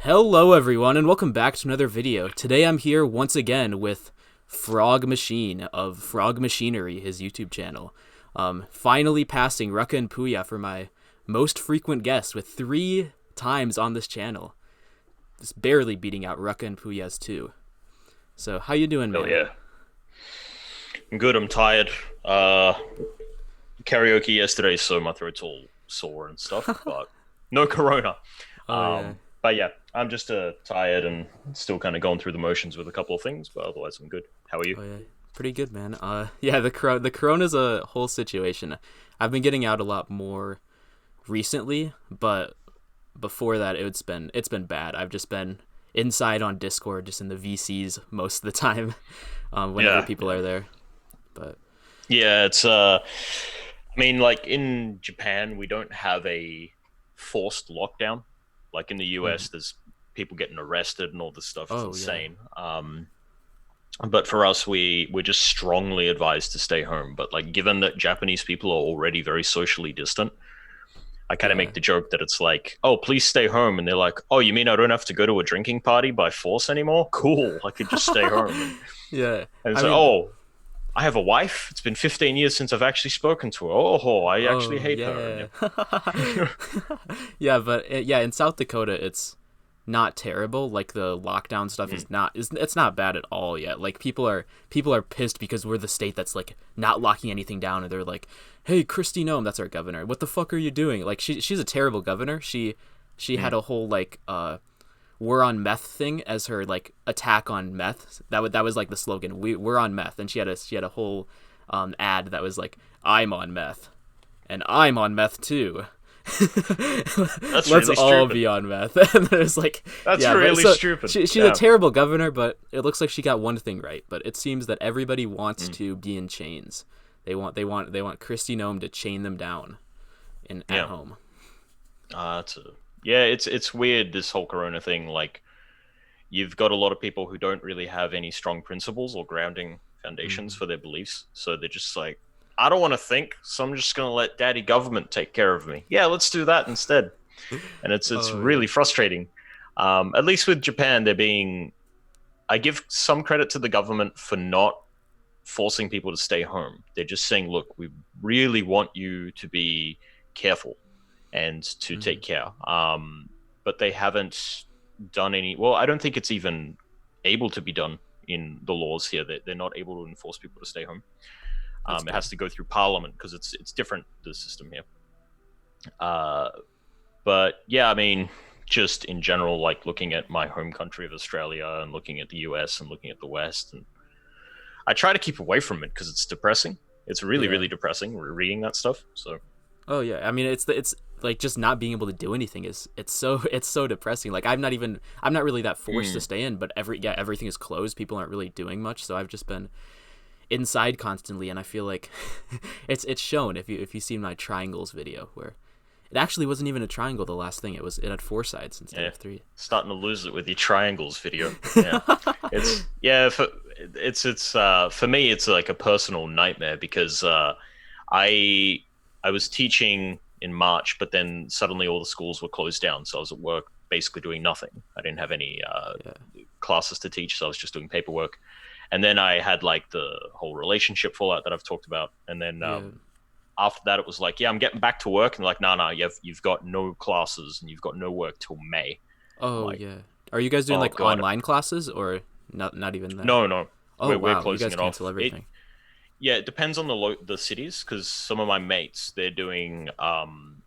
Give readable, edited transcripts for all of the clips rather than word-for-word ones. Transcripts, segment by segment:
Hello everyone and welcome back to another video. Today I'm here once again with Frog Machine of Frog Machinery, his YouTube channel. Finally passing Rucka and Puya for my most frequent guest with 3 times on this channel. Just barely beating out Rucka and Puya's 2. So how you doing, man? Oh yeah. I'm good, I'm tired. Karaoke yesterday, so my throat's all sore and stuff, but no corona. Yeah. But yeah, I'm just tired and still kind of going through the motions with a couple of things, but otherwise I'm good. How are you? Oh yeah, pretty good, man. Yeah, the corona's a whole situation. I've been getting out a lot more recently, but before that it's been bad. I've just been inside on Discord, just in the VCs most of the time, whenever people are there. But yeah, it's I mean, like in Japan, we don't have a forced lockdown. Like in the US, there's people getting arrested and all this stuff. It's insane. Yeah. But for us, we're just strongly advised to stay home. But like, given that Japanese people are already very socially distant, I kind of make the joke that it's like, oh, please stay home. And they're like, oh, you mean I don't have to go to a drinking party by force anymore? Cool. I could just stay home. And, yeah. And it's oh, I have a wife. It's been 15 years since I've actually spoken to her. Oh, I actually hate her. Yeah, but in South Dakota, it's not terrible. Like the lockdown stuff is it's not bad at all yet. Like people are pissed because we're the state that's like not locking anything down, and they're like, "Hey, Kristi Noem, that's our governor. What the fuck are you doing?" Like she's a terrible governor. She had a whole like we're on meth thing as her like attack on meth. That was like the slogan. We're on meth, and she had a whole ad that was like, I'm on meth, and I'm on meth too. Let's really all be on meth. And there's like that's really stupid. She's a terrible governor, but it looks like she got one thing right. But it seems that everybody wants to be in chains. They want Kristi Noem to chain them down at home. It's weird, this whole corona thing. Like, you've got a lot of people who don't really have any strong principles or grounding foundations for their beliefs, so they're just like, I don't want to think, so I'm just going to let daddy government take care of me. Yeah, let's do that instead. And it's really frustrating. At least with Japan, I give some credit to the government for not forcing people to stay home. They're just saying, look, we really want you to be careful and to take care. But they haven't done any. Well, I don't think it's even able to be done in the laws here. They're not able to enforce people to stay home. It has to go through Parliament because it's different, the system here. But yeah, I mean, just in general, like looking at my home country of Australia and looking at the US and looking at the West, and I try to keep away from it because it's depressing. It's really depressing reading that stuff. So. Oh yeah, I mean it's like just not being able to do anything it's so depressing. Like I'm not really that forced to stay in, but everything is closed. People aren't really doing much, so I've just been inside constantly, and I feel like it's shown if you see my triangles video where it actually wasn't even a triangle. The last thing it had 4 sides instead of 3. Starting to lose it with your triangles video. For me it's like a personal nightmare because I was teaching in March, but then suddenly all the schools were closed down, so I was at work basically doing nothing. I didn't have any classes to teach, so I was just doing paperwork. And then I had like the whole relationship fallout that I've talked about. And then after that, it was like, I'm getting back to work. And like, no, you've got no classes and you've got no work till May. Oh, like, yeah. Are you guys doing online classes or not even that? No. Oh, we're closing you guys it cancel off. Everything. It depends on the cities, because some of my mates, they're doing some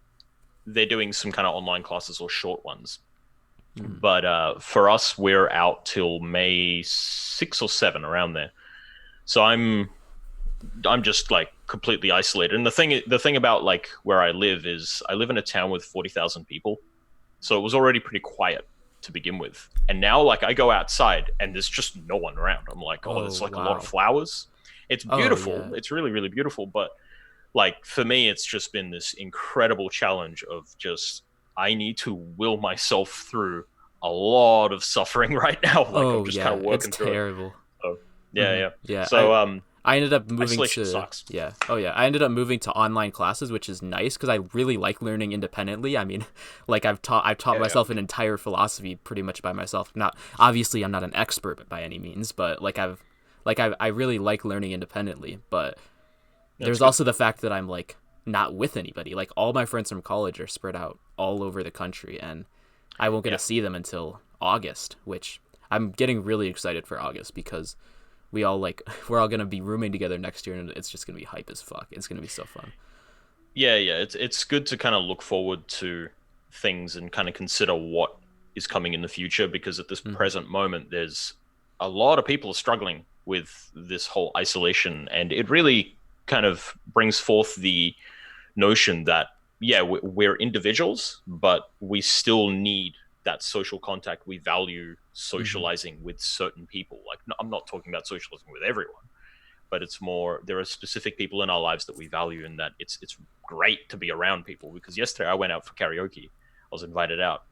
kind of online classes or short ones. But for us, we're out till May 6 or 7, around there. So I'm just like completely isolated. And the thing about like where I live is I live in a town with 40,000 people, so it was already pretty quiet to begin with. And now like I go outside and there's just no one around. I'm like, there's like a lot of flowers. It's beautiful. Oh, yeah. It's really, really beautiful. But like for me, it's just been this incredible challenge of just, I need to will myself through a lot of suffering right now. Like I'm just kind of working through terrible. it. So, yeah. Yeah. So I ended up moving Isolation to sucks. yeah. Oh yeah. I ended up moving to online classes, which is nice because I really like learning independently. I mean, like I've taught Yeah, myself an entire philosophy pretty much by myself. Not obviously I'm not an expert by any means, but I really like learning independently. But that's there's good. also the fact that I'm like not with anybody. Like all my friends from college are spread out all over the country, and I won't get to Yeah, see them until August, which I'm getting really excited for August because we're all gonna be rooming together next year, and it's just gonna be hype as fuck. It's gonna be so fun. yeah. It's good to kind of look forward to things and kind of consider what is coming in the future, because at this Mm-hmm. present moment, there's a lot of people struggling with this whole isolation, and it really kind of brings forth the notion that yeah, we're individuals, but we still need that social contact. We value Mm-hmm. socializing with certain people. Like, no, I'm not talking about socializing with everyone, but it's more there are specific people in our lives that we value, and that it's great to be around people. Because yesterday I went out for karaoke. I was invited out,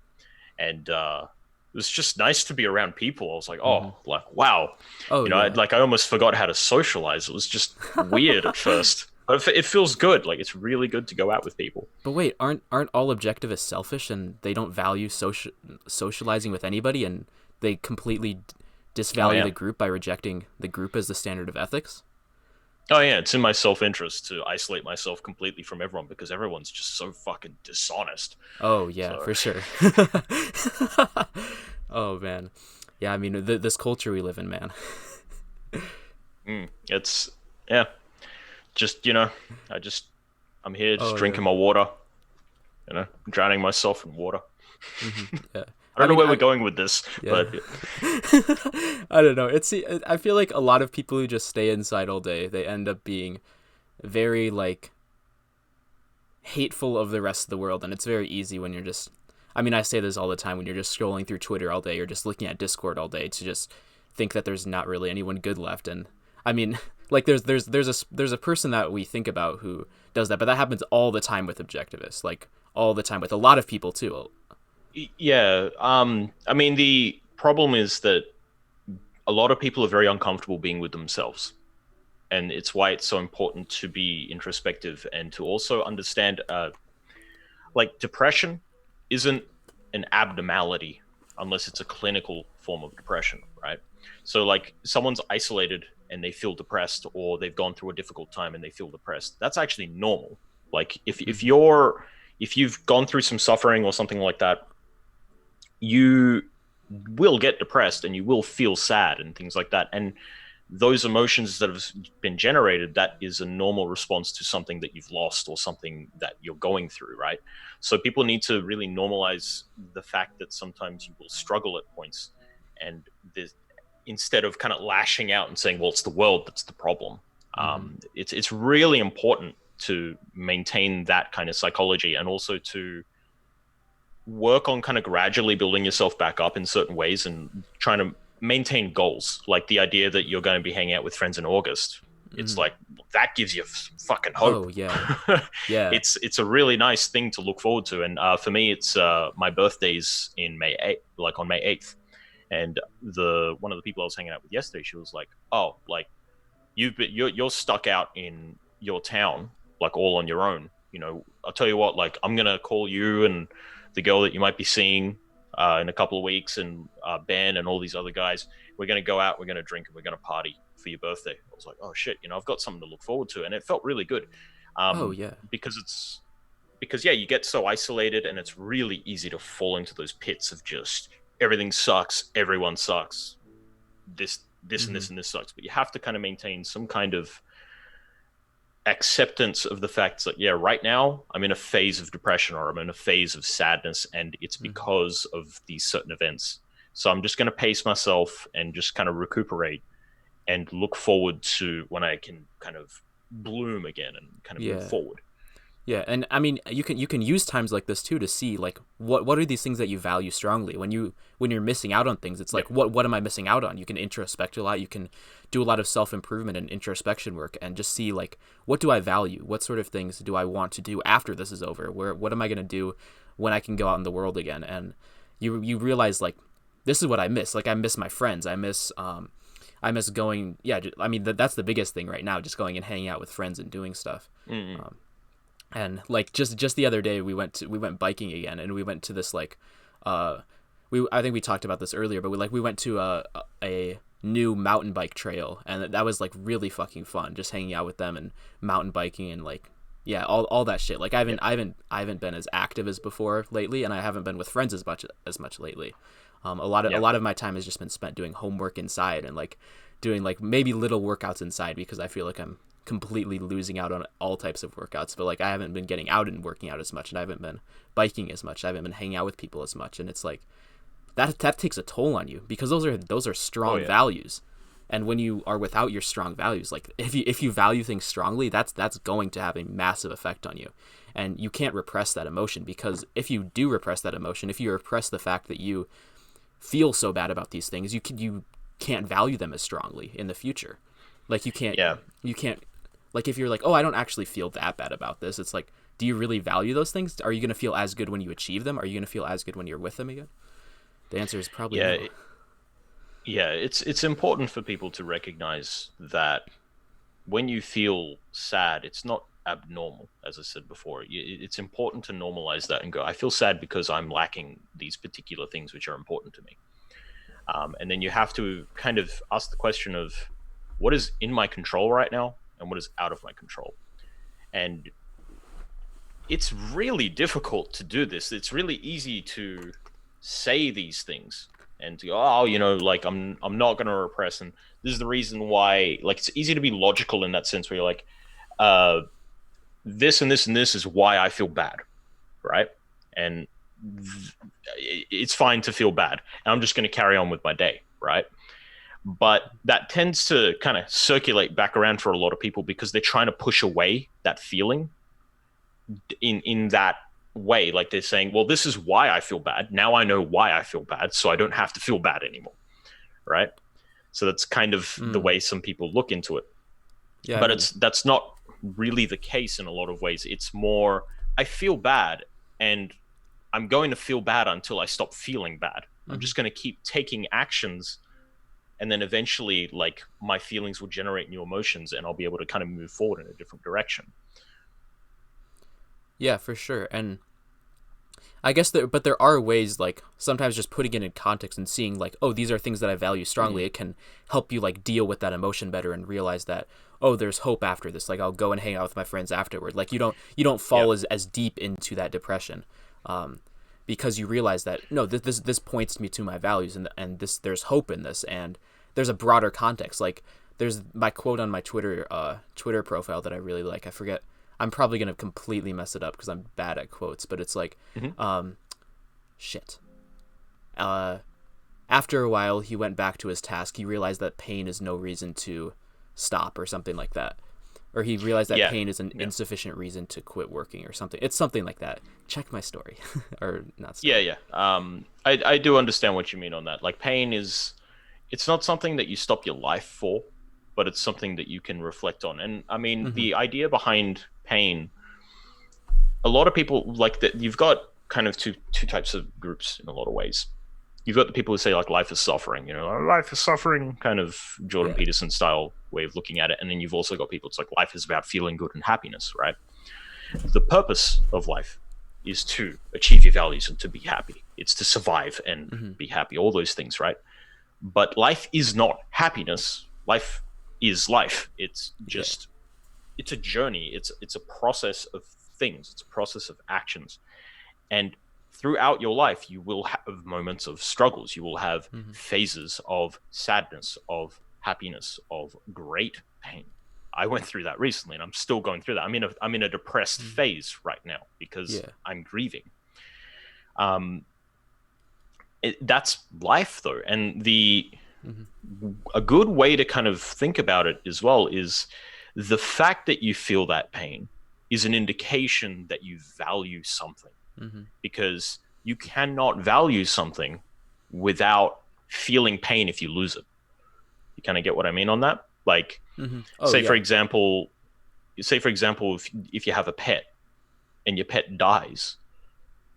and it was just nice to be around people. I was like, Mm-hmm. oh, like wow, Oh yeah. I almost forgot how to socialize. It was just weird at first, but it feels good. Like it's really good to go out with people. But wait, aren't all objectivists selfish and they don't value socializing with anybody and they completely Oh disvalue yeah, the group by rejecting the group as the standard of ethics? oh yeah. It's in my self interest to isolate myself completely from everyone, because everyone's just so fucking dishonest. Oh yeah, So for sure. Oh man. Yeah, I mean this culture we live in, man. it's yeah. Just I just I'm here just Oh yeah. drinking my water. Drowning myself in water. Hmm. Yeah. I I don't know mean, where we're going with this, yeah. but I don't know. I feel like a lot of people who just stay inside all day, they end up being very like hateful of the rest of the world, and it's very easy when you're just I mean, I say this all the time when you're just scrolling through Twitter all day or just looking at Discord all day to just think that there's not really anyone good left. And I mean, like there's a person that we think about who does that, but that happens all the time with objectivists, like all the time with a lot of people too. yeah. I mean, the problem is that a lot of people are very uncomfortable being with themselves, and it's why it's so important to be introspective and to also understand. Like depression isn't an abnormality unless it's a clinical form of depression, right? So like someone's isolated and they feel depressed, or they've gone through a difficult time and they feel depressed. That's actually normal. Like Mm-hmm. if you've gone through some suffering or something like that, you will get depressed and you will feel sad and things like that. And those emotions that have been generated, that is a normal response to something that you've lost or something that you're going through, right? So people need to really normalize the fact that sometimes you will struggle at points, and this, instead of kind of lashing out and saying, well, it's the world that's the problem. Mm-hmm. It's really important to maintain that kind of psychology, and also to work on kind of gradually building yourself back up in certain ways, and trying to maintain goals. Like the idea that you're going to be hanging out with friends in August, it's Mm-hmm. like that gives you fucking hope. Oh yeah, yeah. It's a really nice thing to look forward to. And for me, it's my birthday's in May 8th, like on May 8th. And the one of the people I was hanging out with yesterday, she was like, "Oh, like you're stuck out in your town, like all on your own. I'll tell you what, like I'm gonna call you and the girl that you might be seeing in a couple of weeks, and Ben and all these other guys. We're gonna go out, we're gonna drink, and we're gonna party for your birthday." I was like, "Oh shit, I've got something to look forward to," and it felt really good, Oh yeah. because yeah, you get so isolated, and it's really easy to fall into those pits of just everything sucks, everyone sucks, this and Mm-hmm. this and this sucks. But you have to kind of maintain some kind of acceptance of the fact that yeah, right now I'm in a phase of depression, or I'm in a phase of sadness, and it's Mm-hmm. because of these certain events. So I'm just going to pace myself and just kind of recuperate, and look forward to when I can kind of bloom again and kind of move Yeah. forward. Yeah, and I mean you can use times like this too to see like what are these things that you value strongly when you're missing out on things. It's Yeah, like what am I missing out on? You can introspect a lot. You can do a lot of self improvement and introspection work and just see like what do I value? What sort of things do I want to do after this is over? What am I gonna do when I can go out in the world again? And you realize like this is what I miss. Like I miss my friends. I miss going. Yeah, I mean that's the biggest thing right now. Just going and hanging out with friends and doing stuff. Mm-hmm. And like just the other day we went biking again, and we went to this like I think we talked about this earlier, but we went to a new mountain bike trail, and that was like really fucking fun, just hanging out with them and mountain biking and like yeah, all that shit. Like I haven't been as active as before lately, and I haven't been with friends as much lately. A lot of my time has just been spent doing homework inside and like doing like maybe little workouts inside, because I feel like I'm completely losing out on all types of workouts. But like I haven't been getting out and working out as much, and I haven't been biking as much. I haven't been hanging out with people as much, and it's like that takes a toll on you, because those are strong values. And when you are without your strong values, like if you value things strongly, that's going to have a massive effect on you. And you can't repress that emotion, because if you do repress that emotion, if you repress the fact that you feel so bad about these things, you can't value them as strongly in the future. Like you can't like if you're like, oh, I don't actually feel that bad about this, it's like, do you really value those things? Are you going to feel as good when you achieve them? Are you going to feel as good when you're with them again? The answer is probably no. Yeah, it's important for people to recognize that when you feel sad, it's not abnormal. As I said before, it's important to normalize that and go, I feel sad because I'm lacking these particular things which are important to me. And then you have to kind of ask the question of what is in my control right now and what is out of my control. And it's really difficult to do this. It's really easy to say these things and to go, oh, like I'm not going to repress. And this is the reason why, like, it's easy to be logical in that sense where you're like, this and this and this is why I feel bad, right? And it's fine to feel bad. And I'm just going to carry on with my day, right? But that tends to kind of circulate back around for a lot of people because they're trying to push away that feeling in that way. Like they're saying, well, this is why I feel bad. Now I know why I feel bad, so I don't have to feel bad anymore, right? So that's kind of the way some people look into it. Yeah, but that's not really the case in a lot of ways. It's more, I feel bad and I'm going to feel bad until I stop feeling bad. I'm just going to keep taking actions, and then eventually like my feelings will generate new emotions and I'll be able to kind of move forward in a different direction. Yeah, for sure. And I guess there are ways, like sometimes just putting it in context and seeing like, oh, these are things that I value strongly. It can help you like deal with that emotion better and realize that, oh, there's hope after this. Like I'll go and hang out with my friends afterward. Like you don't fall as deep into that depression, because you realize that no, this points me to my values, and there's hope in this, and there's a broader context. Like there's my quote on my Twitter profile that I really like. I forget. I'm probably going to completely mess it up because I'm bad at quotes, but it's like, shit. After a while, he went back to his task. He realized that pain is no reason to stop, or something like that. Or he realized that pain is an insufficient reason to quit working, or something. It's something like that. Check my story. Or not story. Yeah. I do understand what you mean on that. Like pain it's not something that you stop your life for, but it's something that you can reflect on. And I mean, the idea behind pain, a lot of people like that. You've got kind of two types of groups in a lot of ways. You've got the people who say like life is suffering, life is suffering, kind of Jordan Peterson style way of looking at it. And then you've also got people, it's like life is about feeling good and happiness, right? The purpose of life is to achieve your values and to be happy. It's to survive and be happy, all those things, right? But life is not happiness. Life is life. It's just it's a journey. It's a process of things. It's a process of actions. And throughout your life, you will have moments of struggles. You will have phases of sadness, of happiness, of great pain. I went through that recently, and I'm still going through that. I'm in a depressed phase right now because I'm grieving. That's life, though, and a good way to kind of think about it as well is the fact that you feel that pain is an indication that you value something. Because you cannot value something without feeling pain if you lose it. You kind of get what I mean on that? Like, for example, if you have a pet and your pet dies,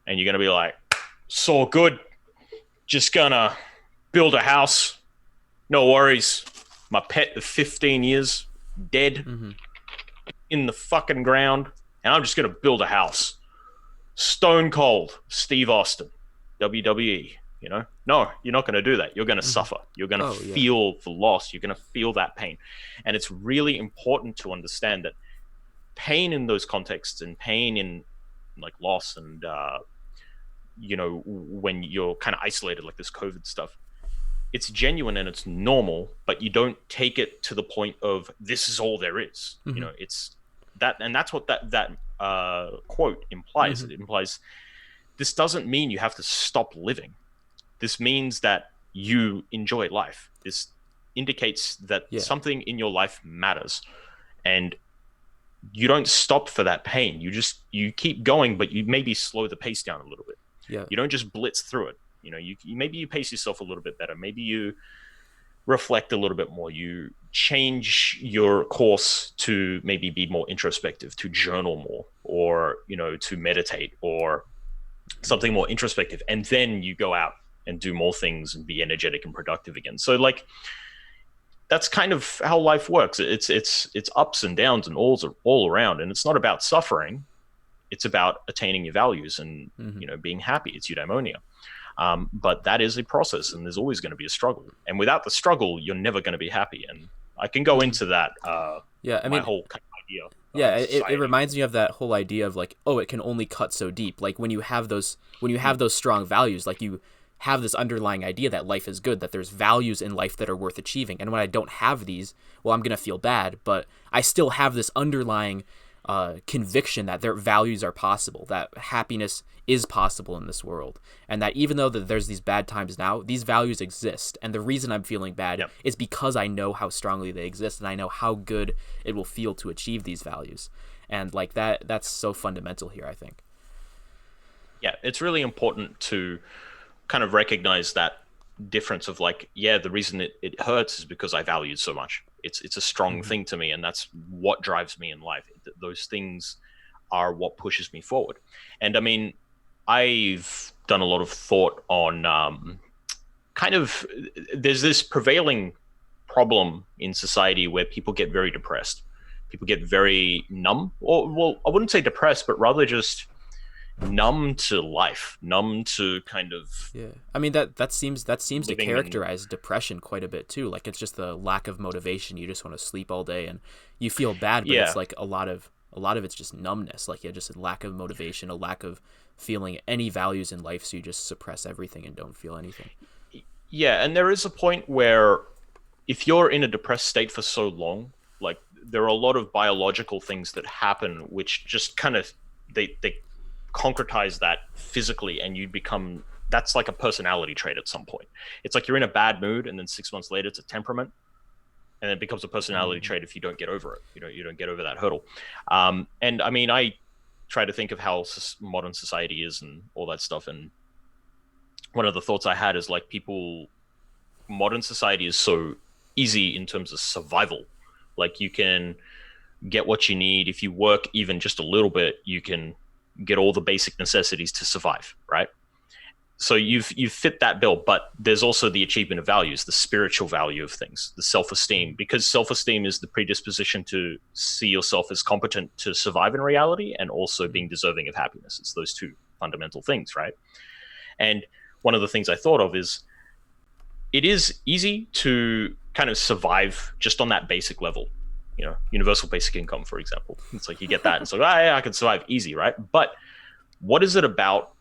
and you're going to be like, so good, just gonna build a house, no worries, my pet of 15 years dead Mm-hmm. in the fucking ground, and I'm just gonna build a house. Stone Cold, Steve Austin, WWE. No, you're not going to do that. You're going to Mm-hmm. suffer. You're going to Oh yeah. feel the loss. You're going to feel that pain. And it's really important to understand that pain in those contexts, and pain in like loss and, when you're kind of isolated, like this COVID stuff, it's genuine and it's normal, but you don't take it to the point of this is all there is. Mm-hmm. It's that, and that's what that quote implies. Mm-hmm. It implies this doesn't mean you have to stop living. This means that you enjoy life. This indicates that Yeah. something in your life matters, and you don't stop for that pain. You keep going, but you maybe slow the pace down a little bit. Yeah. You don't just blitz through it. You maybe you pace yourself a little bit better. Maybe you reflect a little bit more. You change your course to maybe be more introspective, to journal more, or to meditate, or something more introspective, and then you go out and do more things and be energetic and productive again. So like that's kind of how life works. It's ups and downs and all around, and it's not about suffering. It's about attaining your values and Mm-hmm. being happy. It's eudaimonia. But that is a process, and there's always going to be a struggle. And without the struggle, you're never going to be happy. And I can go into that. Yeah. I My mean, whole kind of idea yeah, of it society. reminds me of that whole idea of like, oh, it can only cut so deep. Like when you have those strong values, like you have this underlying idea that life is good, that there's values in life that are worth achieving. And when I don't have these, well, I'm gonna feel bad, but I still have this underlying conviction that their values are possible, that happiness is possible in this world, and that even though that there's these bad times now, these values exist. And the reason I'm feeling bad Yep. is because I know how strongly they exist, and I know how good it will feel to achieve these values. And like that's so fundamental here, I think. Yeah, it's really important to kind of recognize that difference of like, yeah, the reason it hurts is because I valued so much. It's a strong Mm-hmm. thing to me, and that's what drives me in life. Those things are what pushes me forward. And I mean, I've done a lot of thought on kind of there's this prevailing problem in society where people get very depressed. People get very numb, or well, I wouldn't say depressed, but rather just numb to life, numb to kind of Yeah, I mean that seems to living in. characterize depression quite a bit too. Like it's just the lack of motivation. You just want to sleep all day, and you feel bad, but it's Yeah, like a lot of it's just numbness. Like yeah, just a lack of motivation, a lack of feeling any values in life. So you just suppress everything and don't feel anything. yeah, and there is a point where if you're in a depressed state for so long, like there are a lot of biological things that happen which just kind of they concretize that physically, and you become that's like a personality trait at some point. It's like you're in a bad mood, and then 6 months later, it's a temperament, and it becomes a personality Mm-hmm. trait if you don't get over it. You don't get over that hurdle. And I mean, I try to think of how modern society is and all that stuff, and one of the thoughts I had is like modern society is so easy in terms of survival. Like you can get what you need if you work even just a little bit. You can get all the basic necessities to survive, right? So you've fit that bill, but there's also the achievement of values, the spiritual value of things, the self-esteem, because self-esteem is the predisposition to see yourself as competent to survive in reality, and also being deserving of happiness. It's those two fundamental things, right? And one of the things I thought of is it is easy to kind of survive just on that basic level. Universal basic income, for example. It's like you get that, and it's like, oh, yeah, I can survive easy, right? But what is it about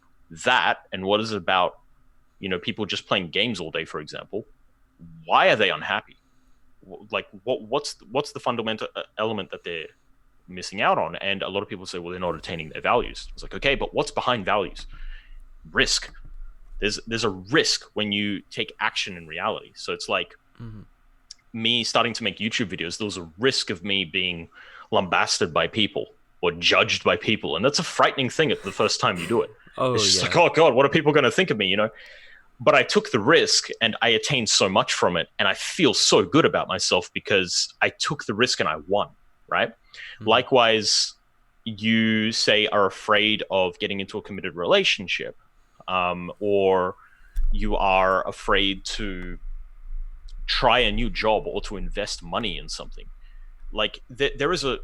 that, and what is it about people just playing games all day, for example? Why are they unhappy? Like what's the fundamental element that they're missing out on? And a lot of people say, well, they're not attaining their values. It's like, okay, but what's behind values? Risk. There's a risk when you take action in reality. So it's like Mm-hmm. me starting to make YouTube videos, there was a risk of me being lambasted by people or judged by people. And that's a frightening thing at the first time you do it. Oh It's just like, yeah. oh God, what are people going to think of me? But I took the risk, and I attained so much from it. And I feel so good about myself because I took the risk and I won, right? Mm-hmm. Likewise, you say are afraid of getting into a committed relationship, or you are afraid to try a new job or to invest money in something. Like there is a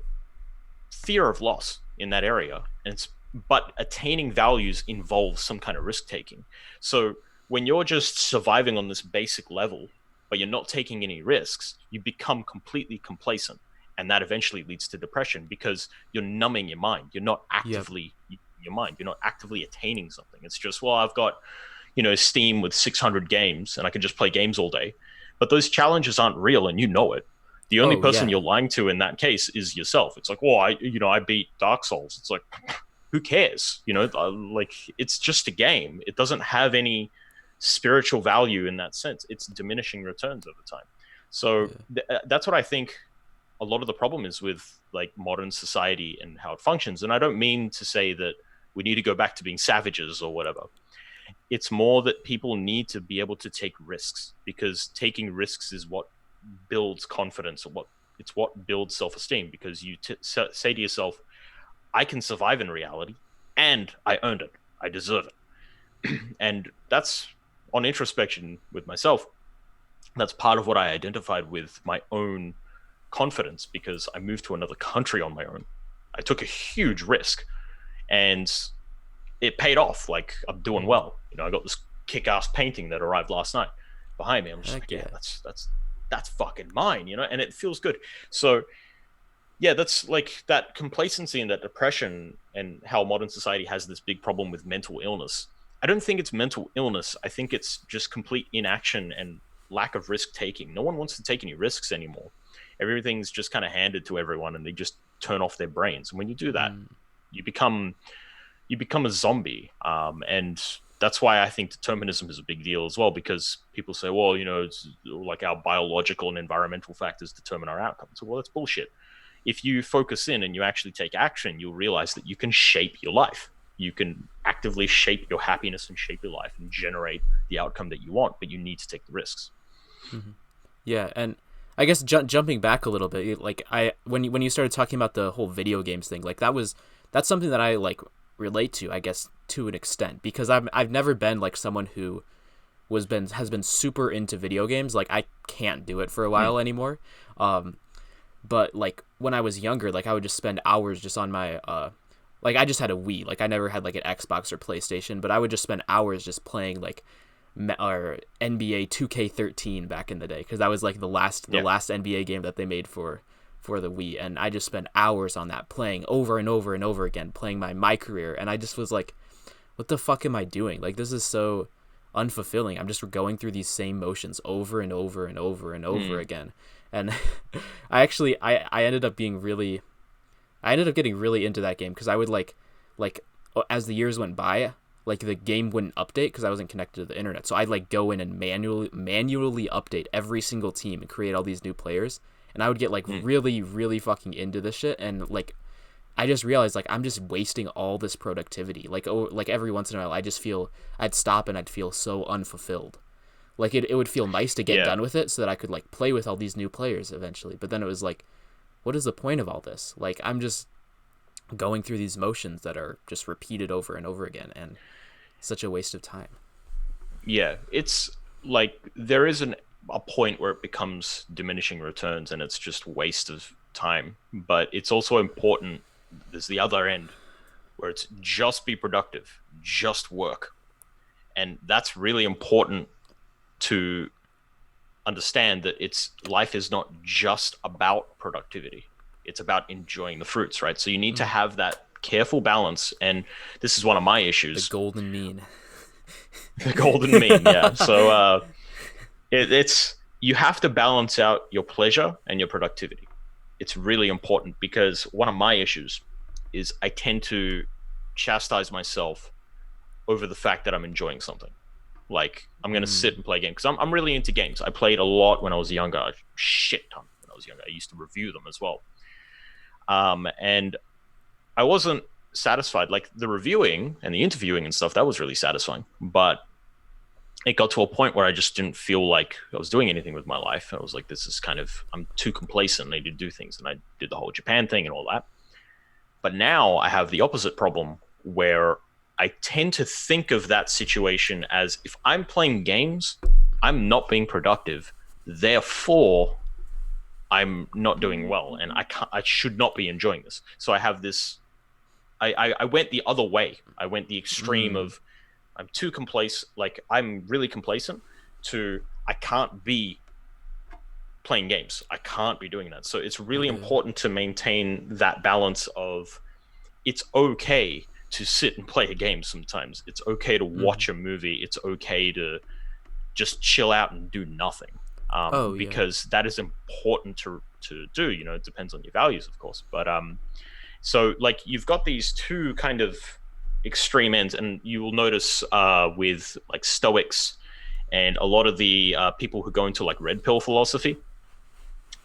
fear of loss in that area, but attaining values involves some kind of risk taking. So when you're just surviving on this basic level, but you're not taking any risks, you become completely complacent, and that eventually leads to depression because you're numbing your mind. You're not Yep. actively your mind. You're not actively attaining something. It's just, well, I've got Steam with 600 games, and I can just play games all day. But those challenges aren't real, and you know it. The only Oh person yeah. you're lying to in that case is yourself. It's like, well, I beat Dark Souls. It's like, who cares? Like, it's just a game. It doesn't have any spiritual value in that sense. It's diminishing returns over time. So Yeah. that's what I think a lot of the problem is with like modern society and how it functions. And I don't mean to say that we need to go back to being savages or whatever. It's more that people need to be able to take risks, because taking risks is what builds confidence, or what builds self-esteem, because you say to yourself, I can survive in reality and I earned it. I deserve it. And that's, on introspection with myself, that's part of what I identified with my own confidence, because I moved to another country on my own. I took a huge risk, and it paid off. Like, I'm doing Mm. well. I got this kick-ass painting that arrived last night behind me. I'm just like, Heck yeah, yeah. that's fucking mine, and it feels good. So yeah, that's like that complacency and that depression, and how modern society has this big problem with mental illness. I don't think it's mental illness. I think it's just complete inaction and lack of risk taking. No one wants to take any risks anymore. Everything's just kind of handed to everyone, and they just turn off their brains. And when you do that, Mm. you become a zombie. And that's why I think determinism is a big deal as well, because people say, well, it's like our biological and environmental factors determine our outcomes. So, well, that's bullshit. If you focus in and you actually take action, you'll realize that you can shape your life. You can actively shape your happiness and shape your life and generate the outcome that you want, but you need to take the risks. Hmm. Yeah, and I guess jumping back a little bit, like when you started talking about the whole video games thing, like that's something that I like relate to, I guess, to an extent, because I've never been like someone who has been super into video games. Like, I can't do it for a Mm. while anymore. Um, but like when I was younger, like I would just spend hours just on my like I just had a Wii. Like, I never had like an Xbox or PlayStation, but I would just spend hours just playing like or NBA 2K13 back in the day, because that was like the Yeah. last NBA game that they made for the Wii, and I just spent hours on that, playing over and over and over again, playing my career, and I just was like, what the fuck am I doing? Like, this is so unfulfilling. I'm just going through these same motions over and over and over and over Mm. again. And I ended up getting really into that game, because I would like as the years went by, like the game wouldn't update because I wasn't connected to the internet. So I'd like go in and manually update every single team and create all these new players. And I would get like Mm. really, really fucking into this shit. And like, I just realized like I'm just wasting all this productivity. Like, like every once in a while, I'd stop and I'd feel so unfulfilled. Like, it would feel nice to get Yeah. done with it so that I could like play with all these new players eventually. But then it was like, what is the point of all this? Like, I'm just going through these motions that are just repeated over and over again, and such a waste of time. Yeah. It's like there is a point where it becomes diminishing returns and it's just waste of time. But it's also important. There's the other end where it's just be productive, just work. And that's really important to understand, that it's life is not just about productivity. It's about enjoying the fruits, right? So you need to Mm. have that careful balance. And this is one of my The issues. golden mean. The golden mean, yeah. So it's you have to balance out your pleasure and your productivity. It's really important, because one of my issues is I tend to chastise myself over the fact that I'm enjoying something. Like, I'm gonna sit Mm. and play a game, because I'm really into games. I played a lot when I was younger, a shit ton when I was younger. I used to review them as well. And I wasn't satisfied. Like, the reviewing and the interviewing and stuff, that was really satisfying. But it got to a point where I just didn't feel like I was doing anything with my life. I was like, this is kind of, I'm too complacent. I need to do things. And I did the whole Japan thing and all that. But now I have the opposite problem, where I tend to think of that situation as, if I'm playing games, I'm not being productive, Therefore, I'm not doing well, and I should not be enjoying this. So I have this. I went the other way. I went the extreme Mm. of I'm too complacent. Like I'm really complacent. To I can't be playing games. I can't be doing that. So it's really Yeah. important to maintain that balance of it's okay to sit and play a game sometimes. It's okay to Mm. watch a movie. It's okay to just chill out and do nothing. Oh yeah. Because that is important to do. You know, it depends on your values, of course. But so like you've got these two kind of extreme ends, and you will notice with like Stoics and a lot of the people who go into like red pill philosophy,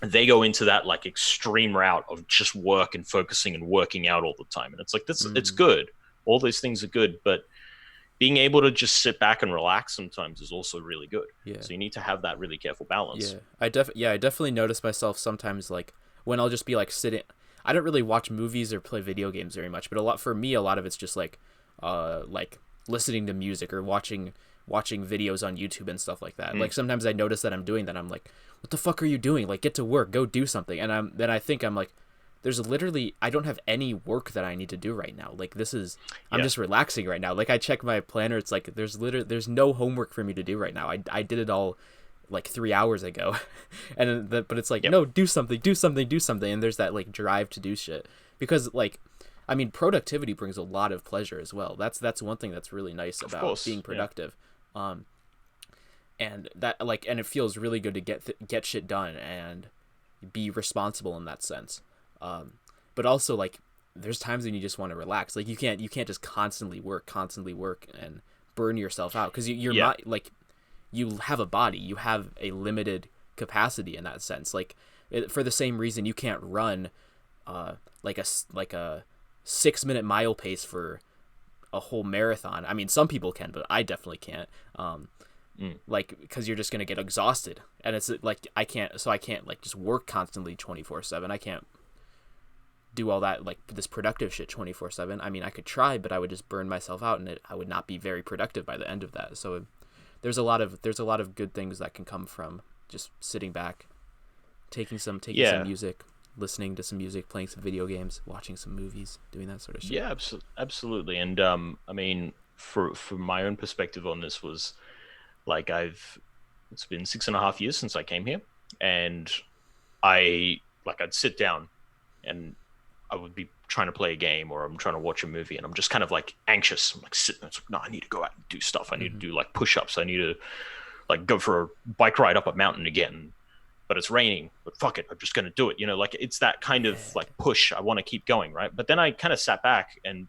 they go into that like extreme route of just work and focusing and working out all the time. And it's like this, it's Mm. good. All those things are good, but being able to just sit back and relax sometimes is also really good. Yeah. So you need to have that really careful balance. Yeah. I definitely notice myself sometimes like when I'll just be like sitting. I don't really watch movies or play video games very much, but a lot of it's just like listening to music or watching videos on YouTube and stuff like that. Mm. Like sometimes I notice that I'm doing that. I'm like, what the fuck are you doing? Like get to work, go do something. And I'm like, there's literally I don't have any work that I need to do right now. Like this is I'm Yeah. just relaxing right now. Like I check my planner, it's like there's no homework for me to do right now. I did it all like 3 hours ago, but it's like Yep. no, do something, do something, do something, and there's that like drive to do shit because like I mean productivity brings a lot of pleasure as well. That's one thing that's really nice Of about course. being Yeah. productive. Um, and that like and it feels really good to get shit done and be responsible in that sense. But also like there's times when you just want to relax. Like you can't just constantly work and burn yourself out because you're Yeah. not like you have a body, you have a limited capacity in that sense. Like for the same reason you can't run like a 6 minute mile pace for a whole marathon. I mean, some people can, but I definitely can't. Mm. Like because you're just gonna get exhausted, and it's like I can't like just work constantly 24/7. I can't do all that like this productive shit 24/7. I mean, I could try, but I would just burn myself out, and I would not be very productive by the end of that. So there's a lot of good things that can come from just sitting back, taking some Yeah. music, listening to some music, playing some video games, watching some movies, doing that sort of shit. Yeah. Absolutely. And I mean, for my own perspective on this was like it's been 6.5 years since I came here, and I'd sit down and I would be trying to play a game or I'm trying to watch a movie and I'm just kind of like anxious. I'm like sitting there, it's like, no, I need to go out and do stuff. I need Mm-hmm. to do like push-ups. I need to like go for a bike ride up a mountain again. But it's raining. But fuck it, I'm just gonna do it. You know, like it's that kind of Yeah. like push. I want to keep going, right? But then I kind of sat back and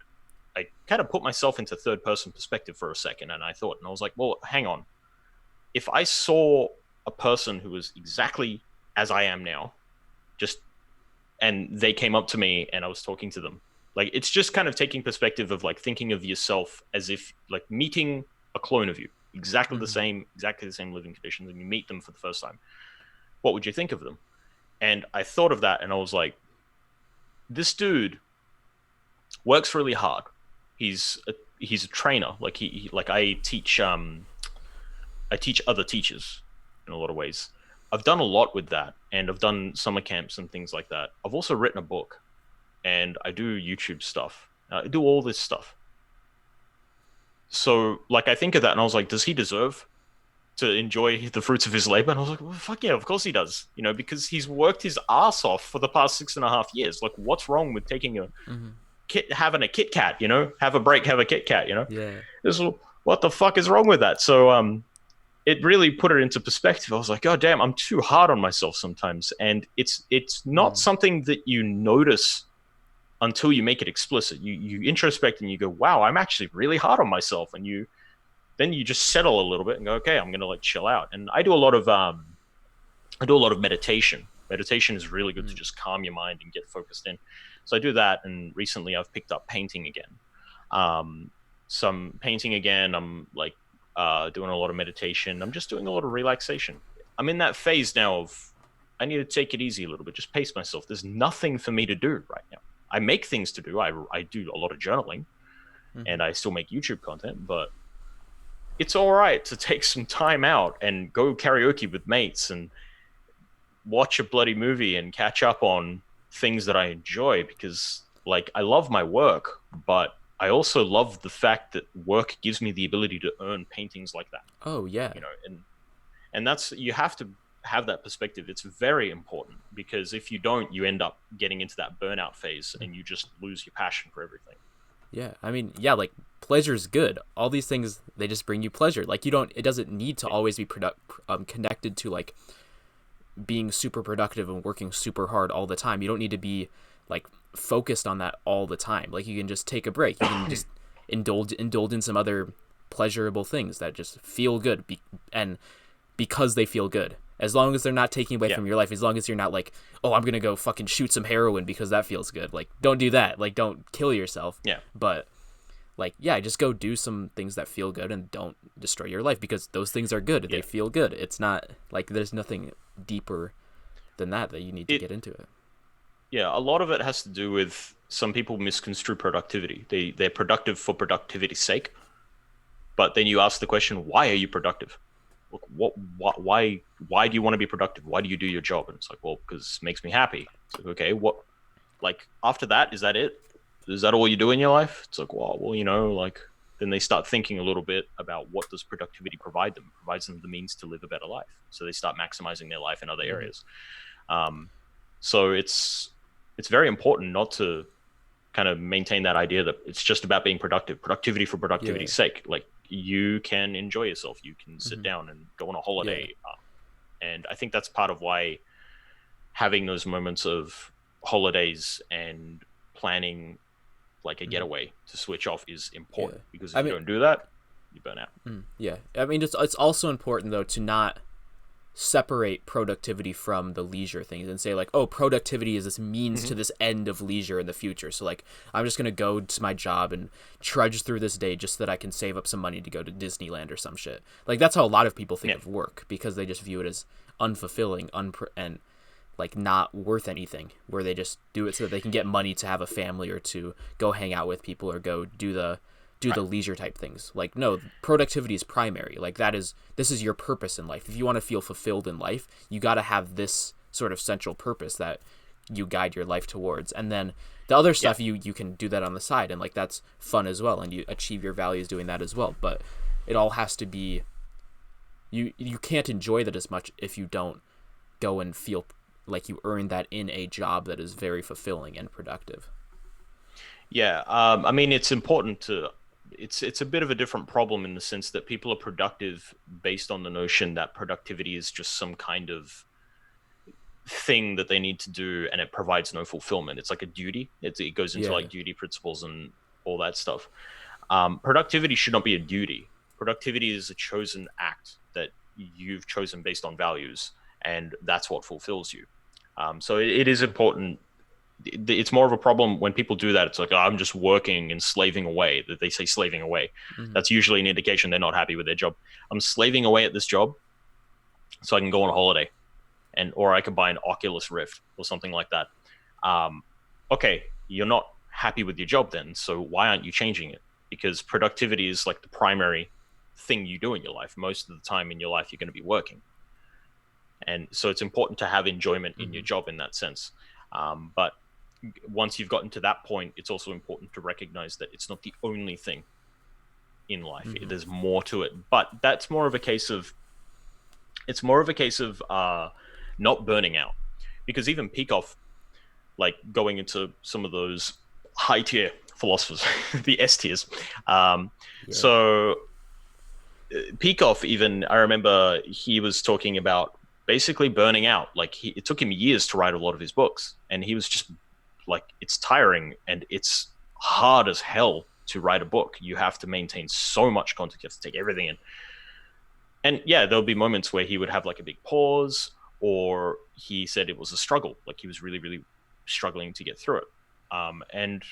I kind of put myself into third person perspective for a second and I thought, and I was like, well, hang on. If I saw a person who was exactly as I am now, just and they came up to me and I was talking to them. Like it's just kind of taking perspective of like thinking of yourself as if like meeting a clone of you, Mm-hmm. exactly the same living conditions, and you meet them for the first time. What would you think of them? And I thought of that and I was like, this dude works really hard. He's a trainer. Like like I teach other teachers in a lot of ways. I've done a lot with that, and I've done summer camps and things like that. I've also written a book, and I do YouTube stuff. I do all this stuff. So, like, I think of that, and I was like, does he deserve to enjoy the fruits of his labor? And I was like, well, fuck yeah, of course he does. You know, because he's worked his ass off for the past 6.5 years. Like, what's wrong with taking a Mm-hmm. having a Kit Kat? You know, have a break, have a Kit Kat. You know, Yeah. this what the fuck is wrong with that? So, it really put it into perspective. I was like, oh damn, I'm too hard on myself sometimes, and it's not Mm. something that you notice until you make it explicit. You introspect and you go, wow, I'm actually really hard on myself, and you just settle a little bit and go, okay, I'm gonna like chill out. And I do a lot of meditation. Meditation is really good to Mm. just calm your mind and get focused in. So I do that, and recently I've picked up painting again. Some painting again. I'm like doing a lot of meditation. I'm just doing a lot of relaxation. I'm in that phase now of I need to take it easy a little bit, just pace myself. There's nothing for me to do right now. I make things to do. I do a lot of journaling, Mm-hmm. and I still make YouTube content, but it's all right to take some time out and go karaoke with mates and watch a bloody movie and catch up on things that I enjoy, because like I love my work, but I also love the fact that work gives me the ability to earn paintings like that, Oh yeah. and that's, you have to have that perspective. It's very important, because if you don't, you end up getting into that burnout phase and you just lose your passion for everything. Yeah, I mean, yeah, like pleasure's good. All these things they just bring you pleasure. Like you don't. It doesn't need to always be connected to like being super productive and working super hard all the time. You don't need to be like focused on that all the time. Like you can just take a break. You can just indulge in some other pleasurable things that just feel good and because they feel good. As long as they're not taking away Yeah, from your life, as long as you're not like, oh, I'm gonna go fucking shoot some heroin because that feels good. Like, don't do that. Like, don't kill yourself. yeah, But like, yeah, just go do some things that feel good and don't destroy your life because those things are good. yeah. They feel good. It's not like there's nothing deeper than that you need to It get into it. Yeah, a lot of it has to do with some people misconstrue productivity. They're productive for productivity's sake, but then you ask the question, why are you productive? Look, why do you want to be productive? Why do you do your job? And it's like, well, because it makes me happy. It's like, okay, what, like after that, is that it? Is that all you do in your life? It's like, well, like then they start thinking a little bit about what does productivity provide them? It provides them the means to live a better life. So they start maximizing their life in other Mm-hmm. areas. Um, so it's very important not to kind of maintain that idea that it's just about being productive, productivity for Yeah. productivity's sake. Like you can enjoy yourself, you can sit Mm-hmm. down and go on a Yeah. holiday, and I think that's part of why having those moments of holidays and planning like a Mm-hmm. getaway to switch off is Yeah. important, because I if you mean, don't do that, you burn out. yeah. I mean, it's also important though to not separate productivity from the leisure things and say like, oh, productivity is this means Mm-hmm. to this end of leisure in the future. So like I'm just gonna go to my job and trudge through this day just so that I can save up some money to go to Disneyland or some shit. Like that's how a lot of people think Yeah, of work because they just view it as unfulfilling, and like not worth anything. Where they just do it so that they can get money to have a family or to go hang out with people or go do the right. leisure type things. Like no, productivity is primary. Like this is your purpose in life. If you want to feel fulfilled in life, you got to have this sort of central purpose that you guide your life towards. And then the other Yeah, stuff you can do that on the side and like that's fun as well and you achieve your values doing that as well. But it all has to be you can't enjoy that as much if you don't go and feel like you earned that in a job that is very fulfilling and productive. yeah. I mean, it's important to. It's a bit of a different problem in the sense that people are productive based on the notion that productivity is just some kind of thing that they need to do, and it provides no fulfillment. It's like a duty. It goes into Yeah. like duty principles and all that stuff. Productivity should not be a duty. Productivity is a chosen act that you've chosen based on values, and that's what fulfills you. So it is important. It's more of a problem when people do that. It's like, oh, I'm just working and slaving away. That they say slaving away. Mm-hmm. That's usually an indication they're not happy with their job. I'm slaving away at this job so I can go on a holiday, and or I could buy an Oculus Rift or something like that. Um, okay, you're not happy with your job then, so why aren't you changing it? Because productivity is like the primary thing you do in your life. Most of the time in your life, you're going to be working, and so it's important to have enjoyment in Mm-hmm. your job in that sense. But once you've gotten to that point, it's also important to recognize that it's not the only thing in life. Mm-hmm. There's more to it, but that's more of a case of it's more of a case of not burning out, because even Peikoff, like going into some of those high tier philosophers, the S tiers. Um, Yeah. so Peikoff, even I remember he was talking about basically burning out. Like it took him years to write a lot of his books, and he was just like, it's tiring and it's hard as hell to write a book. You have to maintain so much context. You have to take everything in. And yeah, there'll be moments where he would have like a big pause, or he said it was a struggle. Like he was really, really struggling to get through it. And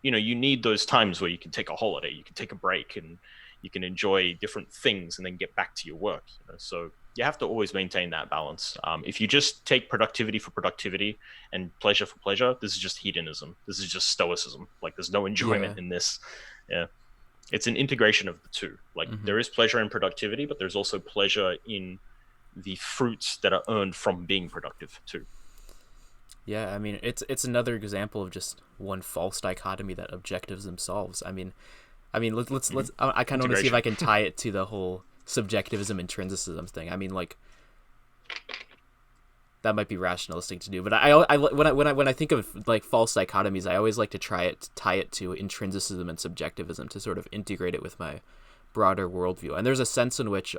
you need those times where you can take a holiday, you can take a break, and you can enjoy different things, and then get back to your work. So you have to always maintain that balance. If you just take productivity for productivity and pleasure for pleasure, this is just hedonism. This is just stoicism. Like there's no enjoyment Yeah. in this. Yeah. It's an integration of the two. Like Hmm. there is pleasure in productivity, but there's also pleasure in the fruits that are earned from being productive too. Yeah, I mean, it's another example of just one false dichotomy that objectives themselves. I mean, Mm-hmm. let's. I kind of want to see if Integration. I can tie it to the whole subjectivism intrinsicism thing. I mean, like that might be rationalistic to do, but when I think of like false dichotomies, I always like to tie it to intrinsicism and subjectivism to sort of integrate it with my broader worldview. And there's a sense in which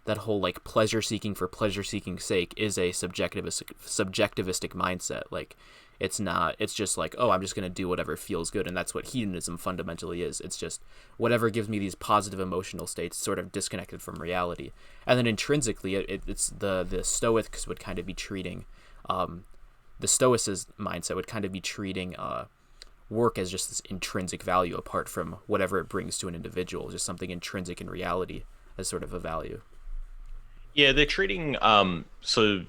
that whole like pleasure seeking for pleasure seeking sake is a subjectivistic mindset. Like it's just like, oh, I'm just going to do whatever feels good, and that's what hedonism fundamentally is. It's just whatever gives me these positive emotional states, sort of disconnected from reality. And then intrinsically it's the stoics would kind of be treating the stoicist mindset would kind of be treating work as just this intrinsic value apart from whatever it brings to an individual, just something intrinsic in reality as sort of a value. Yeah, they're treating so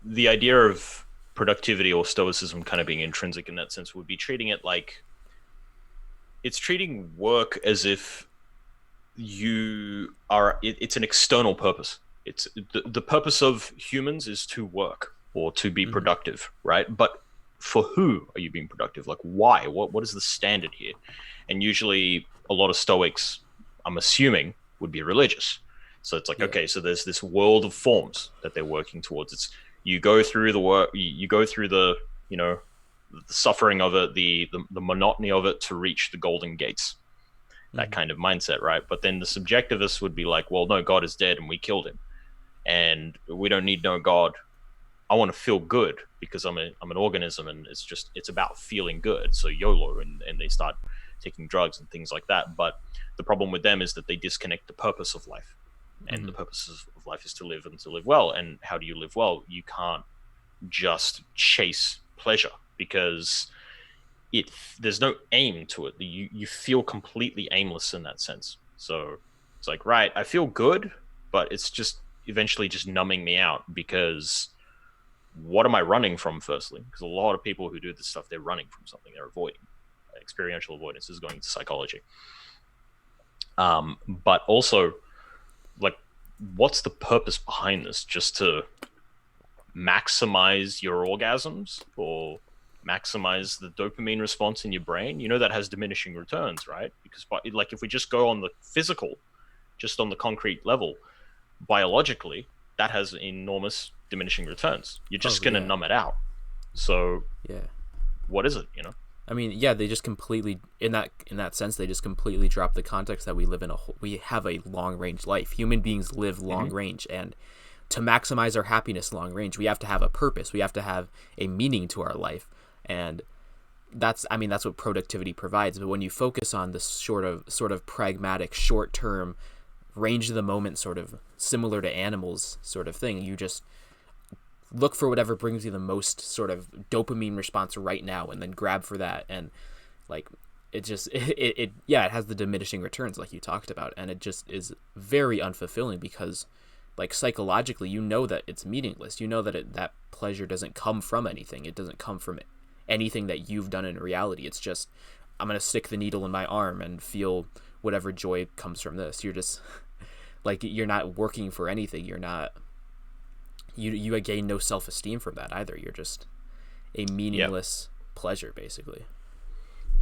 the idea of productivity or stoicism kind of being intrinsic in that sense would be treating it like it's treating work as if it's an external purpose. It's the purpose of humans is to work or to be Mm-hmm. productive, right? But for who are you being productive? Like why? What is the standard here? And usually a lot of stoics, I'm assuming, would be religious. So it's like, Yeah. okay, so there's this world of forms that they're working towards. It's you go through the work, you go through you know, the suffering of it, the monotony of it to reach the golden gates, that Mm-hmm. kind of mindset, right? But then the subjectivists would be like, well, no, God is dead and we killed him, and we don't need no God. I want to feel good because I'm an organism, and it's about feeling good. So YOLO, and they start taking drugs and things like that. But the problem with them is that they disconnect the purpose of life, and Mm-hmm. the purpose of life is to live and to live well. And how do you live well? You can't just chase pleasure because it there's no aim to it. You feel completely aimless in that sense. So it's like, right, I feel good, but it's just eventually just numbing me out because what am I running from? Firstly, because a lot of people who do this stuff, they're running from something, they're avoiding. Experiential avoidance is going into psychology. But also, like, what's the purpose behind this? Just to maximize your orgasms or maximize the dopamine response in your brain, that has diminishing returns, right? Because like if we just go on the physical, just on the concrete level, biologically, that has enormous diminishing returns. You're Oh just going to yeah, numb it out. So yeah. what is it? I mean, yeah, they just completely in that sense they just completely drop the context that we live in we have a long range life. Human beings live long Mm-hmm. range, and to maximize our happiness long range, we have to have a purpose. We have to have a meaning to our life, and that's what productivity provides. But when you focus on this sort of pragmatic, short term, range of the moment sort of similar to animals sort of thing, you just look for whatever brings you the most sort of dopamine response right now and then grab for that. And like it just it yeah, it has the diminishing returns like you talked about, and it just is very unfulfilling because like psychologically you know that it's meaningless. You know that that pleasure doesn't come from anything. It doesn't come from anything that you've done in reality. It's just I'm going to stick the needle in my arm and feel whatever joy comes from this. You're just like you're not working for anything. You're not you gain no self-esteem from that either. You're just a Yeah. meaningless pleasure basically.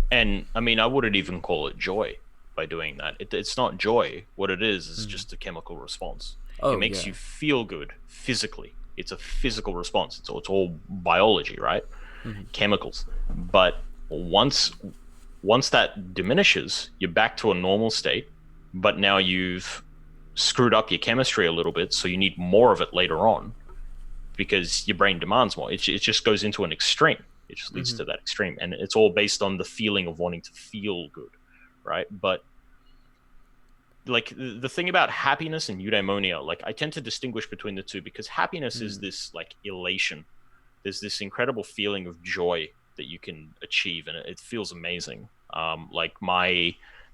And I mean, I wouldn't even call it joy by doing that. It's not joy. What it is Mm-hmm. just a chemical response. It Oh makes yeah. you feel good physically. It's a physical response. It's all biology, right? Mm-hmm. Chemicals. But once once that diminishes, you're back to a normal state. But now you've screwed up your chemistry a little bit, so you need more of it later on because your brain demands more. It just goes into an extreme. It just leads Mm-hmm. to that extreme, and it's all based on the feeling of wanting to feel good, right? But like the thing about happiness and eudaimonia, like I tend to distinguish between the two because happiness is Mm-hmm. this like elation. There's this incredible feeling of joy that you can achieve, and it feels amazing. Like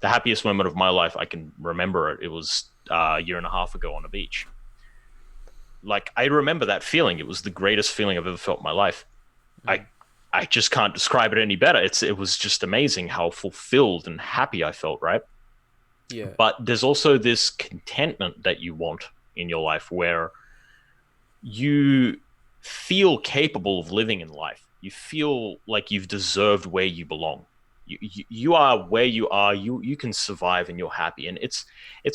the happiest moment of my life, I can remember it. It was a year and a half ago on a beach. Like I remember that feeling. It was the greatest feeling I've ever felt in my life. I Mm-hmm. I just can't describe it any better. It was just amazing how fulfilled and happy I felt, right? Yeah. But there's also this contentment that you want in your life where you feel capable of living in life. You feel like you've deserved where you belong. You are where you are. You can survive and you're happy. And it's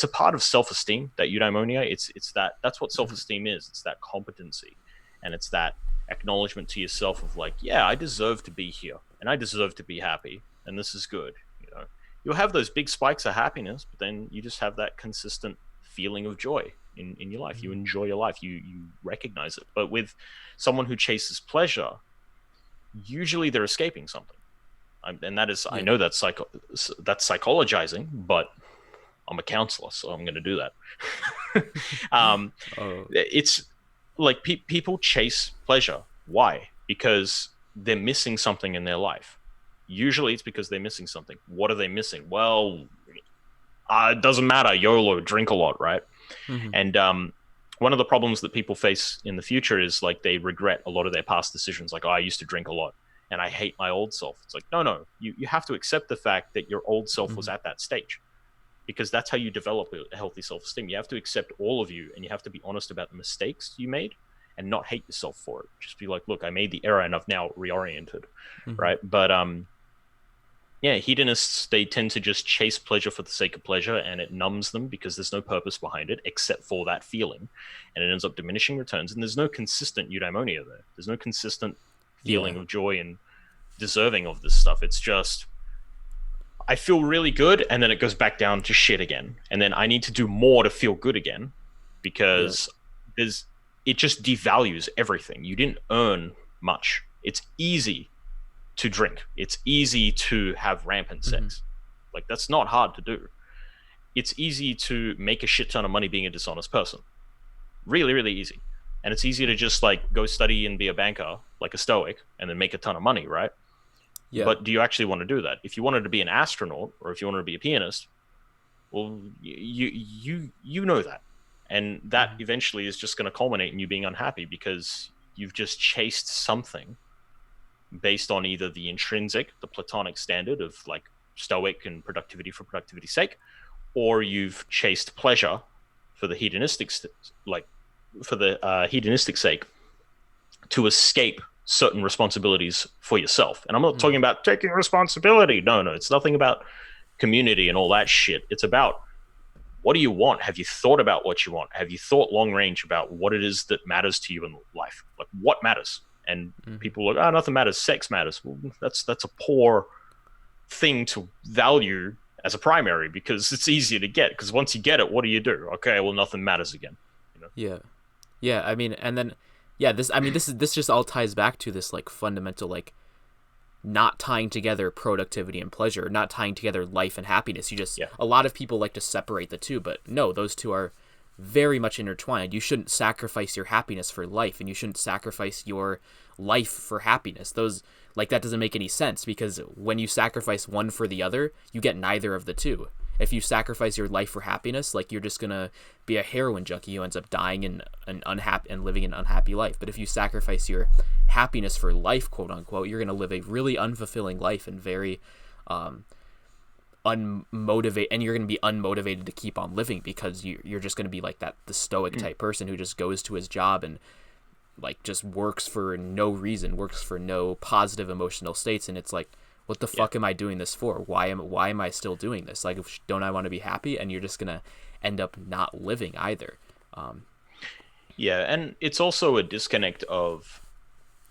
a part of self-esteem, that eudaimonia. It's that's what Mm-hmm. self-esteem is. It's that competency, and it's that acknowledgement to yourself of like, yeah, I deserve to be here and I deserve to be happy, and this is good. You know, you'll have those big spikes of happiness, but then you just have that consistent feeling of joy in your life. You enjoy your life. You recognize it. But with someone who chases pleasure, usually they're escaping something. And that is, I Yeah. know that's psychologizing, but I'm a counselor, so I'm going to do that. Oh. It's like people chase pleasure. Why? Because they're missing something in their life. Usually it's because they're missing something. What are they missing? Well, it doesn't matter. YOLO, drink a lot, right? Mm-hmm. And one of the problems that people face in the future is like they regret a lot of their past decisions. Like, oh, I used to drink a lot and I hate my old self. It's like, no. You have to accept the fact that your old self was Mm-hmm. at that stage, because that's how you develop a healthy self-esteem. You have to accept all of you, and you have to be honest about the mistakes you made and not hate yourself for it. Just be like, look, I made the error and I've now reoriented, Mm-hmm. right? But yeah, hedonists, they tend to just chase pleasure for the sake of pleasure, and it numbs them because there's no purpose behind it except for that feeling, and it ends up diminishing returns. And there's no consistent eudaimonia there. There's no consistent Yeah. feeling of joy and deserving of this stuff. It's just, I feel really good, and then it goes back down to shit again, and then I need to do more to feel good again, Yeah. because there's it just devalues everything. You didn't earn much. It's easy to drink. It's easy to have rampant Mm-hmm. sex. Like, that's not hard to do. It's easy to make a shit ton of money being a dishonest person. Really, really easy. And it's easy to just like go study and be a banker like a stoic and then make a ton of money, right? Yeah. But do you actually want to do that? If you wanted to be an astronaut or if you wanted to be a pianist, well, you know that. And that Mm-hmm. eventually is just going to culminate in you being unhappy because you've just chased something based on either the intrinsic, the Platonic standard of like stoic and productivity for productivity's sake, or you've chased pleasure for the hedonistic, like for the hedonistic sake, to escape certain responsibilities for yourself. And I'm not talking Mm-hmm. about taking responsibility. No, it's nothing about community and all that shit. It's about, what do you want? Have you thought about what you want? Have you thought long range about what it is that matters to you in life? Like, what matters? And Mm-hmm. people are like, oh, nothing matters. Sex matters. Well, that's a poor thing to value as a primary, because it's easier to get. Because once you get it, what do you do? Okay, well, nothing matters again. You know? Yeah. Yeah. I mean, and then, yeah, this, I mean, this just all ties back to this like fundamental, like, not tying together productivity and pleasure, not tying together life and happiness. You just, Yeah. a lot of people like to separate the two, but no, those two are very much intertwined. You shouldn't sacrifice your happiness for life, and you shouldn't sacrifice your life for happiness. Those, like, that doesn't make any sense, because when you sacrifice one for the other, you get neither of the two. If you sacrifice your life for happiness, like, you're just gonna be a heroin junkie who ends up dying in an unhappy and living an unhappy life. But if you sacrifice your happiness for life, quote unquote, you're gonna live a really unfulfilling life and very um, unmotivated, and you're going to be unmotivated to keep on living, because you're just going to be like that, the stoic type person who just goes to his job and like just works for no reason, works for no positive emotional states, and it's like, what the Yeah. fuck am I doing this for? Why am I still doing this? Like, don't I want to be happy? And you're just going to end up not living either. um Yeah, and it's also a disconnect of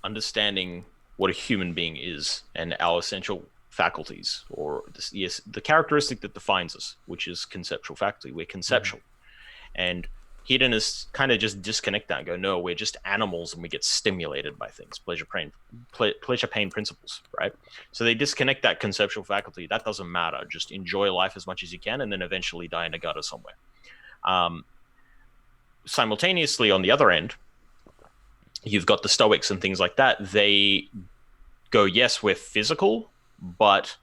understanding what a human being is and our essential faculties, or this, yes, the characteristic that defines us, which is conceptual faculty. We're mhm. conceptual, and hedonists kind of just disconnect that and go, no, we're just animals and we get stimulated by things, pleasure pain principles, right? So they disconnect that conceptual faculty. That doesn't matter. Just enjoy life as much as you can, and then eventually die in a gutter somewhere. Um, Simultaneously, on the other end, you've got the Stoics and things like that. They go, yes, we're physical, but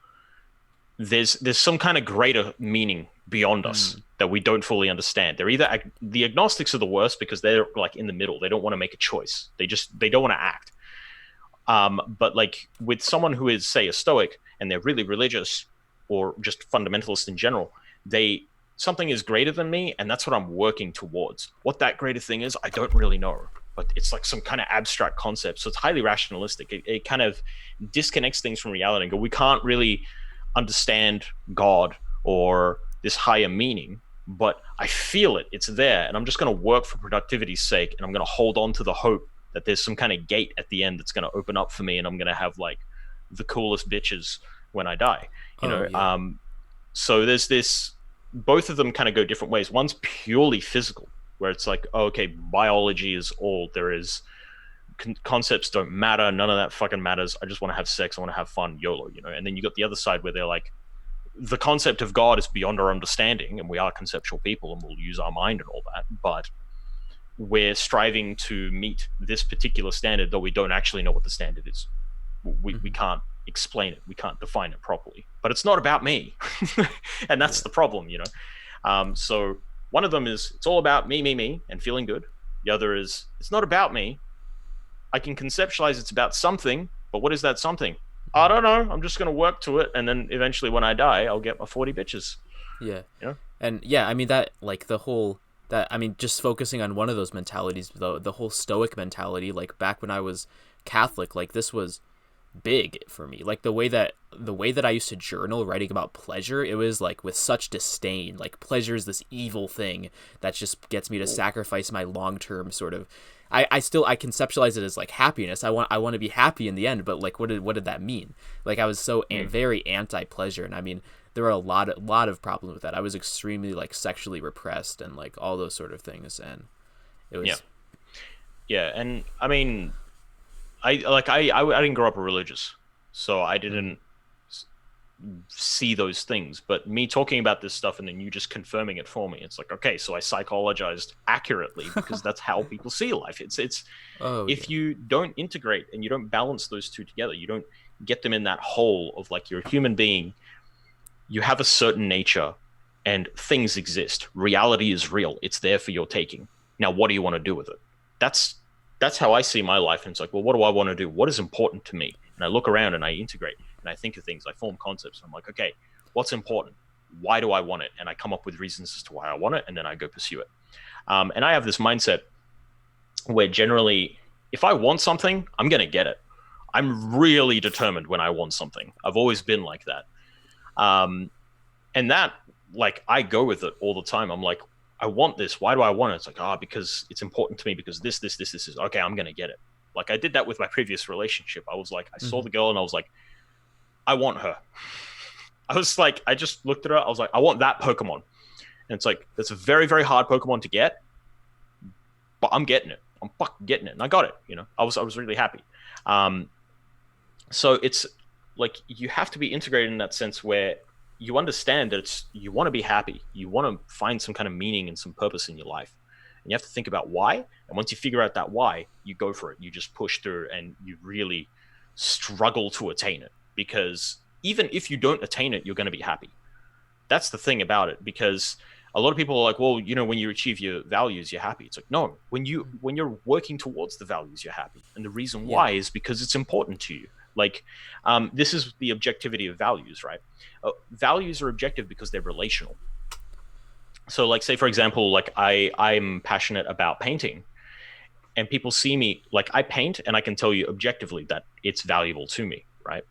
there's some kind of greater meaning beyond us Mm. that we don't fully understand. They're either the agnostics are the worst because they're like in the middle. They don't want to make a choice. They don't want to act. But like with someone who is, say, a Stoic and they're really religious or just fundamentalist in general, they something is greater than me, and that's what I'm working towards. What that greater thing is, I don't really know, but it's like some kind of abstract concept. So it's highly rationalistic. It kind of disconnects things from reality and go, we can't really understand God or this higher meaning, but I feel it. It's there, and I'm just going to work for productivity's sake, and I'm going to hold on to the hope that there's some kind of gate at the end that's going to open up for me, and I'm going to have like the coolest bitches when I die. You Oh know, yeah. so there's this. Both of them kind of go different ways. One's purely physical, where it's like, oh, okay, biology is all there is. Concepts don't matter. None of that fucking matters. I just want to have sex. I want to have fun. YOLO, you know. And then you got the other side where they're like, the concept of God is beyond our understanding, and we are conceptual people, and we'll use our mind and all that. But we're striving to meet this particular standard, though we don't actually know what the standard is. We can't explain it. We can't define it properly. But it's not about me, and that's the problem, you know. So one of them is it's all about me, and feeling good. The other is it's not about me. I can conceptualize it's about something, but what is that something? I don't know. I'm just going to work to it, and then eventually, when I die, I'll get my 40 bitches. Yeah. You know? And yeah, I mean that like the whole that I mean just focusing on one of those mentalities, the whole stoic mentality, like back when I was Catholic, like this was big for me. Like the way that I used to journal writing about pleasure, it was like with such disdain. Like pleasure is this evil thing that just gets me to sacrifice my long-term sort of I conceptualize it as like happiness. I want to be happy in the end, but like what did that mean? Like I was so very anti-pleasure, and I mean there were a lot of problems with that. I was extremely like sexually repressed and like all those sort of things, and it was yeah. And I mean, I didn't grow up religious, so I didn't see those things. But me talking about this stuff and then you just confirming it for me, it's like, okay, so I psychologized accurately because that's how people see life. It's if you don't integrate and you don't balance those two together, you don't get them in that whole of like you're a human being, you have a certain nature and things exist. Reality is real. It's there for your taking. Now, what do you want to do with it? That's how I see my life. And it's like, well, what do I want to do? What is important to me? And I look around and I integrate and I think of things. I form concepts. I'm like, okay, what's important? Why do I want it? And I come up with reasons as to why I want it, and then I go pursue it. And I have this mindset where generally, if I want something, I'm going to get it. I'm really determined when I want something. I've always been like that. And that, like, I go with it all the time. I'm like, I want this. Why do I want it? It's like, because it's important to me because this is okay. I'm going to get it. Like I did that with my previous relationship. I was like, I saw the girl and I was like, I want her. I was like, I just looked at her. I was like, I want that Pokemon. And it's like, that's a very, very hard Pokemon to get, but I'm getting it. I'm fucking getting it. And I got it. You know, I was really happy. So it's like, you have to be integrated in that sense where you understand that you want to be happy. You want to find some kind of meaning and some purpose in your life. And you have to think about why. And once you figure out that why, you go for it. You just push through and you really struggle to attain it. Because even if you don't attain it, you're going to be happy. That's the thing about it. Because a lot of people are like, well, you know, when you achieve your values, you're happy. It's like, no, when you're working towards the values, you're happy. And the reason why is because it's important to you. Like, this is the objectivity of values, right? Values are objective because they're relational. So, like, say, for example, like I'm passionate about painting, and people see me, like, I paint, and I can tell you objectively that it's valuable to me, right?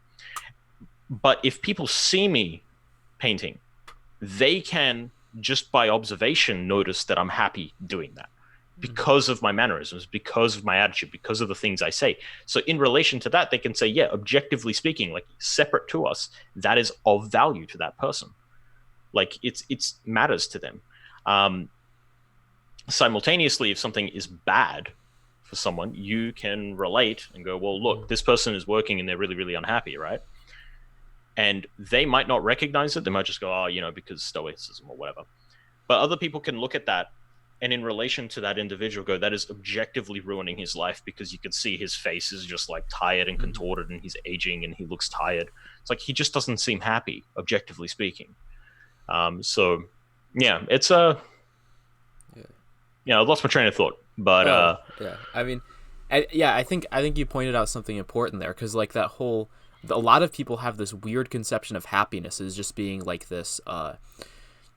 But if people see me painting, they can, just by observation, notice that I'm happy doing that because of my mannerisms, because of my attitude, because of the things I say. So in relation to that, they can say, yeah, objectively speaking, like separate to us, that is of value to that person. Like it's matters to them. Simultaneously, if something is bad for someone, you can relate and go, well, look, this person is working and they're really, really unhappy, right? And they might not recognize it. They might just go, oh, you know, because stoicism or whatever. But other people can look at that and in relation to that individual go, that is objectively ruining his life because you can see his face is just like tired and contorted and he's aging and he looks tired. It's like he just doesn't seem happy, objectively speaking. So, yeah, it's I lost my train of thought. But yeah, I mean, I think you pointed out something important there because like that whole, a lot of people have this weird conception of happiness as just being like this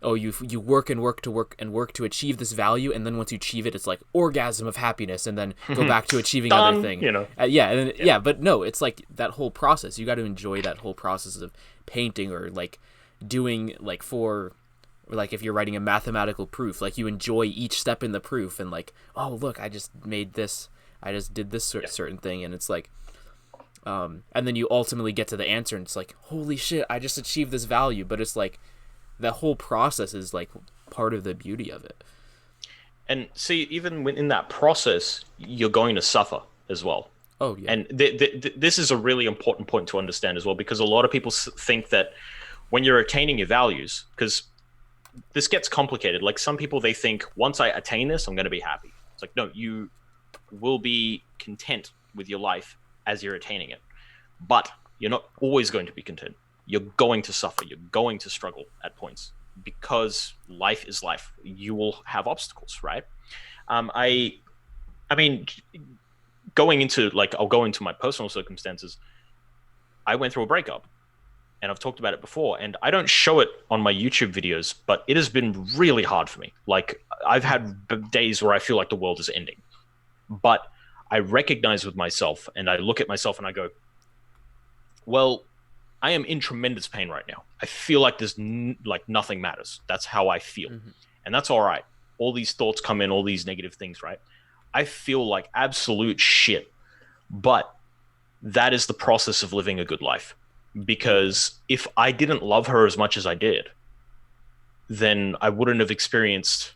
oh, you work and work to work and work to achieve this value, and then once you achieve it, it's like orgasm of happiness, and then go back to achieving other Done, thing. you know. Yeah, and then, Yeah. yeah, but no, it's like that whole process. You got to enjoy that whole process of painting, or like doing like for like if you're writing a mathematical proof, like you enjoy each step in the proof, and like, oh look, I just made this, I just did this certain thing, and it's like, and then you ultimately get to the answer, and it's like, holy shit, I just achieved this value. But it's like that whole process is like part of the beauty of it. And see, even when in that process, you're going to suffer as well. Oh yeah. And this is a really important point to understand as well, because a lot of people think that when you're attaining your values, because this gets complicated. Like some people, they think once I attain this, I'm going to be happy. It's like, no, you will be content with your life as you're attaining it, but you're not always going to be content. You're going to suffer. You're going to struggle at points, because life is life. You will have obstacles, right? I mean, going into like, I'll go into my personal circumstances. I went through a breakup, and I've talked about it before, and I don't show it on my YouTube videos, but it has been really hard for me. Like I've had days where I feel like the world is ending, but I recognize with myself, and I look at myself and I go, well, I am in tremendous pain right now. I feel like there's like nothing matters. That's how I feel. Mm-hmm. And that's all right. All these thoughts come in, all these negative things, right? I feel like absolute shit. But that is the process of living a good life. Because if I didn't love her as much as I did, then I wouldn't have experienced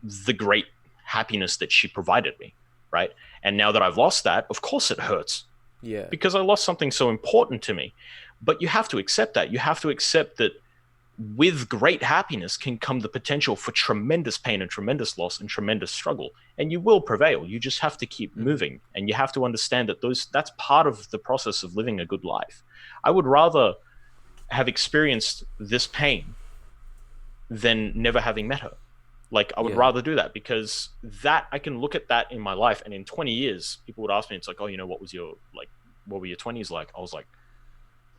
the great happiness that she provided me, right? And now that I've lost that, of course it hurts. Yeah. Because I lost something so important to me. But you have to accept that. You have to accept that with great happiness can come the potential for tremendous pain and tremendous loss and tremendous struggle. And you will prevail. You just have to keep moving. And you have to understand that that's part of the process of living a good life. I would rather have experienced this pain than never having met her. Like, I would rather do that, because that I can look at that in my life, and in 20 years, people would ask me, it's like, oh, what were your 20s like? I was like,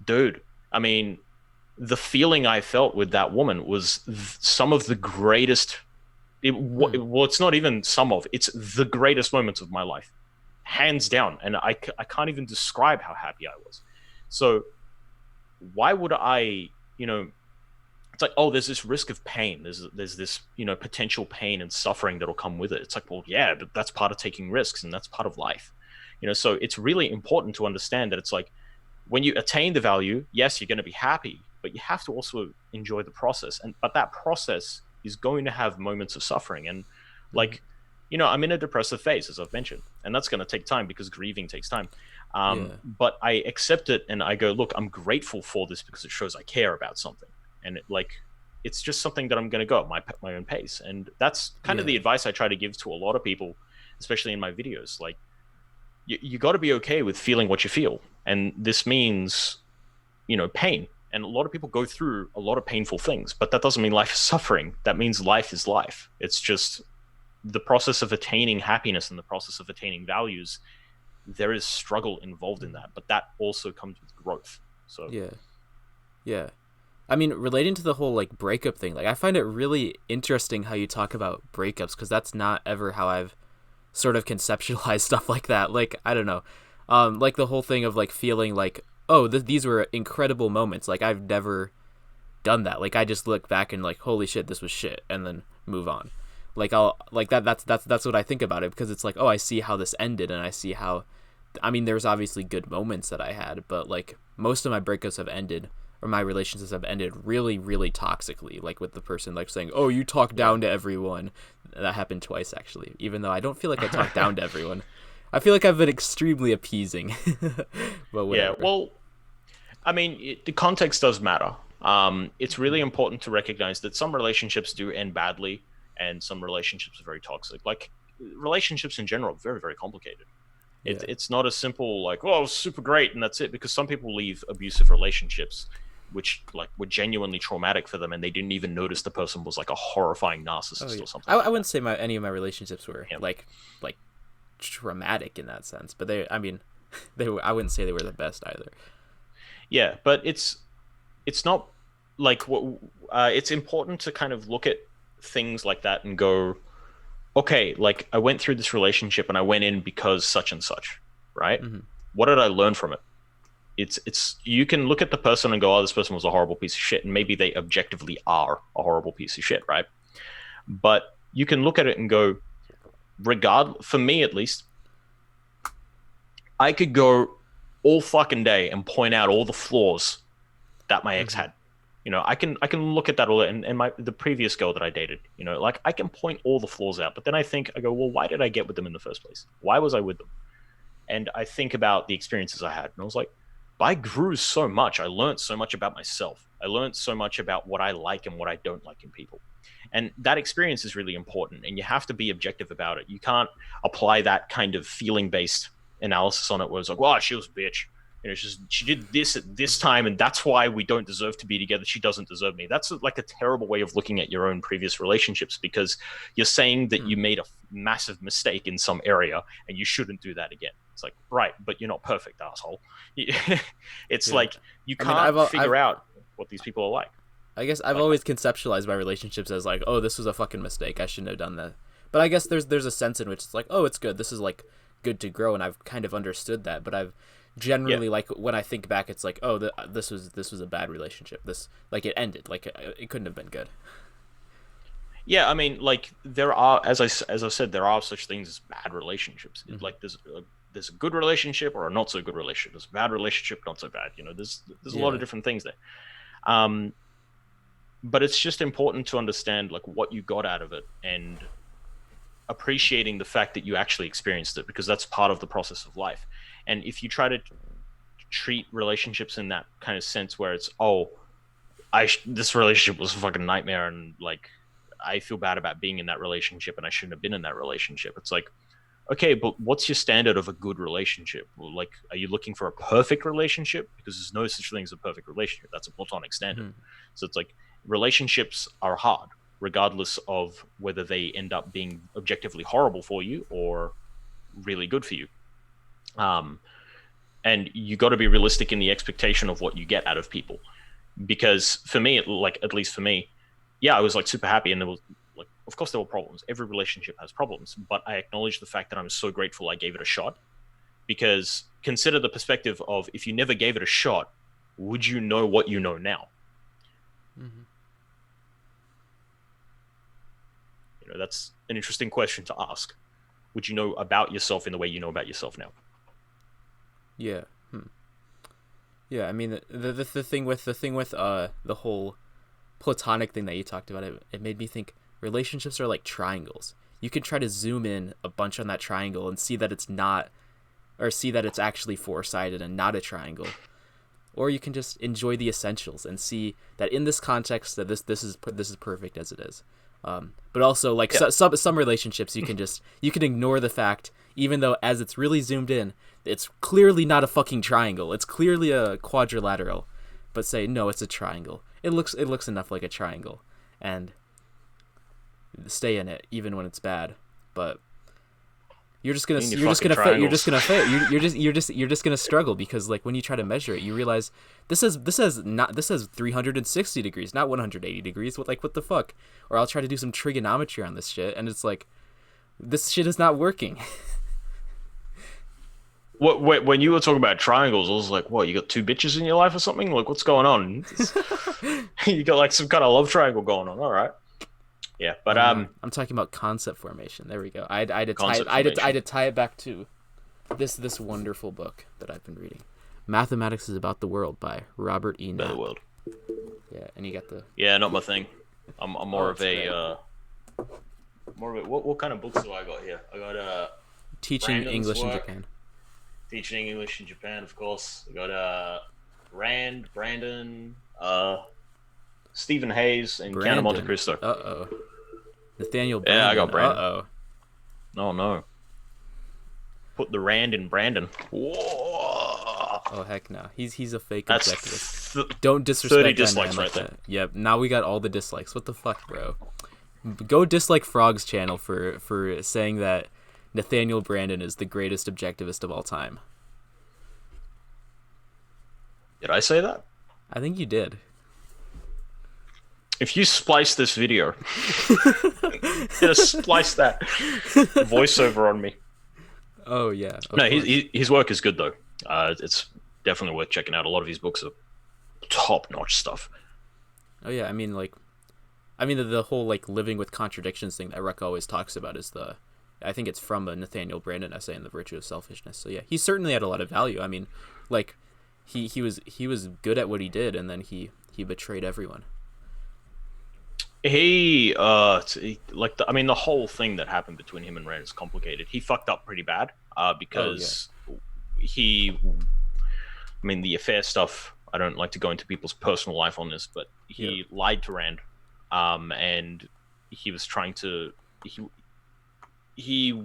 dude, I mean, the feeling I felt with that woman was some of the greatest. Well, it's not even some of, it's the greatest moments of my life, hands down. And I can't even describe how happy I was. So why would I, it's like, oh, there's this risk of pain. There's this, potential pain and suffering that'll come with it. It's like, well, yeah, but that's part of taking risks, and that's part of life. So it's really important to understand that it's like, when you attain the value, yes, you're going to be happy, but you have to also enjoy the process. But that process is going to have moments of suffering. And like, I'm in a depressive phase, as I've mentioned, and that's going to take time, because grieving takes time. But I accept it, and I go, look, I'm grateful for this, because it shows I care about something. And it's just something that I'm going to go at my own pace. And that's kind of the advice I try to give to a lot of people, especially in my videos. Like, you got to be okay with feeling what you feel. And this means, pain. And a lot of people go through a lot of painful things, but that doesn't mean life is suffering. That means life is life. It's just the process of attaining happiness and the process of attaining values. There is struggle involved in that, but that also comes with growth. So yeah. I mean, relating to the whole like breakup thing, like I find it really interesting how you talk about breakups, because that's not ever how I've sort of conceptualize stuff like that. Like, I don't know, like the whole thing of like feeling like, oh, these were incredible moments. Like, I've never done that. Like, I just look back and like, holy shit, this was shit, and then move on. Like, I'll like that's what I think about it, because it's like, oh, I see how this ended, and I see how, I mean, there's obviously good moments that I had, but like most of my breakups have ended, or my relationships have ended really, really toxically, like with the person like saying, oh, you talk down to everyone. That happened twice, actually, even though I don't feel like I talk down to everyone. I feel like I've been extremely appeasing. But whatever. Yeah, well, I mean, the context does matter. It's really important to recognize that some relationships do end badly, and some relationships are very toxic. Like, relationships in general are very, very complicated. It's not a simple like, oh, super great, and that's it. Because some people leave abusive relationships which like were genuinely traumatic for them, and they didn't even notice the person was like a horrifying narcissist or something. I wouldn't say any of my relationships were like traumatic in that sense, but I mean, they were. I wouldn't say they were the best either. Yeah, but it's not like what it's important to kind of look at things like that and go, okay, like I went through this relationship and I went in because such and such, right? Mm-hmm. What did I learn from it? It's you can look at the person and go, oh, this person was a horrible piece of shit, and maybe they objectively are a horrible piece of shit, right? But you can look at it and go, for me at least, I could go all fucking day and point out all the flaws that my ex Mm-hmm. had. I can look at that all, and the previous girl that I dated, like I can point all the flaws out, but then I go, well, why did I get with them in the first place? Why was I with them? And I think about the experiences I had, and I was like, I grew so much. I learned so much about myself. I learned so much about what I like and what I don't like in people. And that experience is really important, and you have to be objective about it. You can't apply that kind of feeling based analysis on it where it's like, well, she was a bitch. She did this at this time, and that's why we don't deserve to be together. She doesn't deserve me. That's like a terrible way of looking at your own previous relationships, because you're saying that you made a massive mistake in some area and you shouldn't do that again. It's like, right, but you're not perfect, asshole. It's Yeah. like you I mean, can't figure out what these people are like. I guess I've always conceptualized my relationships as like, oh, this was a fucking mistake. I shouldn't have done that. But I guess there's a sense in which it's like, oh, it's good. This is like good to grow, and I've kind of understood that. But I've generally like when I think back, it's like, oh, this was a bad relationship. This like it ended. Like it couldn't have been good. Yeah, I mean, like there are, as I said, there are such things as bad relationships. Mm-hmm. Like there's a good relationship or a not so good relationship. There's a bad relationship, not so bad. There's a lot of different things there. But it's just important to understand like what you got out of it and appreciating the fact that you actually experienced it, because that's part of the process of life. And if you try to treat relationships in that kind of sense where it's, oh, this relationship was a fucking nightmare and like I feel bad about being in that relationship and I shouldn't have been in that relationship. It's like, okay, but what's your standard of a good relationship? Like, are you looking for a perfect relationship? Because there's no such thing as a perfect relationship. That's a platonic standard. Mm-hmm. So it's like relationships are hard, regardless of whether they end up being objectively horrible for you or really good for you. And you got to be realistic in the expectation of what you get out of people. Because for me, like at least for me, yeah, I was like super happy, and there was like, of course, there were problems. Every relationship has problems, but I acknowledge the fact that I'm so grateful I gave it a shot. Because consider the perspective of, if you never gave it a shot, would you know what you know now? Mm-hmm. That's an interesting question to ask. Would you know about yourself in the way you know about yourself now? Yeah. Yeah. I mean, the thing with the whole platonic thing that you talked about, it made me think relationships are like triangles. You can try to zoom in a bunch on that triangle and see that it's not, or see that it's actually four-sided and not a triangle. Or you can just enjoy the essentials and see that in this context that this is perfect as it is. But also like some relationships you can ignore the fact, even though as it's really zoomed in, it's clearly not a fucking triangle. It's clearly a quadrilateral, but say no, it's a triangle. It looks enough like a triangle, and stay in it even when it's bad. But you're just gonna struggle, because like when you try to measure it, you realize this has 360 degrees, not 180 degrees. What the fuck? Or I'll try to do some trigonometry on this shit, and it's like, this shit is not working. When you were talking about triangles, I was like, what, you got two bitches in your life or something? Like, what's going on? You got like some kind of love triangle going on. All right. Yeah, but I'm talking about concept formation. There we go. I had to tie it back to this wonderful book that I've been reading. Mathematics is About the World by Robert E. Knapp. the world. Yeah, and you got the... Yeah, not my thing. I'm more of a what kind of books do I got here? I got Teaching Brandon's English in work. Japan. Teaching English in Japan, of course. I got Brandon, Stephen Hayes, and Count of Monte Cristo. Uh-oh. Nathaniel Brandon. Yeah, I got Brandon. Uh-oh. Oh, no. Put the Rand in Brandon. Whoa. Oh, heck no. He's a fake That's objectivist. Don't disrespect 30 that dislikes man right like there. that. Yep, now we got all the dislikes. What the fuck, bro? Go dislike Frog's channel for saying that Nathaniel Brandon is the greatest objectivist of all time. Did I say that? I think you did. If you splice this video, just splice that voiceover on me. Oh yeah, of No, course. his work is good though. It's definitely worth checking out. A lot of his books are top notch stuff. Oh yeah, I mean like, I mean the whole like living with contradictions thing that Ruck always talks about is the, I think it's from a Nathaniel Branden essay in The Virtue of Selfishness. So yeah, he certainly had a lot of value. I mean, like, he was good at what he did, and then he betrayed everyone. I mean, the whole thing that happened between him and Rand is complicated. He fucked up pretty bad, Oh yeah, because he, I mean, the affair stuff. I don't like to go into people's personal life on this, but yeah, he lied to Rand, and he was trying to he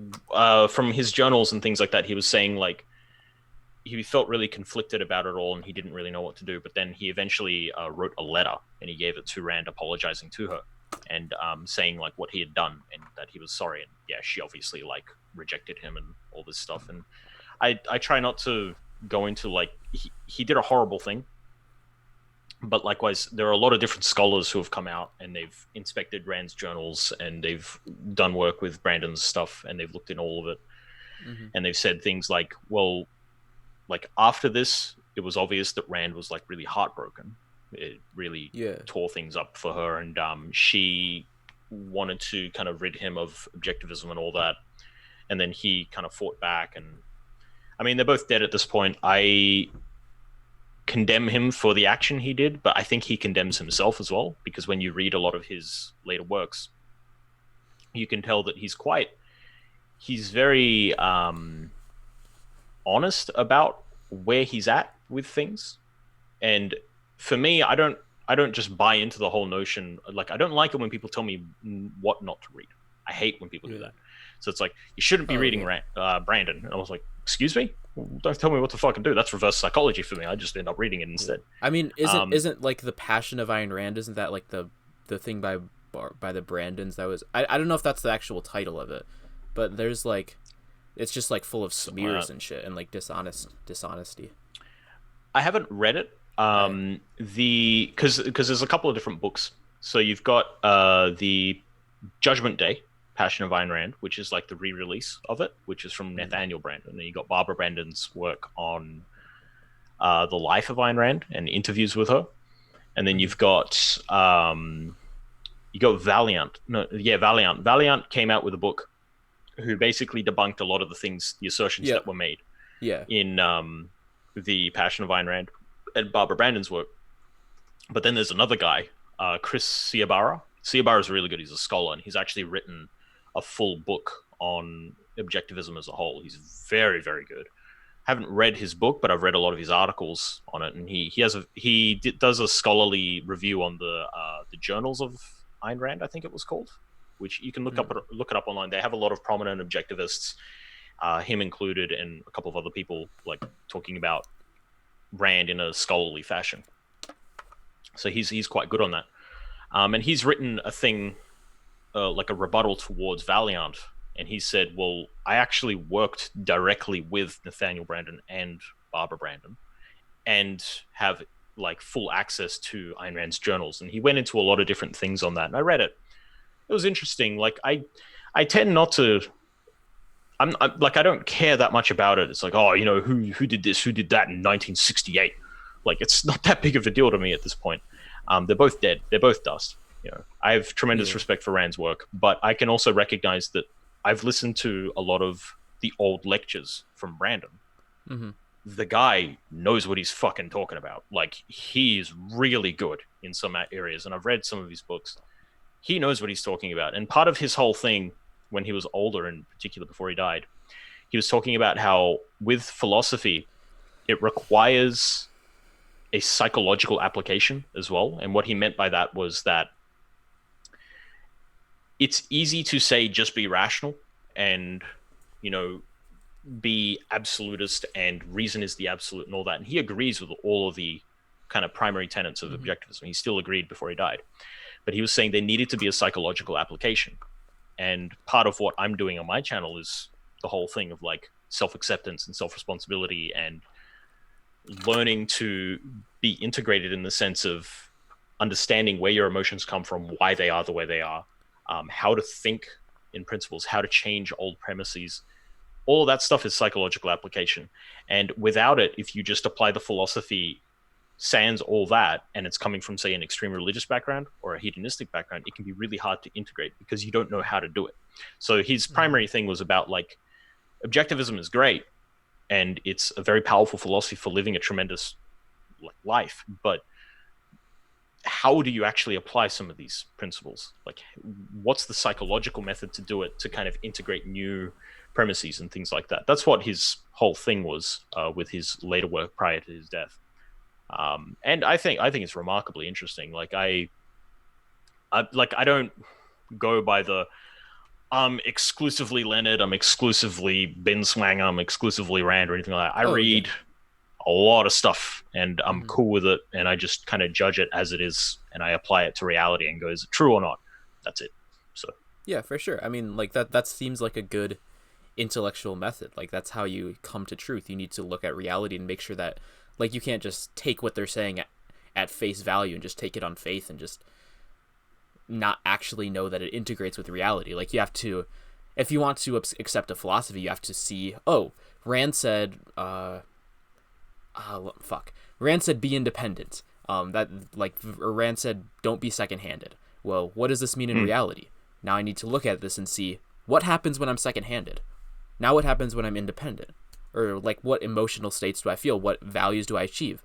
from his journals and things like that, he was saying like he felt really conflicted about it all and he didn't really know what to do. But then he eventually wrote a letter and he gave it to Rand, apologizing to her and saying like what he had done and that he was sorry. And yeah, she obviously like rejected him and all this stuff. And I try not to go into like he did a horrible thing, but likewise there are a lot of different scholars who have come out and they've inspected Rand's journals and they've done work with Brandon's stuff and they've looked in all of it hmm and they've said things like, well, like after this, it was obvious that Rand was like really heartbroken. It really yeah. tore things up for her, and she wanted to kind of rid him of objectivism and all that. And then he kind of fought back, and I mean, they're both dead at this point. I condemn him for the action he did, but I think he condemns himself as well because when you read a lot of his later works, you can tell that he's very honest about where he's at with things. And for me, I don't just buy into the whole notion. Like I don't like it when people tell me what not to read. I hate when people do Yeah. that. So it's like you shouldn't be Oh reading yeah. Brandon. And I was like, excuse me, don't tell me what to fucking do. That's reverse psychology for me. I just end up reading it Yeah. instead. I mean, isn't Um, isn't like the Passion of Ayn Rand? Isn't that like the thing by the Brandons that was? I don't know if that's the actual title of it, but there's like, it's just like full of something like smears that. and shit and like dishonesty. I haven't read it. Right. The because there's a couple of different books. So you've got the Judgment Day, Passion of Ayn Rand, which is like the re-release of it, which is from Mm. Nathaniel Branden. And then you got Barbara Brandon's work on the life of Ayn Rand and interviews with her. And then hmm you got Valiant. No, yeah, Valiant. Valiant came out with a book who basically debunked a lot of the things, the assertions Yeah. that were made Yeah. in the Passion of Ayn Rand and Barbara Brandon's work. But then there's another guy, Chris Ciabarra. Ciabarra is really good. He's a scholar, and he's actually written a full book on objectivism as a whole. He's very, very good. Haven't read his book, but I've read a lot of his articles on it, and does a scholarly review on the journals of Ayn Rand, I think it was called, which you can Mm. look it up online. They have a lot of prominent objectivists, him included, and a couple of other people like talking about Rand in a scholarly fashion. So he's quite good on that. And he's written a thing like a rebuttal towards Valiant, and he said, "Well, I actually worked directly with Nathaniel Branden and Barbara Branden, and have like full access to Ayn Rand's journals." And he went into a lot of different things on that, and I read it. It was interesting. Like I tend not to. I'm like I don't care that much about it. It's like, oh, you know, who did this, who did that in 1968. Like it's not that big of a deal to me at this point. They're both dead. They're both dust. You know, I have tremendous Yeah. respect for Rand's work, but I can also recognize that I've listened to a lot of the old lectures from Brandon. hmm The guy knows what he's fucking talking about. Like he's really good in some areas, and I've read some of his books. He knows what he's talking about, and part of his whole thing when he was older, in particular before he died, he was talking about how with philosophy it requires a psychological application as well. And what he meant by that was that it's easy to say just be rational and, you know, be absolutist and reason is the absolute and all that. And he agrees with all of the kind of primary tenets of hmm objectivism. He still agreed before he died. But he was saying there needed to be a psychological application. And part of what I'm doing on my channel is the whole thing of like self-acceptance and self-responsibility and learning to be integrated in the sense of understanding where your emotions come from, why they are the way they are, how to think in principles, how to change old premises. All that stuff is psychological application. And without it, if you just apply the philosophy sans all that, and it's coming from, say, an extreme religious background or a hedonistic background, it can be really hard to integrate because you don't know how to do it. So his primary thing was about like, objectivism is great, and it's a very powerful philosophy for living a tremendous life, but how do you actually apply some of these principles? Like, what's the psychological method to do it, to kind of integrate new premises and things like that? That's what his whole thing was with his later work prior to his death. And I think it's remarkably interesting. Like I don't go by the I'm exclusively Leonard, I'm exclusively Binswanger, I'm exclusively Rand or anything like that. I read a lot of stuff, and I'm cool with it, and I just kind of judge it as it is, and I apply it to reality and go, is it true or not? That's it. So yeah, for sure. I mean, like that seems like a good intellectual method. Like that's how you come to truth. You need to look at reality and make sure that, like, you can't just take what they're saying at face value and just take it on faith and just not actually know that it integrates with reality. Like, you have to, if you want to accept a philosophy, you have to see, oh, Rand said Rand said be independent. Rand said don't be second-handed. Well, what does this mean in reality? Now I need to look at this and see what happens when I'm second-handed. Now what happens when I'm independent? Or like, what emotional states do I feel? What values do I achieve?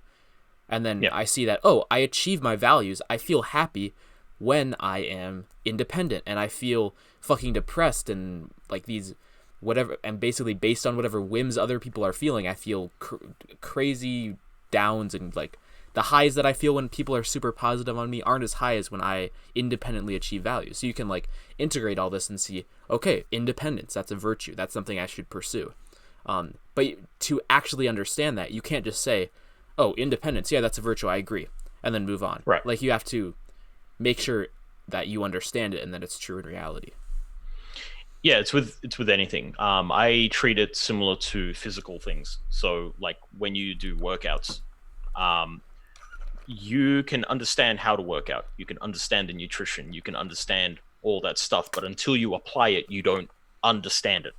And then I see that, oh, I achieve my values. I feel happy when I am independent, and I feel fucking depressed and like these whatever, and basically based on whatever whims other people are feeling, I feel crazy downs, and like the highs that I feel when people are super positive on me aren't as high as when I independently achieve value. So you can like integrate all this and see, okay, independence, that's a virtue, that's something I should pursue. But to actually understand that, you can't just say, oh, independence, yeah, that's a virtue, I agree, and then move on. Right. Like, you have to make sure that you understand it and that it's true in reality. Yeah, it's with anything. I treat it similar to physical things. So like when you do workouts, you can understand how to work out. You can understand the nutrition. You can understand all that stuff. But until you apply it, you don't understand it,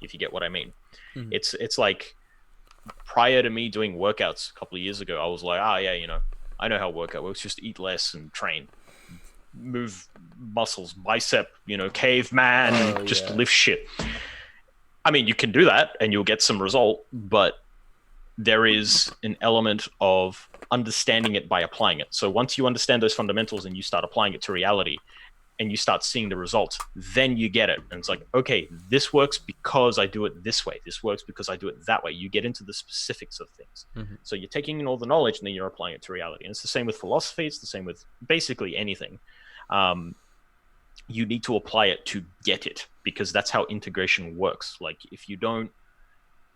if you get what I mean. Mm-hmm. It's like, prior to me doing workouts a couple of years ago, I was like, I know how workout works. Just eat less and train. Move muscles, bicep, caveman, lift shit. I mean, you can do that and you'll get some result, but there is an element of understanding it by applying it. So once you understand those fundamentals and you start applying it to reality and you start seeing the results, then you get it. And it's like, okay, this works because I do it this way. This works because I do it that way. You get into the specifics of things. Mm-hmm. So you're taking in all the knowledge and then you're applying it to reality. And it's the same with philosophy. It's the same with basically anything. You need to apply it to get it, because that's how integration works. Like, if you don't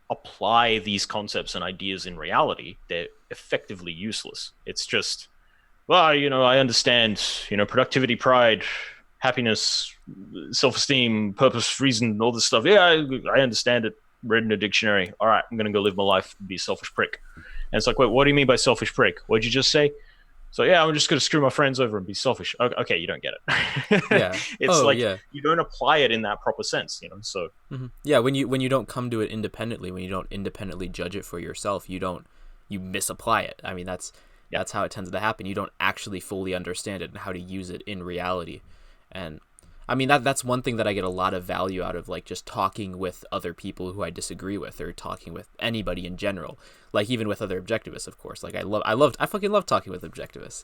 apply these concepts and ideas in reality, they're effectively useless. It's just, well, I understand, productivity, pride, happiness, self-esteem, purpose, reason, all this stuff. Yeah, I understand it. Read in a dictionary. All right, I'm going to go live my life and be a selfish prick. And it's like, wait, what do you mean by selfish prick? What'd you just say? So yeah, I'm just going to screw my friends over and be selfish. Okay, you don't get it. Yeah. It's you don't apply it in that proper sense, So yeah, when you don't come to it independently, when you don't independently judge it for yourself, you misapply it. I mean, that's how it tends to happen. You don't actually fully understand it and how to use it in reality. And I mean, that's one thing that I get a lot of value out of, like, just talking with other people who I disagree with, or talking with anybody in general. Like, even with other objectivists, of course. Like, I fucking love talking with objectivists.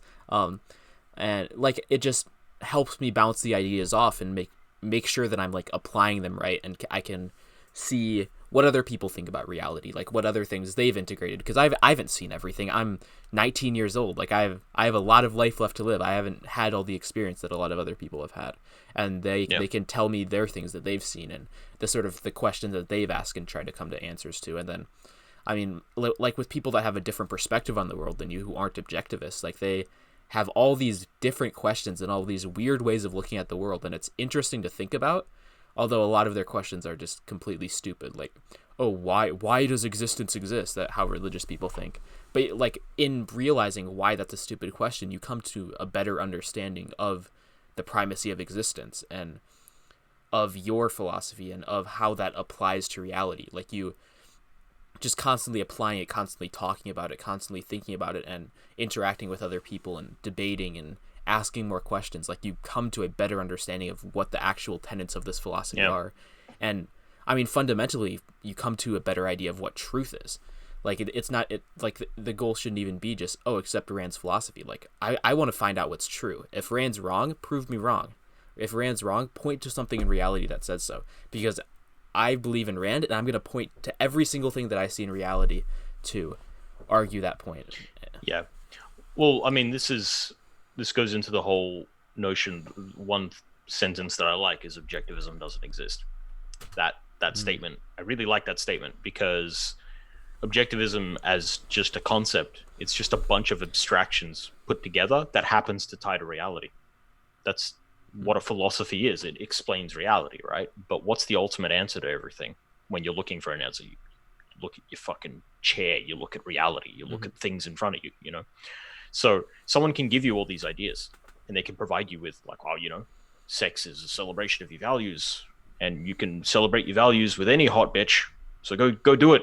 And like, it just helps me bounce the ideas off and make sure that I'm like applying them right, and I can see what other people think about reality, like what other things they've integrated, because I haven't seen everything. I'm 19 years old. Like, I have a lot of life left to live. I haven't had all the experience that a lot of other people have had, and they can tell me their things that they've seen and the sort of the questions that they've asked and tried to come to answers to. And then, I mean, like with people that have a different perspective on the world than you, who aren't objectivists, like, they have all these different questions and all these weird ways of looking at the world, and it's interesting to think about. although a lot of their questions are just completely stupid, like, oh, why does existence exist? That how religious people think. But like in realizing why that's a stupid question, you come to a better understanding of the primacy of existence and of your philosophy and of how that applies to reality. Like you just constantly applying it, constantly talking about it, constantly thinking about it, and interacting with other people and debating and asking more questions. Like you come to a better understanding of what the actual tenets of this philosophy are. And I mean, fundamentally, you come to a better idea of what truth is. Like it's not like the goal shouldn't even be just, oh, accept Rand's philosophy. Like I want to find out what's true. If Rand's wrong, prove me wrong. If Rand's wrong, point to something in reality that says so. Because I believe in Rand, and I'm going to point to every single thing that I see in reality to argue that point. Yeah. Well, I mean, this goes into the whole notion. One sentence that I like is objectivism doesn't exist. That statement, I really like that statement, because objectivism as just a concept, it's just a bunch of abstractions put together that happens to tie to reality. That's what a philosophy is. It explains reality, right? But what's the ultimate answer to everything? When you're looking for an answer, you look at your fucking chair, you look at reality, you look at things in front of you, you know? So someone can give you all these ideas, and they can provide you with like, oh, you know, sex is a celebration of your values, and you can celebrate your values with any hot bitch. So go do it.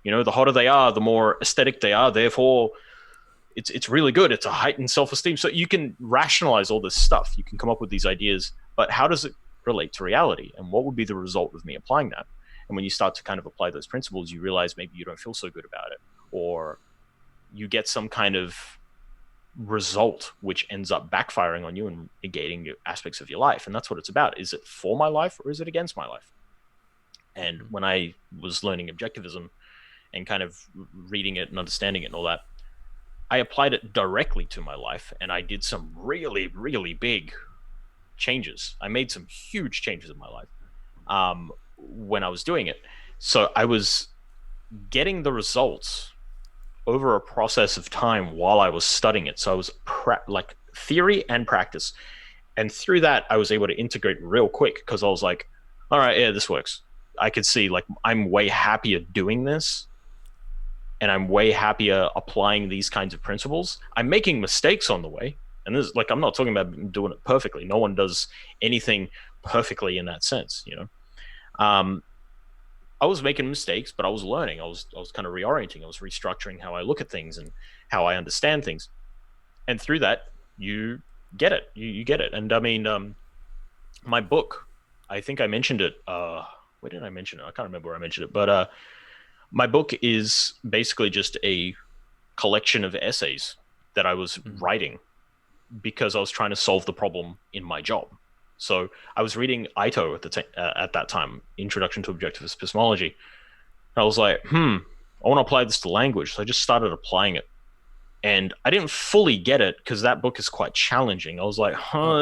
You know, the hotter they are, the more aesthetic they are. Therefore, it's really good. It's a heightened self-esteem. So you can rationalize all this stuff. You can come up with these ideas, but how does it relate to reality? And what would be the result of me applying that? And when you start to kind of apply those principles, you realize maybe you don't feel so good about it, or you get some kind of result which ends up backfiring on you and negating aspects of your life. And that's what it's about. Is it for my life or is it against my life? And when I was learning objectivism and kind of reading it and understanding it and all that, I applied it directly to my life, and I did some really, really big changes. I made some huge changes in my life when I was doing it. So I was getting the results over a process of time while I was studying it. So I was like theory and practice. And through that, I was able to integrate real quick, because I was like, all right, yeah, this works. I could see like I'm way happier doing this, and I'm way happier applying these kinds of principles. I'm making mistakes on the way. And this, like, I'm not talking about doing it perfectly. No one does anything perfectly in that sense, you know. I was making mistakes, but I was learning. I was kind of reorienting. I was restructuring how I look at things and how I understand things. And through that, you get it. You get it. And I mean, my book, I think I mentioned it. Where did I mention it? I can't remember where I mentioned it. But my book is basically just a collection of essays that I was writing because I was trying to solve the problem in my job. So I was reading Ito at that time, Introduction to Objectivist Epistemology. And I was like, I want to apply this to language. So I just started applying it. And I didn't fully get it because that book is quite challenging. I was like,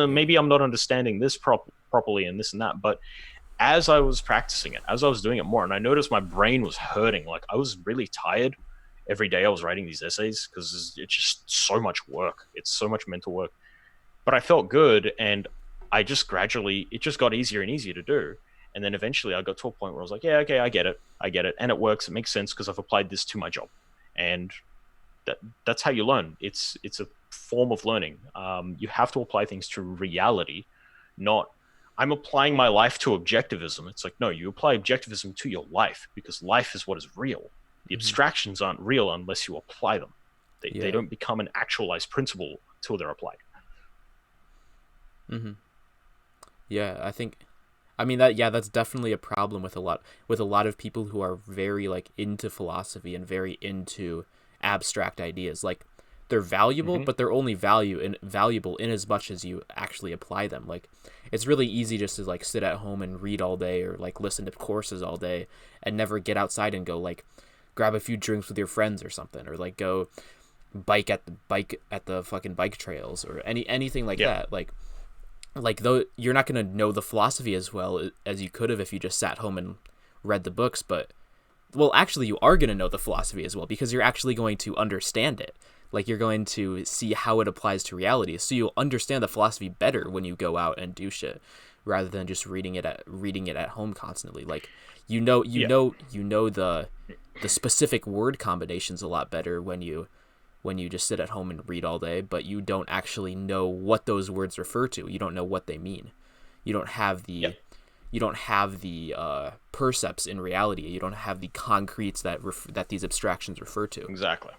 maybe I'm not understanding this properly and this and that. But as I was practicing it, as I was doing it more, and I noticed my brain was hurting. Like I was really tired every day I was writing these essays because it's just so much work. It's so much mental work. But I felt good, and I just gradually, it just got easier and easier to do. And then eventually I got to a point where I was like, yeah, okay, I get it. And it works. It makes sense because I've applied this to my job. And that's how you learn. It's a form of learning. You have to apply things to reality, not I'm applying my life to objectivism. It's like, no, you apply objectivism to your life because life is what is real. The abstractions aren't real unless you apply them. They don't become an actualized principle until they're applied. Yeah, that's definitely a problem with a lot of people who are very like into philosophy and very into abstract ideas. Like they're valuable, but they're only valuable in as much as you actually apply them. Like it's really easy just to like sit at home and read all day or like listen to courses all day and never get outside and go like grab a few drinks with your friends or something, or like go bike at the fucking bike trails or anything like that. Like though you're not going to know the philosophy as well as you could have if you just sat home and read the books, but well, actually you are going to know the philosophy as well because you're actually going to understand it. Like you're going to see how it applies to reality. So you'll understand the philosophy better when you go out and do shit. rather than just reading it at home constantly. Like Yeah, you know the specific word combinations a lot better when you just sit at home and read all day, but you don't actually know what those words refer to. You don't know what they mean. You don't have yeah, the percepts in reality. You don't have the concretes that these abstractions refer to. exactly.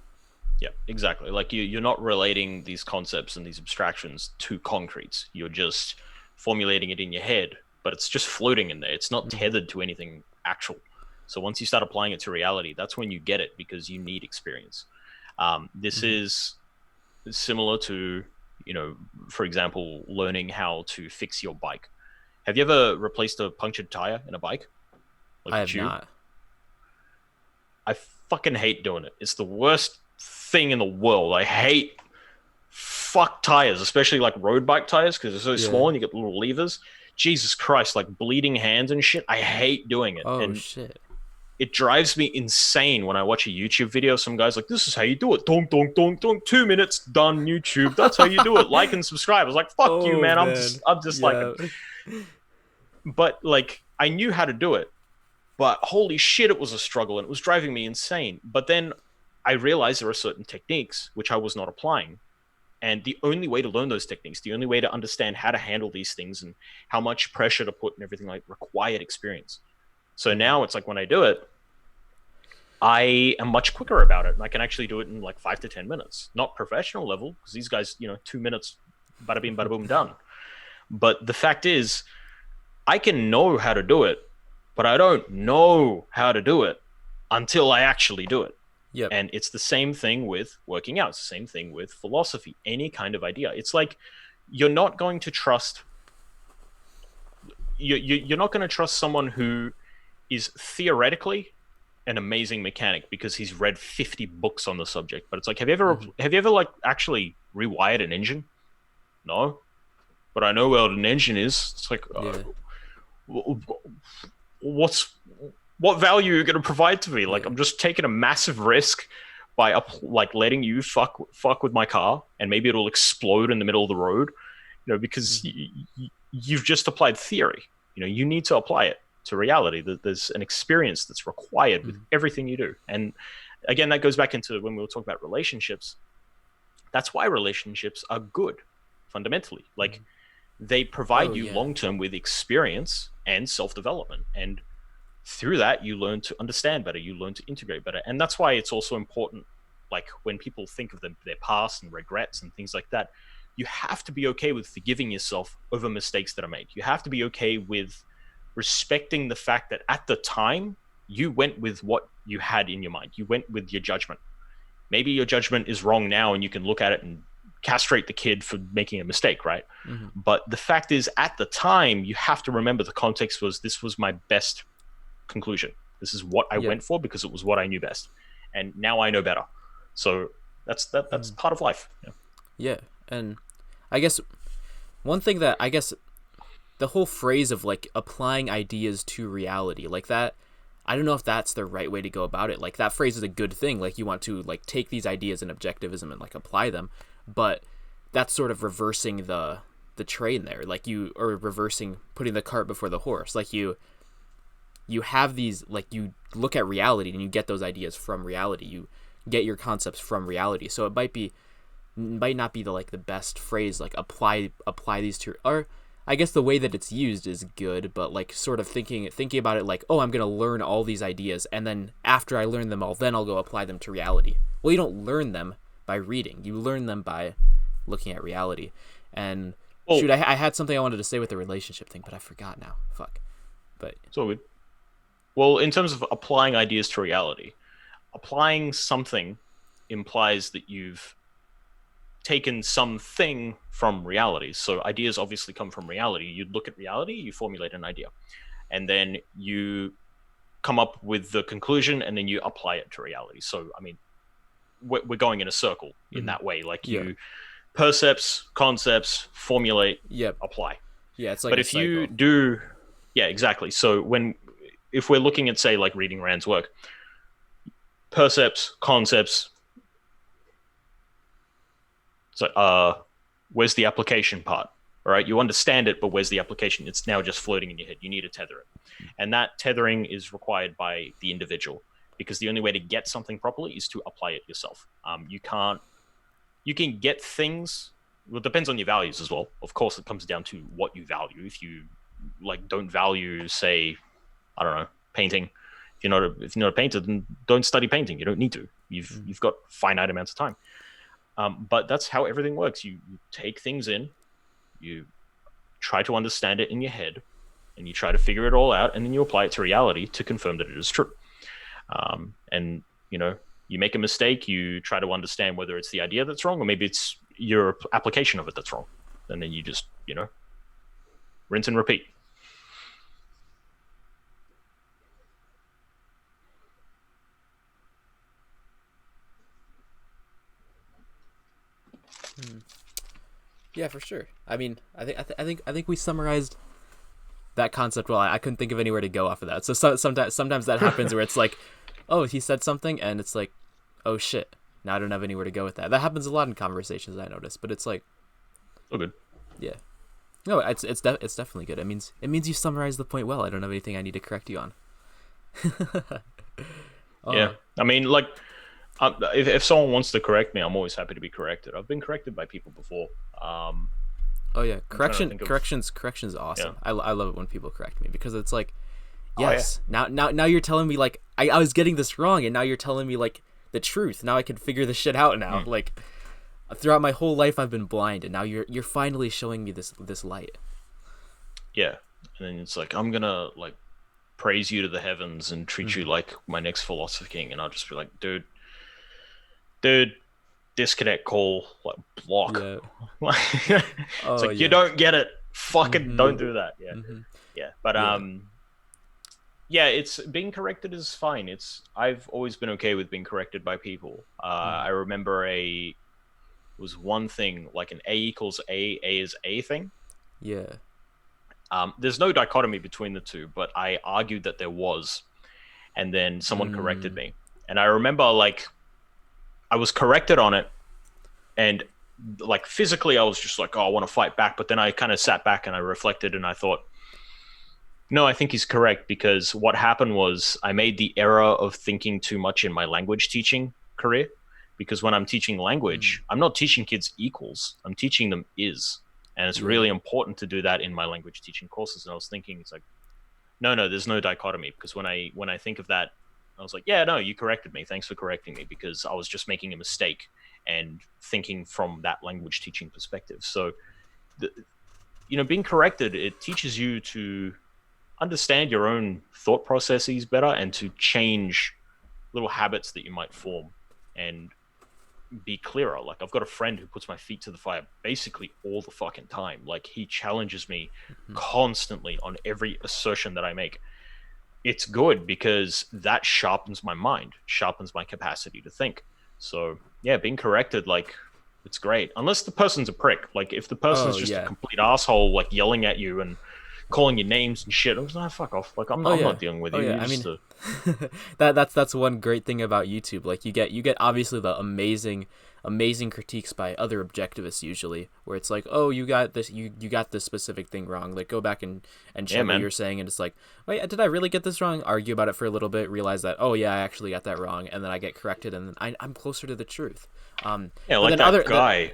Yeah, exactly. Like you're not relating these concepts and these abstractions to concretes. You're just formulating it in your head, but it's just floating in there. It's not Mm-hmm. tethered to anything actual. So once you start applying it to reality, that's when you get it because you need experience. This Mm-hmm. is similar to, for example, learning how to fix your bike. Have you ever replaced a punctured tire in a bike, like I a have tube? not. I fucking hate doing it. It's the worst thing in the world. I hate fuck tires, especially like road bike tires because they're so Yeah. small and you get little levers. Jesus Christ, like bleeding hands and shit. I hate doing it. Oh And shit. it drives me insane when I watch a YouTube video. Some guy's like, this is how you do it. Donk, donk, donk, donk. 2 minutes, done, YouTube. That's how you do it. Like and subscribe. I was like, fuck you, Oh man. man. I'm just like, Yeah. but like, I knew how to do it. But holy shit, it was a struggle and it was driving me insane. But then I realized there are certain techniques which I was not applying. And the only way to learn those techniques, the only way to understand how to handle these things and how much pressure to put and everything like required experience. So Mm-hmm. now it's like when I do it, I am much quicker about it. And I can actually do it in like 5 to 10 minutes. Not professional level, because these guys, 2 minutes, bada bing, bada boom, done. But the fact is, I can know how to do it, but I don't know how to do it until I actually do it. Yep. And it's the same thing with working out. It's the same thing with philosophy, any kind of idea. It's like you're not going to trust you're not going to trust someone who is theoretically an amazing mechanic because he's read 50 books on the subject. But it's like, Mm-hmm. have you ever like actually rewired an engine? No, but I know what an engine is. It's like, Yeah. what's what value are you going to provide to me? Like, Yeah. I'm just taking a massive risk by like letting you fuck with my car, and maybe it'll explode in the middle of the road. Because Mm-hmm. you've just applied theory. You need to apply it to reality. There's an experience that's required with Mm-hmm. everything you do. And again, that goes back into when we were talking about relationships. That's why relationships are good fundamentally. Like, Mm-hmm. they Oh provide you yeah. long term with experience and self development. And through that, you learn to understand better, you learn to integrate better. And that's why it's also important, like when people think of their past and regrets and things like that, you have to be okay with forgiving yourself over mistakes that are made. You have to be okay with respecting the fact that at the time you went with what you had in your mind. You went with your judgment. Maybe your judgment is wrong now and you can look at it and castrate the kid for making a mistake, right? Mm-hmm. But the fact is, at the time, you have to remember the context was this was my best conclusion. This is what I Yep. went for because it was what I knew best. And now I know better. So that's Mm-hmm. part of life. Yeah. Yeah. And I guess one thing that I guess the whole phrase of like applying ideas to reality, like that, I don't know if that's the right way to go about it. Like that phrase is a good thing. Like you want to like take these ideas and objectivism and like apply them, but that's sort of reversing the train there. Like you or reversing putting the cart before the horse. Like you have these, like you look at reality and you get those ideas from reality. You get your concepts from reality. So it might not be the like the best phrase, like apply these to, or I guess the way that it's used is good, but like sort of thinking about it like, oh, I'm gonna learn all these ideas and then after I learn them all, then I'll go apply them to reality. Well, you don't learn them by reading, you learn them by looking at reality. And Well, shoot, I had something I wanted to say with the relationship thing, but I forgot now. Fuck. But so good. Well, in terms of applying ideas to reality, applying something implies that you've taken something from reality. So ideas obviously come from reality. You look at reality, you formulate an idea, and then you come up with the conclusion, and then you apply it to reality. So, I mean, we're going in a circle in mm-hmm. that way. Like Yeah. you percepts, concepts, formulate, Yep. apply. Yeah, it's like But a if you cycle. do, yeah, exactly. So if we're looking at, say, like reading Rand's work, percepts, concepts, so where's the application part? All right, you understand it, but where's the application? It's now just floating in your head. You need to tether it, and that tethering is required by the individual, because the only way to get something properly is to apply it yourself. You can't. You can get things. Well, it depends on your values as well. Of course, it comes down to what you value. If you like don't value, say, I don't know, painting. If you're not a painter, then don't study painting. You don't need to. You've got finite amounts of time. But that's how everything works. You take things in, you try to understand it in your head, and you try to figure it all out, and then you apply it to reality to confirm that it is true. And you make a mistake, you try to understand whether it's the idea that's wrong, or maybe it's your application of it that's wrong. And then you just, rinse and repeat. Yeah, for sure. I mean, I think we summarized that concept well. I couldn't think of anywhere to go off of that. So sometimes that happens where it's like, oh, he said something, and it's like, oh shit, now I don't have anywhere to go with that. That happens a lot in conversations, I notice. But it's like, oh, good. Yeah. No, it's definitely good. It means you summarized the point well. I don't have anything I need to correct you on. Yeah, I mean, like, if someone wants to correct me, I'm always happy to be corrected. I've been corrected by people before. Oh yeah, correction's awesome. Yeah. I love it when people correct me, because it's like, yes, now you're telling me like I was getting this wrong, and now you're telling me like the truth. Now I can figure this shit out now. Like, throughout my whole life I've been blind, and now you're finally showing me this light. Yeah, and then it's like, I'm gonna like praise you to the heavens and treat you like my next philosopher king, and I'll just be like, dude, disconnect, call, like, block. Yeah. It's like, you don't get it. Fucking don't do that. Yeah. Yeah. But it's being corrected is fine. I've always been okay with being corrected by people. I remember it was one thing, like an A equals A is A thing. Yeah. There's no dichotomy between the two, but I argued that there was, and then someone corrected me, and I remember like I was corrected on it, and like physically I was just like, oh, I want to fight back, but then I kind of sat back and I reflected, and I thought, no, I think he's correct, because what happened was I made the error of thinking too much in my language teaching career, because when I'm teaching language, I'm not teaching kids equals, I'm teaching them is. And it's really important to do that in my language teaching courses. And I was thinking, it's like, no, there's no dichotomy, because when I think of that, I was like, yeah, no, you corrected me. Thanks for correcting me, because I was just making a mistake and thinking from that language teaching perspective. So, being corrected, it teaches you to understand your own thought processes better, and to change little habits that you might form and be clearer. Like, I've got a friend who puts my feet to the fire basically all the fucking time. Like, he challenges me constantly on every assertion that I make. It's good, because that sharpens my mind, sharpens my capacity to think. So yeah, being corrected, like, it's great. Unless the person's a prick. Like, if the person's a complete asshole, like yelling at you and calling you names and shit, I'm just like, fuck off. Like, I'm not dealing with you. Yeah. I mean, that's one great thing about YouTube. Like, you get obviously the amazing critiques by other objectivists usually, where it's like, oh, you got this specific thing wrong. Like, go back and check what you're saying, and it's like, wait, did I really get this wrong? Argue about it for a little bit, realize that, oh yeah, I actually got that wrong, and then I get corrected, and then I'm closer to the truth. Like that guy.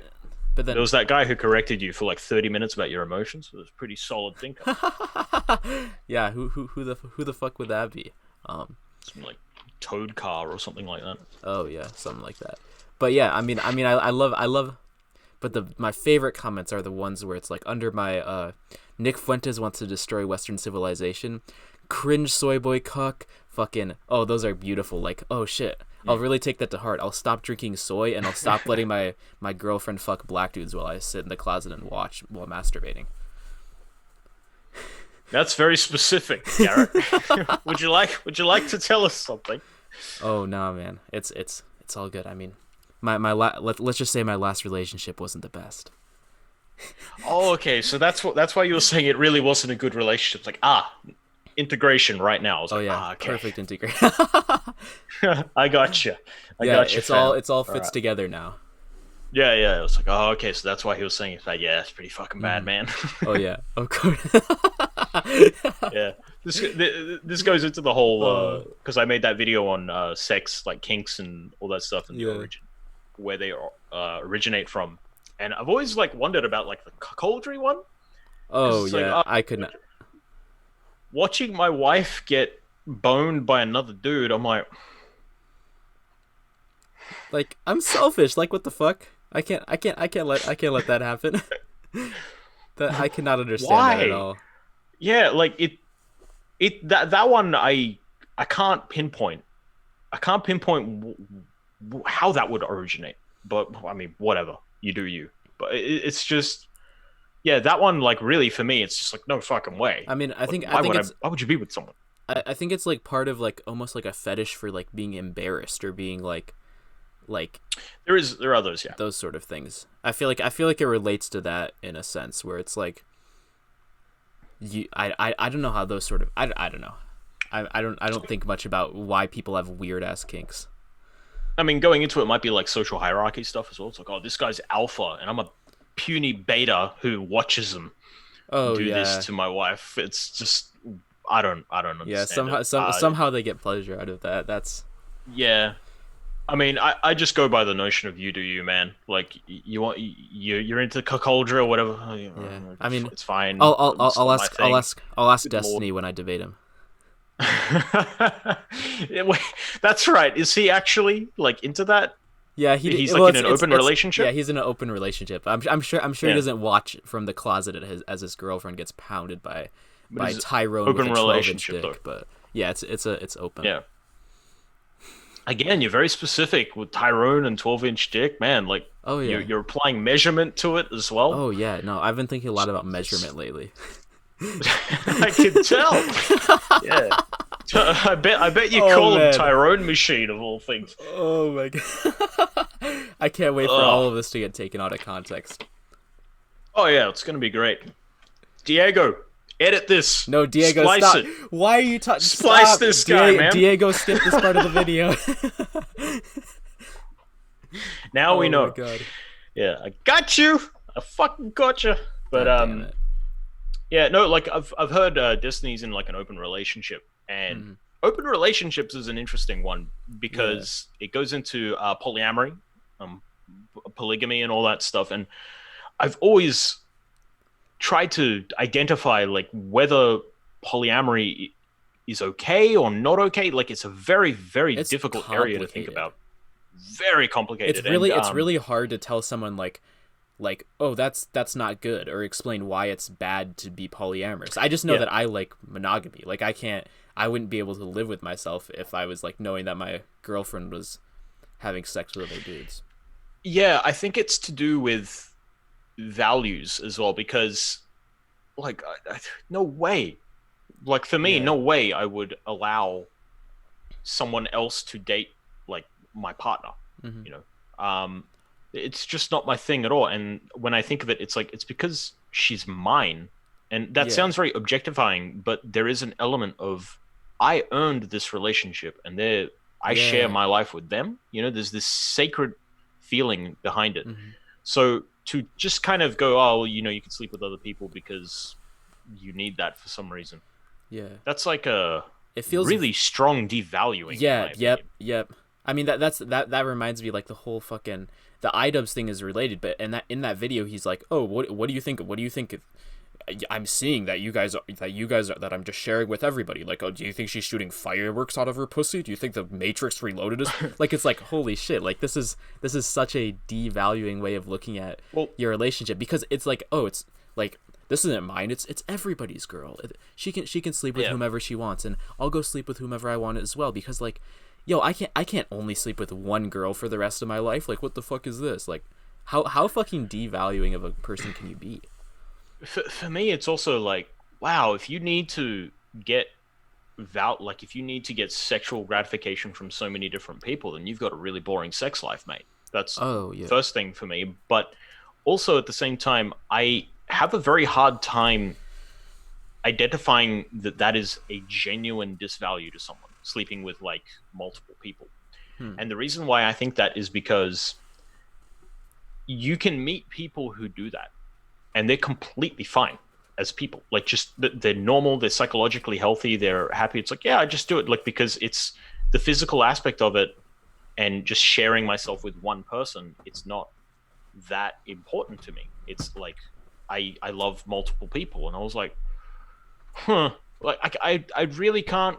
But then, there was that guy who corrected you for like 30 minutes about your emotions. It was a pretty solid thinker. Yeah, who the fuck would that be? Something like Toad Car or something like that. Oh yeah, something like that. But yeah, I mean, I love, but my favorite comments are the ones where it's like, under my Nick Fuentes wants to destroy Western civilization, cringe soy boy cuck, fucking, oh, those are beautiful. Like, oh shit, I'll really take that to heart. I'll stop drinking soy, and I'll stop letting my girlfriend fuck black dudes while I sit in the closet and watch while masturbating. That's very specific, Garrett. Would you like to tell us something? Oh no, man, it's all good. I mean, let's just say my last relationship wasn't the best. Oh, okay. So that's why you were saying it really wasn't a good relationship. It's like, integration right now. Oh, yeah, okay. Perfect integration. I got you. It all fits together now. Yeah, yeah. It's like, oh, okay, so that's why he was saying it. Like, yeah, it's pretty fucking bad, Hmm. man. Oh yeah, of course. Yeah, this goes into the whole uh, because I made that video on sex, like kinks and all that stuff, and the yeah. origin where they originate from. And I've always like wondered about like the cuckoldry one because Oh it's like, yeah. I could not. watching my wife get boned by another dude. I'm like, Like I'm selfish. Like what the fuck? I can't let that happen. That I cannot understand that at why? all. Yeah, like that one I can't pinpoint. I can't pinpoint how that would originate. But I mean, whatever. You do you. But it's just yeah, that one like really for me, it's just like no fucking way. I mean, I Why think would I? it's Why would you be with someone? I think it's like part of like almost like a fetish for like being embarrassed or being like There are others, yeah. those sort of things. I feel like it relates to that in a sense where it's like I don't know how those sort of I don't know. I don't think much about why people have weird ass kinks. I mean, going into it might be like social hierarchy stuff as well. It's like, oh, this guy's alpha, and I'm a puny beta who watches him Oh do this yeah. to my wife. It's just I don't Yeah, understand it. somehow they get pleasure out of that. That's Yeah, I mean, I just go by the notion of you do you, man. Like you want you're into cuckoldry or whatever. yeah. I mean, It's fine. It's not my thing. I'll ask Good lord. Destiny when I debate him. Yeah, wait, that's right. Is he actually like into that? Yeah, He's well, like in an open it's yeah, relationship. he's in an open relationship. I'm sure he Yeah, doesn't watch from the closet as his girlfriend gets pounded but by is it Tyrone with open a 12-inch relationship though? dick. But yeah, it's open. Yeah. Again, you're very specific with Tyrone and 12-inch dick, man. Like Oh yeah. you're applying measurement to it as well. Oh yeah. No, I've been thinking a lot about Jesus. measurement lately. I can tell. Yeah. I bet you Oh call him man. Tyrone Machine of all things. Oh my god. I can't wait for Ugh. all of this to get taken out of context. Oh yeah, it's gonna be great. Diego, edit this. No, Diego, Splice stop. it. Why are you talking? Splice Stop. this guy, man. Diego, skip this part of the video. Now we Oh my know. god. Yeah, I got you. I fucking got you. But God damn it. yeah, no, like I've heard Destiny's in like an open relationship, and Mhm. open relationships is an interesting one Yeah. because it goes into polyamory, um, polygamy, and all that stuff. And I've always tried to identify like whether polyamory is okay or not okay. Like it's a very very It's difficult area to think complicated. about. Very complicated, and It's really hard to tell someone like oh that's not good or explain why it's bad to be polyamorous. I just know yeah. that I like monogamy. Like I wouldn't be able to live with myself if I was like knowing that my girlfriend was having sex with other dudes. Yeah, I think it's to do with values as well because, like, no way. Like, for me, Yeah. no way I would allow someone else to date, like, my partner, Hmm. you know? It's just not my thing at all. And when I think of it, it's like, it's because she's mine. And that Yeah. sounds very objectifying, but there is an element of, I earned this relationship and I share Yeah. my life with them. You know, there's this sacred feeling behind it. Hmm. So to just kind of go, oh, well, you know, you can sleep with other people because you need that for some reason. Yeah. That's like a It feels really strong devaluing. In Yeah, my yep, opinion. yep. I mean that reminds me like the whole fucking the iDubbbz thing is related, but in that video he's like, "Oh, what do you think? What do you think I'm seeing that you guys are, that I'm just sharing with everybody. Like, oh, do you think she's shooting fireworks out of her pussy? Do you think the Matrix Reloaded is like it's like holy shit, like this is such a devaluing way of looking at Well, your relationship because it's like, oh, it's like this isn't mine. It's everybody's girl. She can sleep with yeah. whomever she wants, and I'll go sleep with whomever I want as well. Because like, yo, I can't only sleep with one girl for the rest of my life. Like, what the fuck is this? Like, how fucking devaluing of a person can you be? For me, it's also like, wow, if you need to get like if you need to get sexual gratification from so many different people, then you've got a really boring sex life, mate. That's Oh yeah, first thing for me. But also at the same time, I have a very hard time identifying that that is a genuine disvalue to someone sleeping with like multiple people. hmm. And the reason why I think that is because you can meet people who do that, and they're completely fine as people. Like, just they're normal, they're psychologically healthy, they're happy. It's like, yeah, I just do it, like, because it's the physical aspect of it, and just sharing myself with one person. It's not that important to me. It's like I love multiple people, and I was like, huh, like I really can't,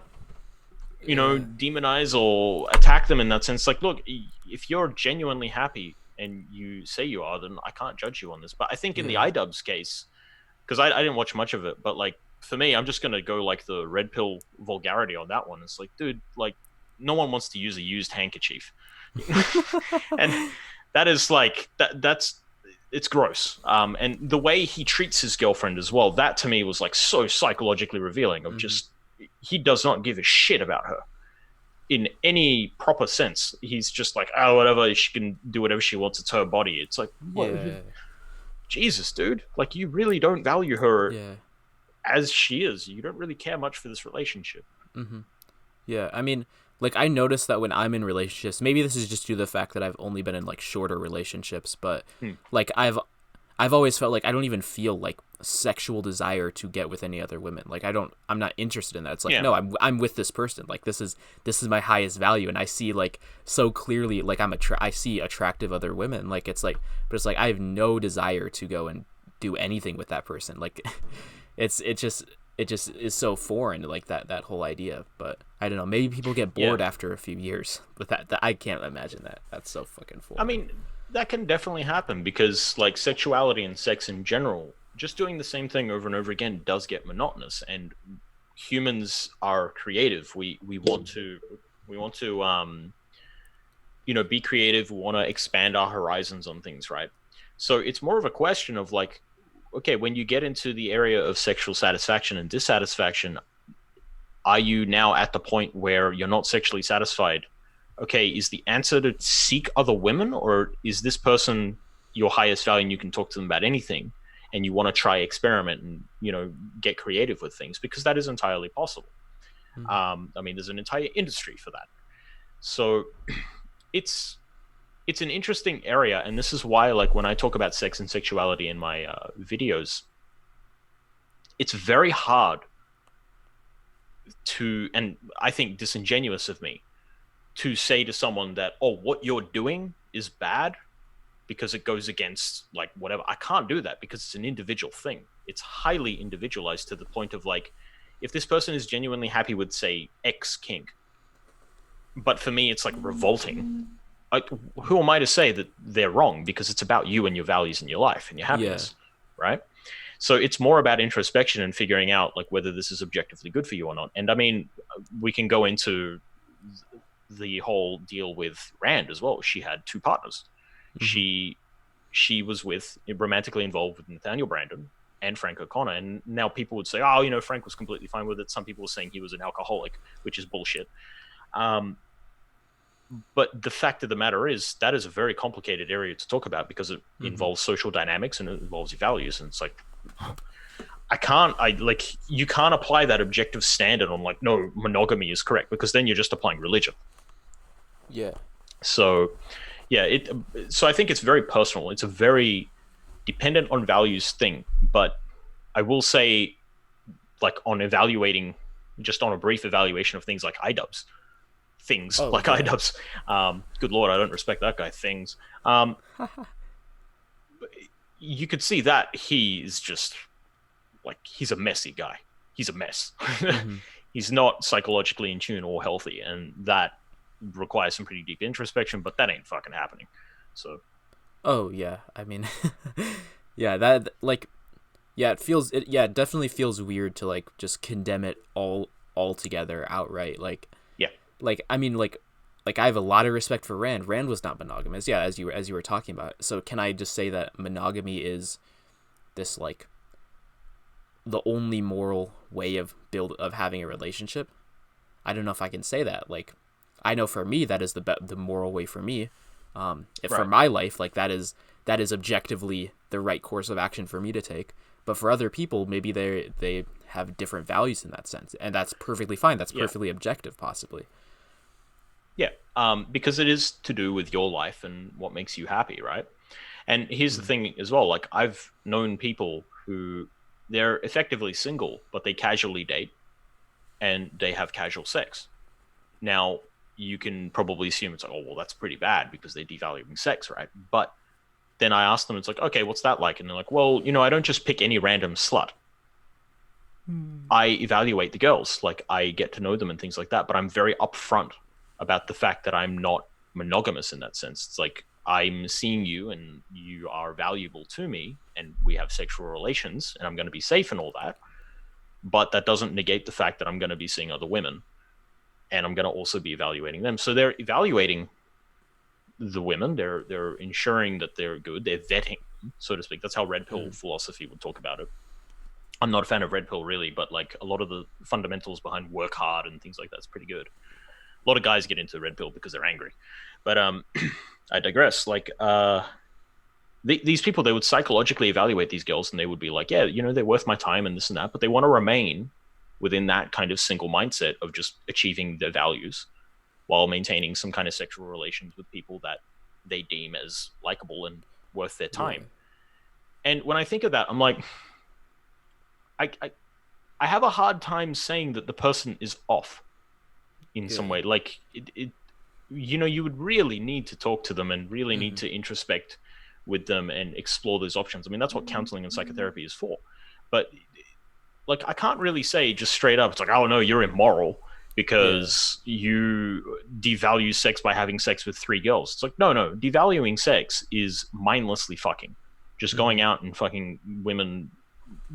Yeah. demonize or attack them in that sense. Like, look, if you're genuinely happy and you say you are, then I can't judge you on this. But I think in the Yeah. iDubbbz case, because I didn't watch much of it, but like for me, I'm just gonna go like the red pill vulgarity on that one. It's like, dude, like no one wants to use a used handkerchief, and that is like that's it's gross. And the way he treats his girlfriend as well, that to me was like so psychologically revealing. Of Hmm. just he does not give a shit about her in any proper sense. He's just like, oh, whatever, she can do whatever she wants. It's her body. It's like, what? Yeah. Jesus, dude. Like, you really don't value her Yeah. as she is. You don't really care much for this relationship. Hmm. Yeah. I mean, like I noticed that when I'm in relationships, maybe this is just due to the fact that I've only been in like shorter relationships, but Hmm. like I've always felt like I don't even feel like sexual desire to get with any other women. Like I'm not interested in that. It's like, Yeah. no, I'm with this person. Like this is my highest value, and I see like so clearly like I see attractive other women. Like it's like, but it's like I have no desire to go and do anything with that person. Like it just is so foreign, like that whole idea. But I don't know, maybe people get Yeah. bored after a few years with that I can't imagine that. That's so fucking I foreign. mean, that can definitely happen because, like, sexuality and sex in general, just doing the same thing over and over again does get monotonous. And humans are creative. We want to be creative. We want to expand our horizons on things, right? So it's more of a question of like, okay, when you get into the area of sexual satisfaction and dissatisfaction, are you now at the point where you're not sexually satisfied? Okay, is the answer to seek other women, or is this person your highest value and you can talk to them about anything, and you want to try experiment and get creative with things, because that is entirely possible. Mhm. I mean, there's an entire industry for that. So it's it's an interesting area, and this is why, like, when I talk about sex and sexuality in my videos, it's very hard to, and I think disingenuous of me, to say to someone that, oh, what you're doing is bad because it goes against like whatever. I can't do that because it's an individual thing. It's highly individualized to the point of like, if this person is genuinely happy with, say, X kink, but for me it's like revolting, like, who am I to say that they're wrong? Because it's about you and your values and your life and your Yeah. happiness, right? So it's more about introspection and figuring out like whether this is objectively good for you or not. And I mean, we can go into the whole deal with Rand as well. She had two partners. Hmm. She was romantically involved with Nathaniel Brandon and Frank O'Connor. And now people would say, oh, Frank was completely fine with it. Some people were saying he was an alcoholic, which is bullshit. But the fact of the matter is that is a very complicated area to talk about because it Hmm. involves social dynamics and it involves your values. And it's like, you can't apply that objective standard on like, no, monogamy is correct, because then you're just applying religion. Yeah. So yeah, so I think it's very personal. It's a very dependent on values thing. But I will say, like, on evaluating, just on a brief evaluation of things like iDubbbz, things Oh like yeah. iDubbbz. Good lord, I don't respect that guy. Things. Um, you could see that he is just like, he's a messy guy. He's a mess. Hmm. He's not psychologically in tune or healthy, and that requires some pretty deep introspection. But that ain't fucking happening. So Oh yeah. I mean, yeah. That like yeah. It definitely feels weird to like just condemn it all together outright. yeah, I mean like I have a lot of respect for Rand. Rand was not monogamous. Yeah, as you were talking about. So can I just say that monogamy is this like the only moral way of having a relationship? I don't know if I can say that. Like I know for me that is the moral way for me. If for right, my life, like that is objectively the right course of action for me to take. But for other people, maybe they have different values in that sense, and that's perfectly fine. That's yeah, perfectly objective, possibly. yeah. Because it is to do with your life and what makes you happy, right? And here's the thing as well, like I've known people who they're effectively single, but they casually date and they have casual sex. Now, you can probably assume it's like, oh, well, that's pretty bad because they're devaluing sex, right? But then I ask them, it's like, okay, what's that like? And they're like, well, I don't just pick any random slut. I evaluate the girls, like I get to know them and things like that, but I'm very upfront about the fact that I'm not monogamous in that sense. It's like I'm seeing you and you are valuable to me and we have sexual relations and I'm going to be safe and all that. But that doesn't negate the fact that I'm going to be seeing other women and I'm going to also be evaluating them. So they're evaluating the women. They're ensuring that they're good. They're vetting them, so to speak. That's how red pill philosophy would talk about it. I'm not a fan of red pill really, but like a lot of the fundamentals behind work hard and things like that's pretty good. A lot of guys get into red pill because they're angry, but I digress. Like these people, they would psychologically evaluate these girls and they would be like, yeah, they're worth my time and this and that, but they want to remain within that kind of single mindset of just achieving their values while maintaining some kind of sexual relations with people that they deem as likable and worth their time. Yeah. And when I think of that, I'm like, I have a hard time saying that the person is off in some way. Like you would really need to talk to them and really need to introspect with them and explore those options. I mean, that's what counseling and psychotherapy is for. But like, I can't really say just straight up, it's like, oh no, you're immoral because you devalue sex by having sex with 3 girls. It's like, no, devaluing sex is mindlessly fucking. Just going out and fucking women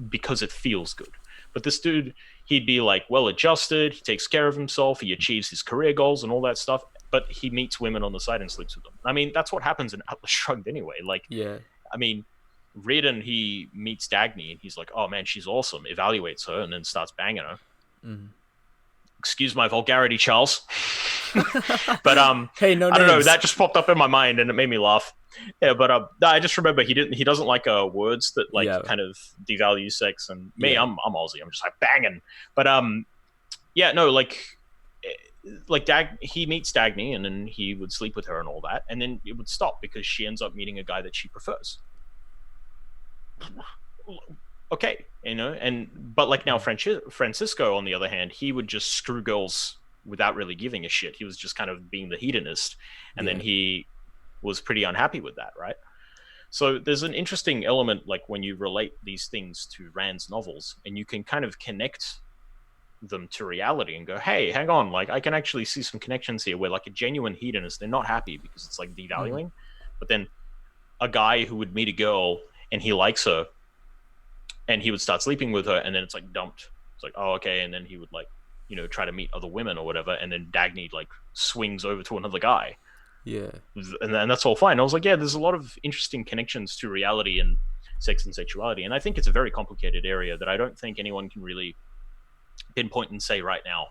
because it feels good. But this dude, he'd be like well adjusted, he takes care of himself, he achieves his career goals and all that stuff, but he meets women on the side and sleeps with them. I mean, that's what happens in Atlas Shrugged anyway. Like, I mean, Reardon, he meets Dagny and he's like, oh man, she's awesome, evaluates her and then starts banging her. Excuse my vulgarity, Charles. But hey, no, I don't know, that just popped up in my mind and it made me laugh. Yeah, but I just remember he doesn't like words that like kind of devalue sex. And me, I'm Aussie, I'm just like banging. But he meets Dagny and then he would sleep with her and all that, and then it would stop because she ends up meeting a guy that she prefers. Okay, but like now Francisco, on the other hand, he would just screw girls without really giving a shit. He was just kind of being the hedonist, and then he was pretty unhappy with that, right? So there's an interesting element, like when you relate these things to Rand's novels, and you can kind of connect them to reality and go, hey, hang on, like I can actually see some connections here where like a genuine hedonist, they're not happy because it's like devaluing, but then a guy who would meet a girl and he likes her and he would start sleeping with her and then it's like dumped. It's like, oh, okay. And then he would like, try to meet other women or whatever. And then Dagny like swings over to another guy. Yeah. And that's all fine. I was like, yeah, there's a lot of interesting connections to reality and sex and sexuality. And I think it's a very complicated area that I don't think anyone can really pinpoint and say right now,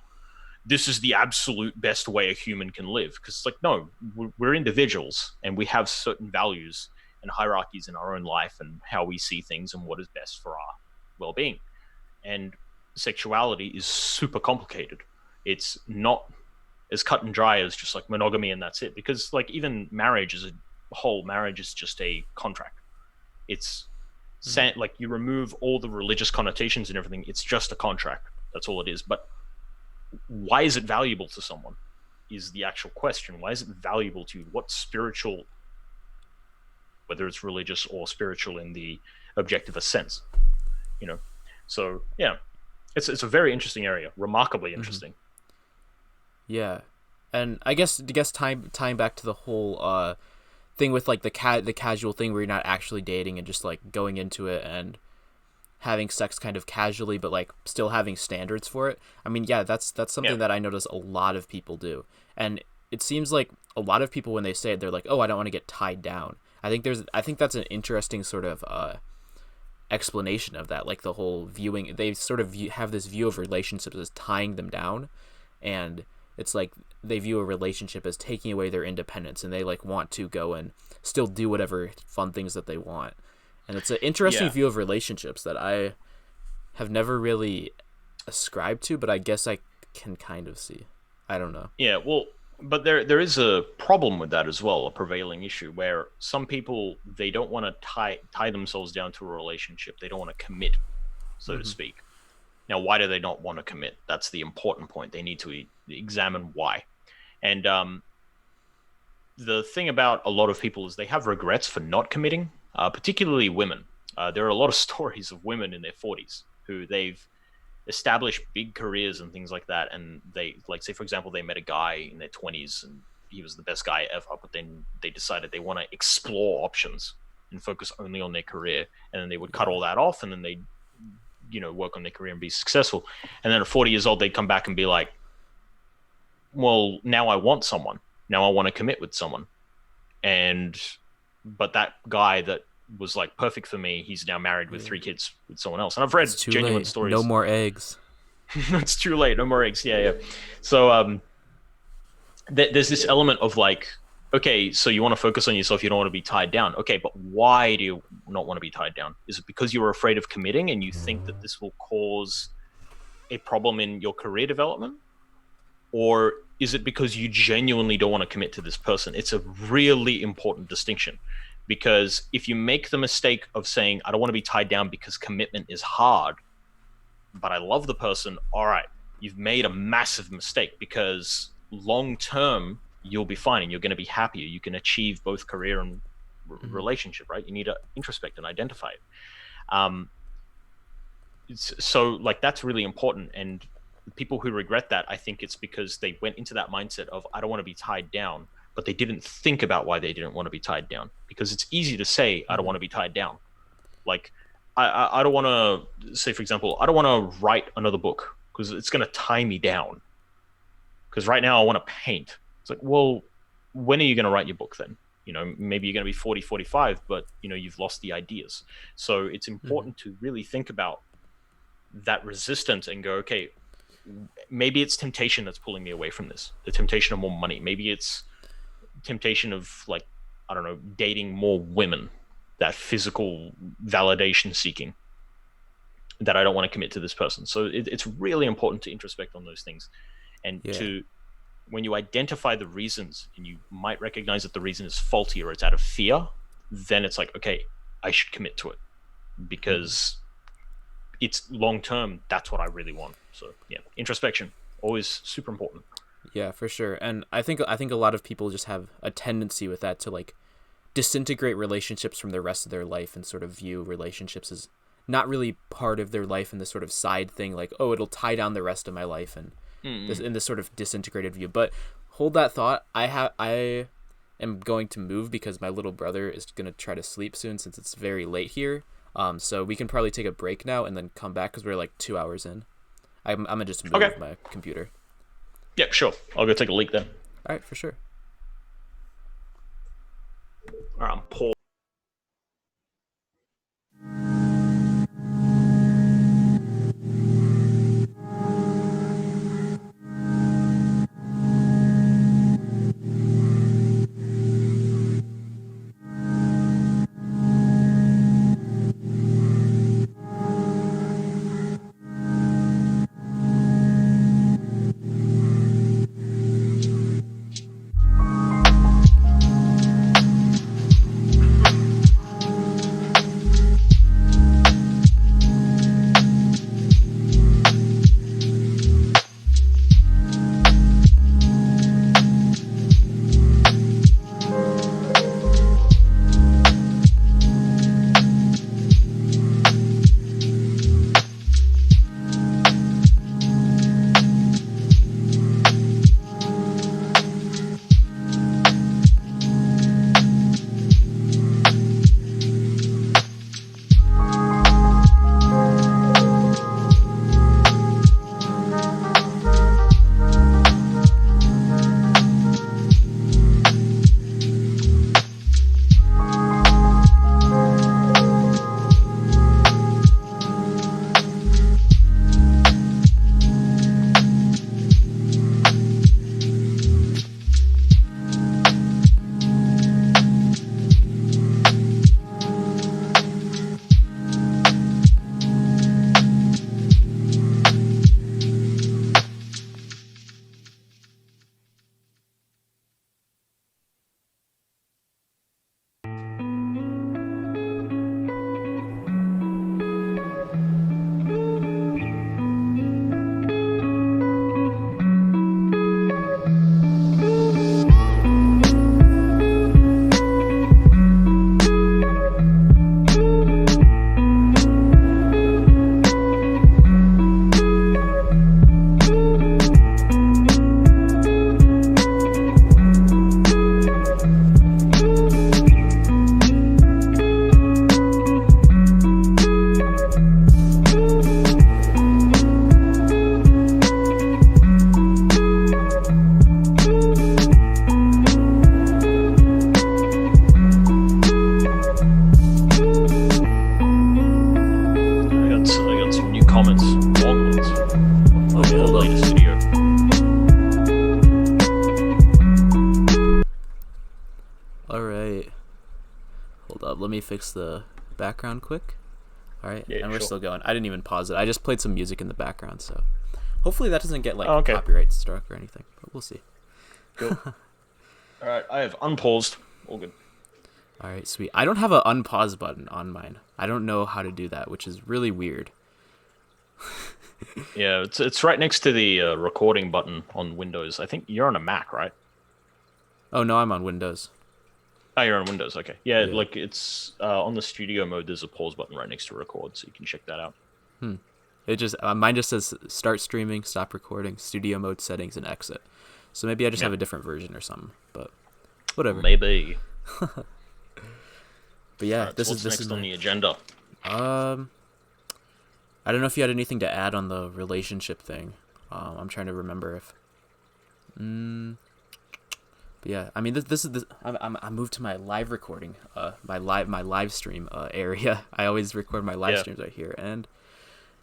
this is the absolute best way a human can live. Because it's like, no, we're individuals and we have certain values and hierarchies in our own life and how we see things and what is best for our well-being. And sexuality is super complicated. It's not as cut and dry as just like monogamy and that's it, because like even marriage as a whole, marriage is just a contract. It's like you remove all the religious connotations and everything, it's just a contract. That's all it is. But why is it valuable to someone is the actual question. Why is it valuable to you? What spiritual, whether it's religious or spiritual in the objective sense, so yeah, it's a very interesting area, remarkably interesting. Yeah, and I guess tying back to the whole thing with like the casual thing where you're not actually dating and just like going into it and having sex kind of casually, but like still having standards for it. I mean, yeah, that's something that I notice a lot of people do, and it seems like a lot of people when they say it, they're like, oh, I don't want to get tied down. I think that's an interesting sort of explanation of that, like the whole viewing. They sort of have this view of relationships as tying them down, and it's like they view a relationship as taking away their independence, and they like want to go and still do whatever fun things that they want. And it's an interesting view of relationships that I have never really ascribed to, but I guess I can kind of see. I don't know. Yeah, well, But there is a problem with that as well, a prevailing issue where some people, they don't want to tie themselves down to a relationship. They don't want to commit, so to Mm-hmm. speak. Now, why do they not want to commit? That's the important point. They need to examine why. And the thing about a lot of people is they have regrets for not committing, particularly women. There are a lot of stories of women in their 40s who they've established big careers and things like that. And they, like, say, for example, they met a guy in their 20s and he was the best guy ever, but then they decided they want to explore options and focus only on their career. And then they would cut all that off and then they, work on their career and be successful. And then at 40 years old, they'd come back and be like, well, now I want someone. Now I want to commit with someone. But that guy that was like perfect for me, he's now married with 3 kids with someone else. And I've read It's too genuine late. stories. No more eggs. It's too late. No more eggs. Yeah. So there's this element of like, okay, so you want to focus on yourself. You don't want to be tied down. Okay, but why do you not want to be tied down? Is it because you're afraid of committing and you think that this will cause a problem in your career development? Or is it because you genuinely don't want to commit to this person? It's a really important distinction, because if you make the mistake of saying, I don't want to be tied down because commitment is hard, but I love the person, all right, you've made a massive mistake, because long term, you'll be fine and you're going to be happier. You can achieve both career and relationship, right? You need to introspect and identify it. So like, that's really important. And people who regret that, I think it's because they went into that mindset of, I don't want to be tied down, but they didn't think about why they didn't want to be tied down. Because it's easy to say, I don't want to be tied down. Like, I don't want to say, for example, I don't want to write another book because it's going to tie me down. Because right now I want to paint. It's like, well, when are you going to write your book then? Maybe you're going to be 40, 45, but you've lost the ideas. So it's important to really think about that resistance and go, okay, maybe it's temptation that's pulling me away from this. The temptation of more money. Maybe it's temptation of, like, I don't know, dating more women, that physical validation seeking, that I don't want to commit to this person. So it's really important to introspect on those things. And when you identify the reasons and you might recognize that the reason is faulty or it's out of fear, then it's like, okay, I should commit to it because it's long term. That's what I really want. So yeah, introspection, always super important. Yeah, for sure. And I think a lot of people just have a tendency with that to like disintegrate relationships from the rest of their life and sort of view relationships as not really part of their life and this sort of side thing, like, oh, it'll tie down the rest of my life, and this sort of disintegrated view. But hold that thought. I am going to move because my little brother is going to try to sleep soon since it's very late here. So we can probably take a break now and then come back because we're like 2 hours in. I'm gonna just move my computer. Yeah, sure. I'll go take a leak then. All right, for sure. All right, I'm Paul. All right. Hold up. Let me fix the background quick. All right. Yeah, And we're sure. still going. I didn't even pause it. I just played some music in the background, so hopefully that doesn't get like Oh, okay. copyright struck or anything. But we'll see. Cool. All right, I have unpaused. All good. All right, sweet. I don't have an unpause button on mine. I don't know how to do that, which is really weird. Yeah, it's right next to the recording button on Windows. I think you're on a Mac, right? Oh no, I'm on Windows. Oh, you're on Windows. Okay. Yeah, Yeah. like it's on the studio mode. There's a pause button right next to record, so you can check that out. It just mine just says start streaming, stop recording, studio mode settings, and exit. So maybe I just Yeah. have a different version or something. But whatever. Maybe. But yeah, All right, this so is what's this next is on my, the agenda? I don't know if you had anything to add on the relationship thing. I'm trying to remember if. But yeah, I mean this is this. I moved to my live recording, my live stream area. I always record my live Yeah. streams right here, and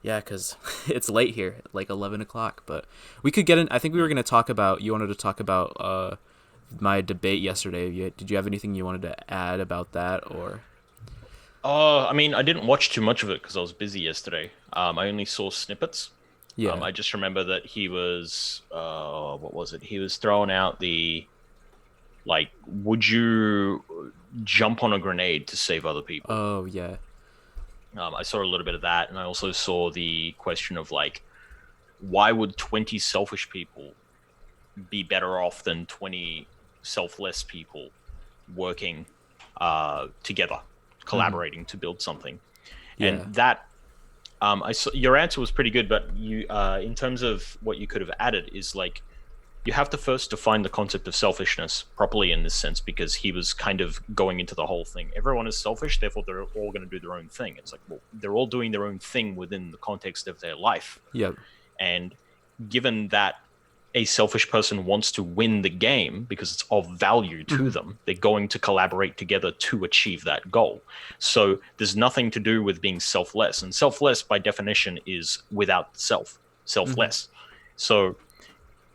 yeah, because it's late here, like 11 o'clock. But we could get in. I think we were gonna talk about. You wanted to talk about my debate yesterday. Did you have anything you wanted to add about that or? I mean, I didn't watch too much of it because I was busy yesterday. I only saw snippets. Yeah. I just remember that he was, what was it? He was throwing out the, like, would you jump on a grenade to save other people? Oh yeah. I saw a little bit of that, and I also saw the question of, like, why would 20 selfish people be better off than 20 selfless people working together, collaborating to build something? Yeah. And that I saw, your answer was pretty good, but you, in terms of what you could have added, is like you have to first define the concept of selfishness properly in this sense, because he was kind of going into the whole thing. Everyone is selfish, therefore they're all going to do their own thing. It's like, well, they're all doing their own thing within the context of their life. Yep. And given that a selfish person wants to win the game because it's of value to them, they're going to collaborate together to achieve that goal. So there's nothing to do with being selfless. And selfless, by definition, is without self, selfless. So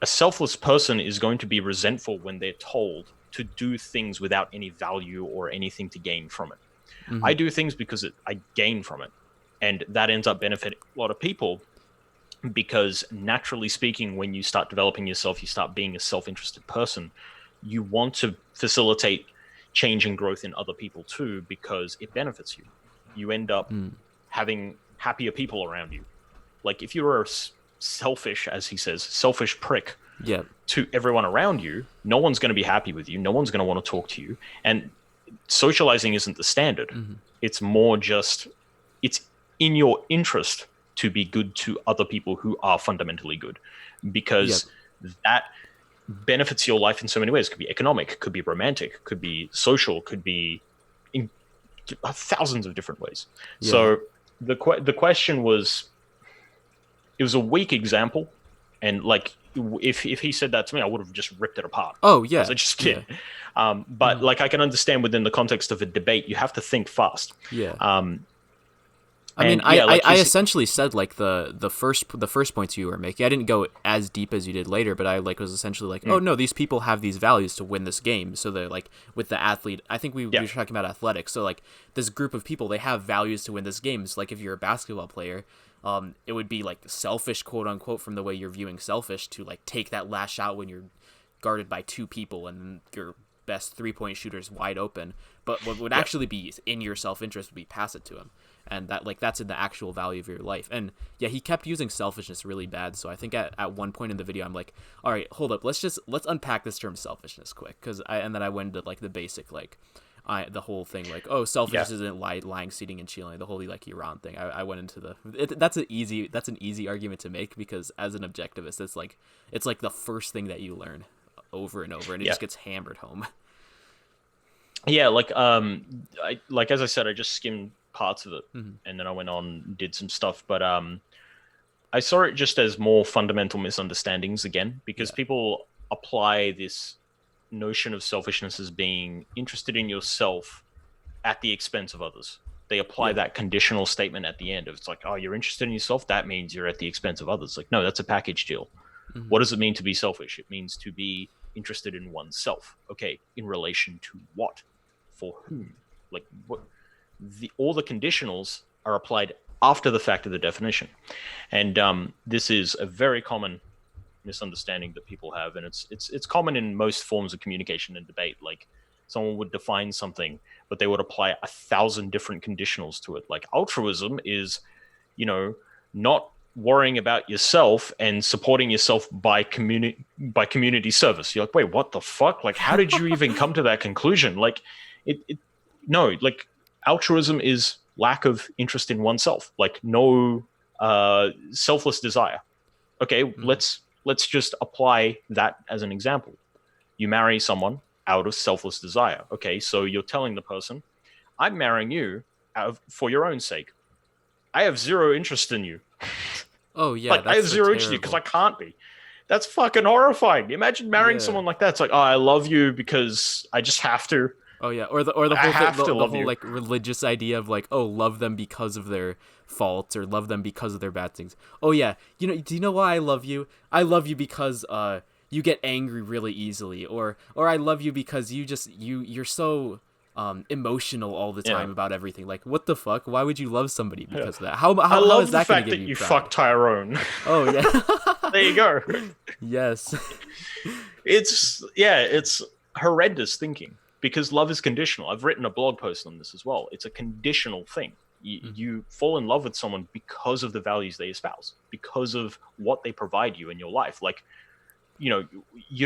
a selfless person is going to be resentful when they're told to do things without any value or anything to gain from it. I do things because I gain from it. And that ends up benefiting a lot of people, because naturally speaking, when you start developing yourself, you start being a self-interested person. You want to facilitate change and growth in other people too, because it benefits you. You end up having happier people around you. Like if you're a selfish, as he says, selfish prick Yeah. to everyone around you, no one's going to be happy with you. No one's going to want to talk to you. And socializing isn't the standard. It's more just, it's in your interest to be good to other people who are fundamentally good, because that benefits your life in so many ways. It could be economic, could be romantic, could be social, could be in thousands of different ways. Yeah. So the question was, it was a weak example, and like if he said that to me, I would have just ripped it apart. Oh yeah. As I just did. But like I can understand within the context of a debate, you have to think fast. Yeah. I and mean, yeah, like I you essentially said like the first points you were making. I didn't go as deep as you did later, but I like was essentially like, oh no, these people have these values to win this game. So they're like with the athlete. I think we were talking about athletics. So like this group of people, they have values to win this game. So like if you're a basketball player, it would be like selfish, quote unquote, from the way you're viewing selfish, to like take that last shot when you're guarded by two people and your best 3-point shooter is wide open. But what would actually be in your self-interest would be pass it to him. And that like that's in the actual value of your life. And yeah, he kept using selfishness really bad. So I think at one point in the video, I'm like, all right, hold up, let's unpack this term selfishness quick, and then I went into like the basic the whole thing like, oh, selfishness isn't lying, seating, and chilling, the whole like Iran thing. I went into that's an easy argument to make, because as an objectivist, it's like the first thing that you learn over and over, and it just gets hammered home. Yeah, like as I said, I just skimmed parts of it, and then I went on, did some stuff, but I saw it just as more fundamental misunderstandings again, because people apply this notion of selfishness as being interested in yourself at the expense of others. They apply that conditional statement at the end of, it's like, oh, you're interested in yourself, that means you're at the expense of others. Like, no, that's a package deal. What does it mean to be selfish? It means to be interested in oneself. Okay, in relation to what? For whom? Like, what? All the conditionals are applied after the fact of the definition. And this is a very common misunderstanding that people have, and it's common in most forms of communication and debate. Like, someone would define something, but they would apply 1,000 different conditionals to it. Like, altruism is, not worrying about yourself and supporting yourself by community service. You're like, wait, what the fuck? Like, how did you even come to that conclusion? Like, no, like, altruism is lack of interest in oneself, like no selfless desire. Okay, let's just apply that as an example. You marry someone out of selfless desire. Okay, so you're telling the person, I'm marrying you for your own sake. I have zero interest in you. Oh yeah, like, that's I have so zero interest in you because I can't be. That's fucking horrifying. Imagine marrying someone like that. It's like, oh, I love you because I just have to. Oh yeah, or the whole the whole like religious idea of like, oh, love them because of their faults or love them because of their bad things. Oh yeah, do you know why I love you? I love you because you get angry really easily, or I love you because you're so emotional all the time about everything. Like, what the fuck? Why would you love somebody because of that? How I love is that the fact that you proud? fucked Tyrone. Oh yeah. There you go. Yes. It's horrendous thinking. Because love is conditional. I've written a blog post on this as well. It's a conditional thing. You fall in love with someone because of the values they espouse, because of what they provide you in your life. Like, you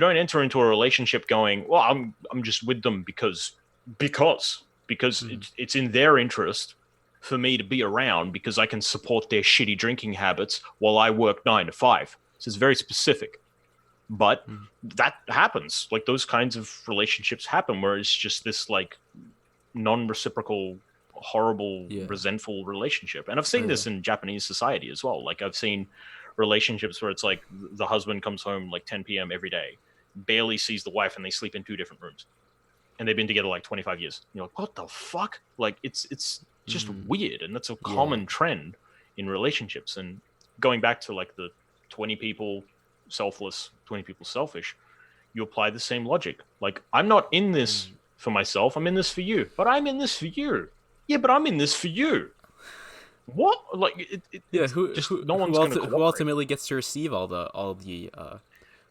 don't enter into a relationship going, well, I'm just with them because it's in their interest for me to be around because I can support their shitty drinking habits while I work 9 to 5. So it's very specific. But that happens. Like, those kinds of relationships happen where it's just this like non-reciprocal, horrible, resentful relationship. And I've seen this in Japanese society as well. Like, I've seen relationships where it's like the husband comes home like 10 p.m. every day, barely sees the wife, and they sleep in 2 different rooms. And they've been together like 25 years. You're like, what the fuck? Like, it's just weird. And that's a common trend in relationships. And going back to like the 20 people selfless, 20 people selfish, you apply the same logic. Like, I'm not in this for myself, I'm in this for you. But I'm in this for you. Yeah, but I'm in this for you. What? Like, no one's going to cooperate. Who ultimately gets to receive all the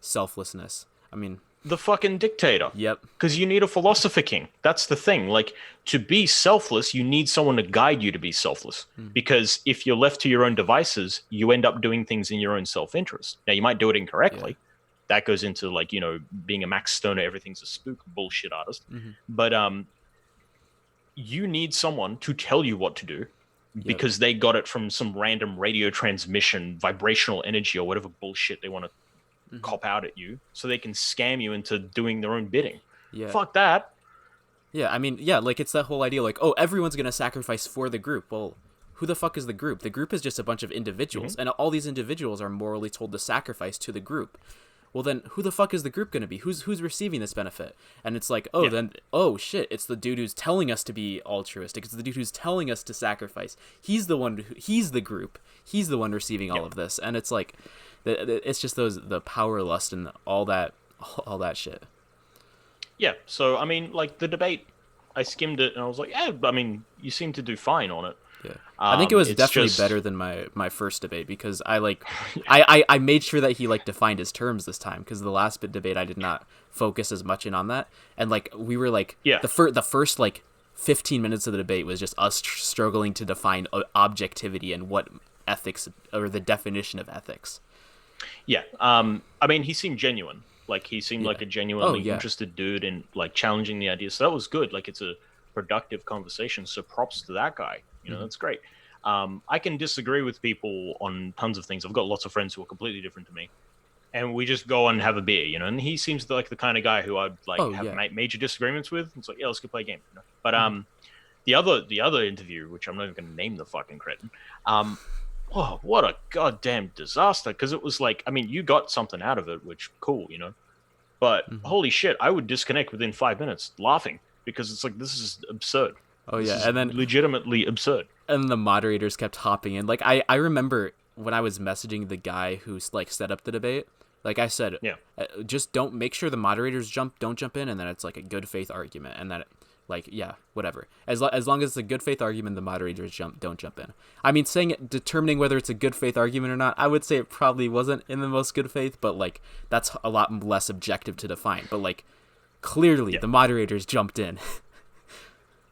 selflessness? I mean, the fucking dictator. Yep. Because you need a philosopher king. That's the thing. Like, to be selfless, you need someone to guide you to be selfless. Because if you're left to your own devices, you end up doing things in your own self-interest. Now, you might do it incorrectly. That goes into, like, being a Max Stoner, everything's a spook bullshit artist. But you need someone to tell you what to do because they got it from some random radio transmission, vibrational energy, or whatever bullshit they want to cop out at you, so they can scam you into doing their own bidding. Fuck that. I mean, like, it's that whole idea, like, oh, everyone's gonna sacrifice for the group. Well, who the fuck is the group? The group is just a bunch of individuals, and all these individuals are morally told to sacrifice to the group. Well, then who the fuck is the group gonna be? Who's receiving this benefit? And it's like, then shit, it's the dude who's telling us to be altruistic. It's the dude who's telling us to sacrifice. He's the one. He's the group. He's the one receiving all of this, and it's like, it's just the power lust and all that shit. Yeah, so I mean, like, the debate, I skimmed it and I was like, yeah, I mean, you seem to do fine on it. Yeah, I think it was definitely better than my first debate because I made sure that he like defined his terms this time, because the last debate I did not focus as much in on that, and like we were like the first like 15 minutes of the debate was just us struggling to define objectivity and what ethics, or the definition of ethics. Yeah, I mean, he seemed genuine. Like, he seemed like a genuinely interested dude in like challenging the idea. So that was good. Like, it's a productive conversation. So props to that guy. That's great. I can disagree with people on tons of things. I've got lots of friends who are completely different to me, and we just go and have a beer. And he seems like the kind of guy who I'd like have major disagreements with. It's like, yeah, let's go play a game. But the other interview, which I'm not even going to name the fucking cretin. Oh, what a goddamn disaster. Because it was like, I mean, you got something out of it, which cool, But holy shit, I would disconnect within 5 minutes laughing, because it's like, this is absurd. Oh, yeah. And then legitimately absurd. And the moderators kept hopping in. Like, I remember when I was messaging the guy who's like set up the debate, Like I said, Yeah. just don't make sure the moderators don't jump in, and then it's like a good faith argument, and then whatever. As long as it's a good faith argument, the moderators don't jump in. I mean, determining whether it's a good faith argument or not, I would say it probably wasn't in the most good faith, but like that's a lot less objective to define. But like clearly, the moderators jumped in.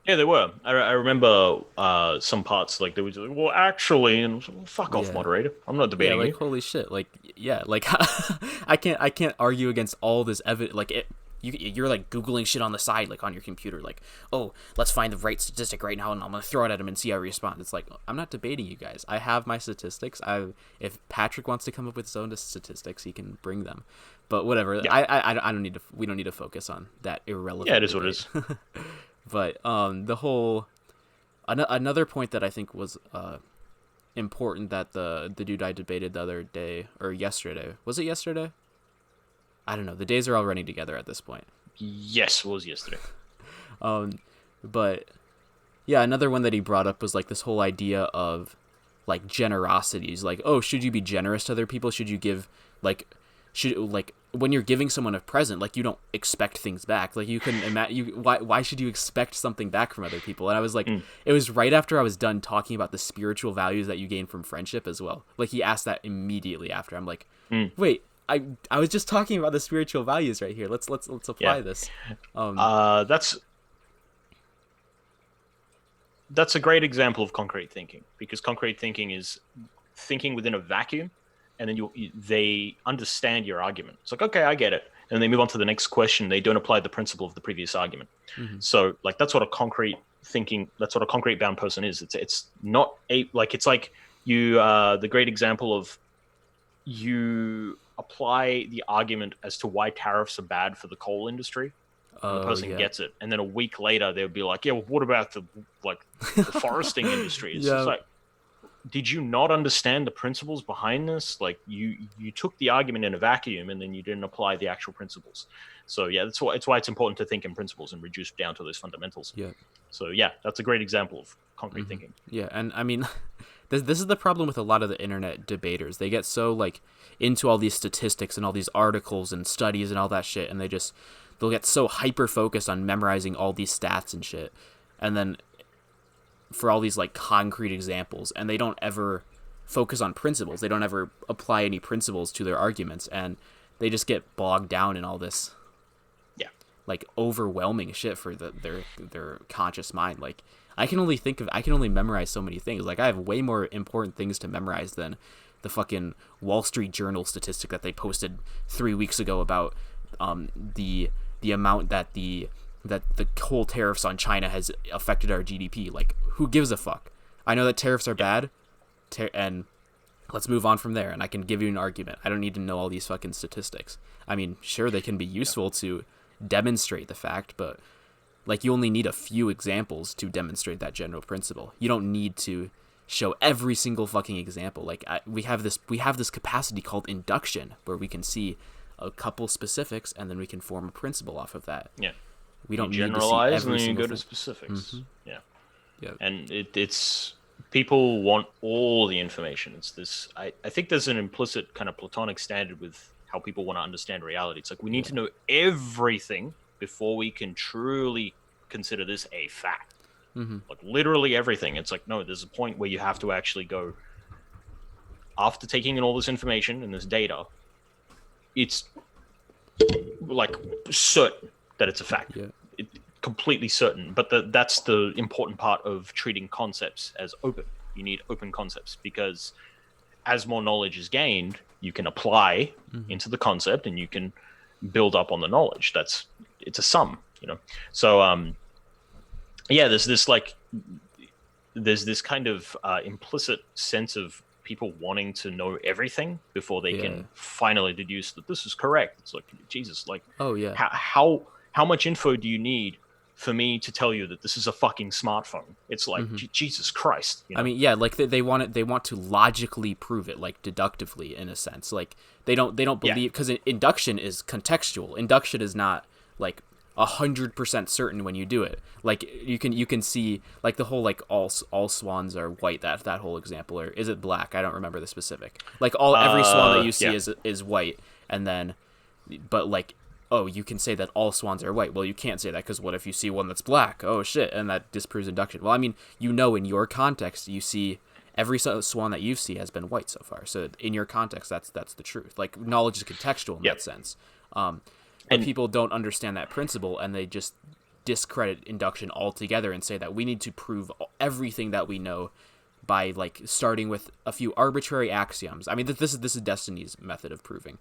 Yeah, they were. I remember some parts like they were just like, well, actually, and fuck off, moderator. I'm not debating like you. holy shit, like like I can't argue against all this evidence. Like you're like googling shit on the side, like on your computer, like, oh, let's find the right statistic right now, and I'm gonna throw it at him and see how he responds. It's like, I'm not debating you guys. I have my statistics. If Patrick wants to come up with his own statistics, he can bring them. But whatever. Yeah. I don't need to. We don't need to focus on that irrelevant. Yeah, it is debate. what it is. But the whole another point that I think was important that the dude I debated the other day or yesterday, was it yesterday? I don't know. The days are all running together at this point. Yes, it was yesterday. But yeah, another one that he brought up was like this whole idea of like generosity. He's like, oh, should you be generous to other people? Should you give like when you're giving someone a present, like you don't expect things back. Like you couldn't imagine why should you expect something back from other people? And I was like, It was right after I was done talking about the spiritual values that you gain from friendship as well. Like he asked that immediately after. I'm like, wait, I was just talking about the spiritual values right here. Let's apply this. That's a great example of concrete thinking, because concrete thinking is thinking within a vacuum, and then they understand your argument. It's like, okay, I get it. And they move on to the next question. They don't apply the principle of the previous argument. Mm-hmm. So like that's what a concrete bound person is. It's not it's like you the great example of you apply the argument as to why tariffs are bad for the coal industry. And the person gets it, and then a week later they'll be like, yeah, well, what about the foresting industry? It's just like, did you not understand the principles behind this? Like you took the argument in a vacuum and then you didn't apply the actual principles. So yeah, that's why it's important to think in principles and reduce down to those fundamentals. Yeah. So yeah, that's a great example of concrete thinking. Yeah, and I mean, this is the problem with a lot of the internet debaters. They get so like into all these statistics and all these articles and studies and all that shit, and they'll get so hyper focused on memorizing all these stats and shit, and then for all these like concrete examples, and they don't ever focus on principles. They don't ever apply any principles to their arguments, and they just get bogged down in all this like overwhelming shit for their conscious mind. Like I can only memorize so many things. Like I have way more important things to memorize than the fucking Wall Street Journal statistic that they posted 3 weeks ago about the amount that the whole tariffs on China has affected our GDP. Like, who gives a fuck? I know that tariffs are bad, and let's move on from there, and I can give you an argument. I don't need to know all these fucking statistics. I mean, sure, they can be useful to demonstrate the fact, but like you only need a few examples to demonstrate that general principle. You don't need to show every single fucking example. Like we have this capacity called induction, where we can see a couple specifics and then we can form a principle off of that. Yeah. We don't generalize need to see every and then you go thing. to specifics. Mm-hmm. Yeah. Yeah. And it's people want all the information. It's this. I think there's an implicit kind of Platonic standard with how people want to understand reality. It's like we need to know everything before we can truly consider this a fact. Mm-hmm. Like literally everything. It's like, no, there's a point where you have to actually go, after taking in all this information and this data, it's like certain that it's a fact. Yeah. Completely certain. But that's the important part of treating concepts as open. You need open concepts, because as more knowledge is gained, you can apply into the concept and you can build up on the knowledge. It's a sum, So there's this kind of implicit sense of people wanting to know everything before they can finally deduce that this is correct. It's like, Jesus, like, how much info do you need for me to tell you that this is a fucking smartphone? It's like, Jesus Christ. I mean, yeah, like they want to logically prove it, like deductively in a sense. Like they don't believe, because induction is contextual. Induction is not like 100% certain when you do it. Like you can see like the whole like all swans are white, that whole example, or is it black? I don't remember the specific. Like every swan that you see is white, and then, but like, oh, you can say that all swans are white. Well, you can't say that because what if you see one that's black? Oh shit, and that disproves induction. Well, I mean, in your context, you see every swan that you see has been white so far. So in your context, that's the truth. Like, knowledge is contextual in that sense. But people don't understand that principle, and they just discredit induction altogether and say that we need to prove everything that we know by like starting with a few arbitrary axioms. I mean, this is Destiny's method of proving.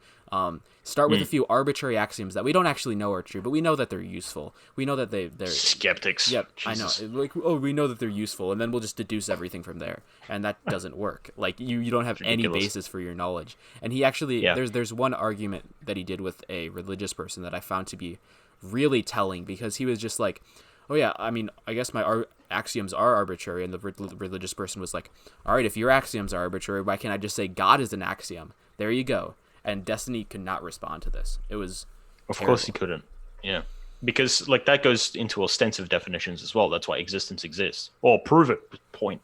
Start with a few arbitrary axioms that we don't actually know are true, but we know that they're useful. We know that they're skeptics. Yep, Jesus. I know. Like, oh, we know that they're useful, and then we'll just deduce everything from there, and that doesn't work. Like, you don't have any basis for your knowledge. And he actually there's one argument that he did with a religious person that I found to be really telling, because he was just like, oh yeah, I mean, I guess my axioms are arbitrary, and the religious person was like, all right, if your axioms are arbitrary, why can't I just say God is an axiom? There you go. And Destiny could not respond to this. It was Of terrible. course he couldn't. Yeah. Because like that goes into ostensive definitions as well. That's why existence exists. Or prove it. Point.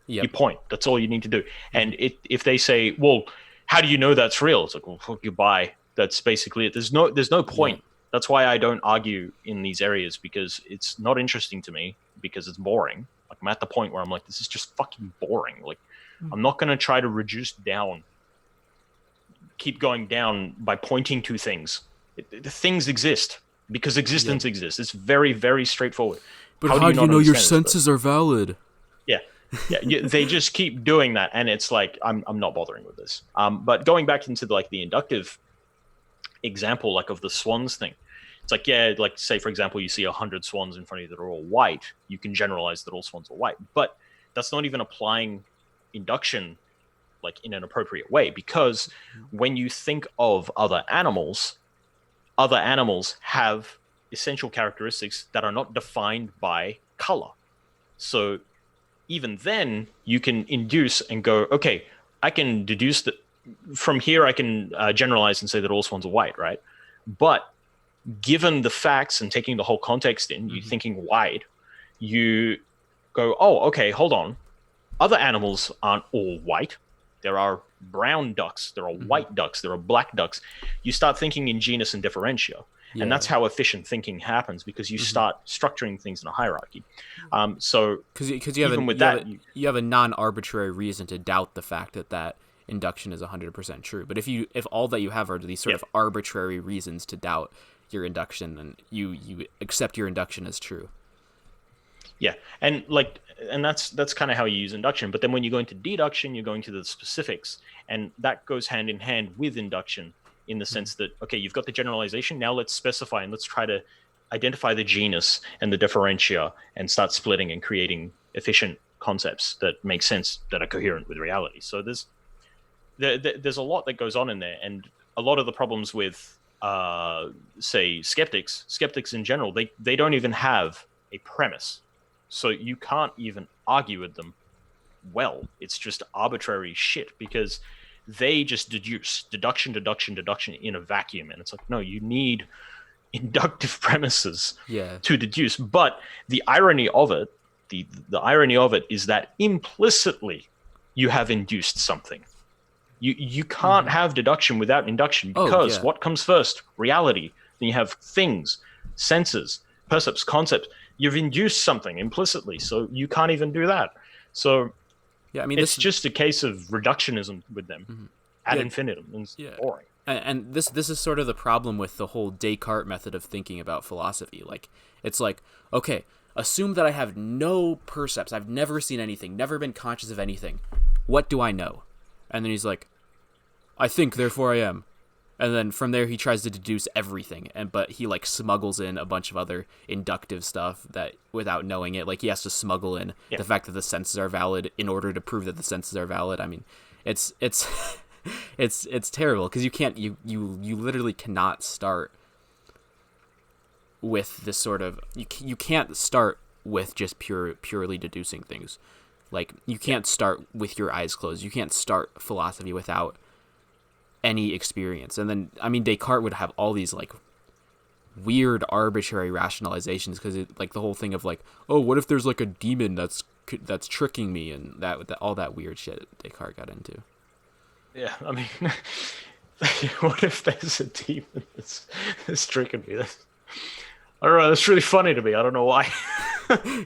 Yep. You point. That's all you need to do. And if they say, well, how do you know that's real? It's like, well, fuck you, bye. That's basically it. There's no point. Yeah. That's why I don't argue in these areas, because it's not interesting to me, because it's boring. Like, I'm at the point where I'm like, this is just fucking boring. Like, I'm not going to try to keep going down by pointing to things. The things exist because existence exists. It's very, very straightforward. But how do you know your senses are valid? Yeah. They just keep doing that, and it's like, I'm not bothering with this. But going back into the inductive example, like of the swans thing, it's like, yeah, like say for example, you see 100 swans in front of you that are all white. You can generalize that all swans are white, but that's not even applying induction like in an appropriate way, because when you think of other animals have essential characteristics that are not defined by color. So even then you can induce and go, okay, I can deduce that from here. I can generalize and say that all swans are white, right? But given the facts and taking the whole context in, you thinking white, you go, oh, okay, hold on. Other animals aren't all white. There are brown ducks, there are white ducks, there are black ducks. You start thinking in genus and differentia. And that's how efficient thinking happens, because you start structuring things in a hierarchy. So because you have a non-arbitrary reason to doubt the fact that induction is 100% true. But if all that you have are these sort of arbitrary reasons to doubt your induction, then you accept your induction as true. Yeah, and that's kind of how you use induction. But then when you go into deduction, you're going to the specifics, and that goes hand in hand with induction, in the sense that, okay, you've got the generalization, now let's specify and let's try to identify the genus and the differentia and start splitting and creating efficient concepts that make sense, that are coherent with reality. So there's a lot that goes on in there, and a lot of the problems with say skeptics in general, they don't even have a premise. So you can't even argue with them well. It's just arbitrary shit, because they just deduction in a vacuum. And it's like, no, you need inductive premises to deduce. But the irony of it, the irony of it is that implicitly you have induced something. You can't have deduction without induction, because what comes first? Reality. Then you have things, senses, percepts, concepts. You've induced something implicitly, so you can't even do that. So yeah, I mean, it's just a case of reductionism with them ad infinitum. It's boring. And this is sort of the problem with the whole Descartes method of thinking about philosophy. Like, it's like, okay, assume that I have no percepts. I've never seen anything, never been conscious of anything. What do I know? And then he's like, I think, therefore I am. And then from there he tries to deduce everything, but he like smuggles in a bunch of other inductive stuff that without knowing it. Like, he has to smuggle in the fact that the senses are valid in order to prove that the senses are valid. I mean, it's it's terrible, because you literally cannot start with this sort of you can't start with just purely deducing things. Like, you can't start with your eyes closed. You can't start philosophy without any experience. And then, I mean, Descartes would have all these like weird arbitrary rationalizations, because like the whole thing of like, oh, what if there's like a demon that's tricking me, and that all that weird shit Descartes got into. Yeah, I mean, what if there's a demon that's tricking me? I don't know. That's really funny to me. I don't know why.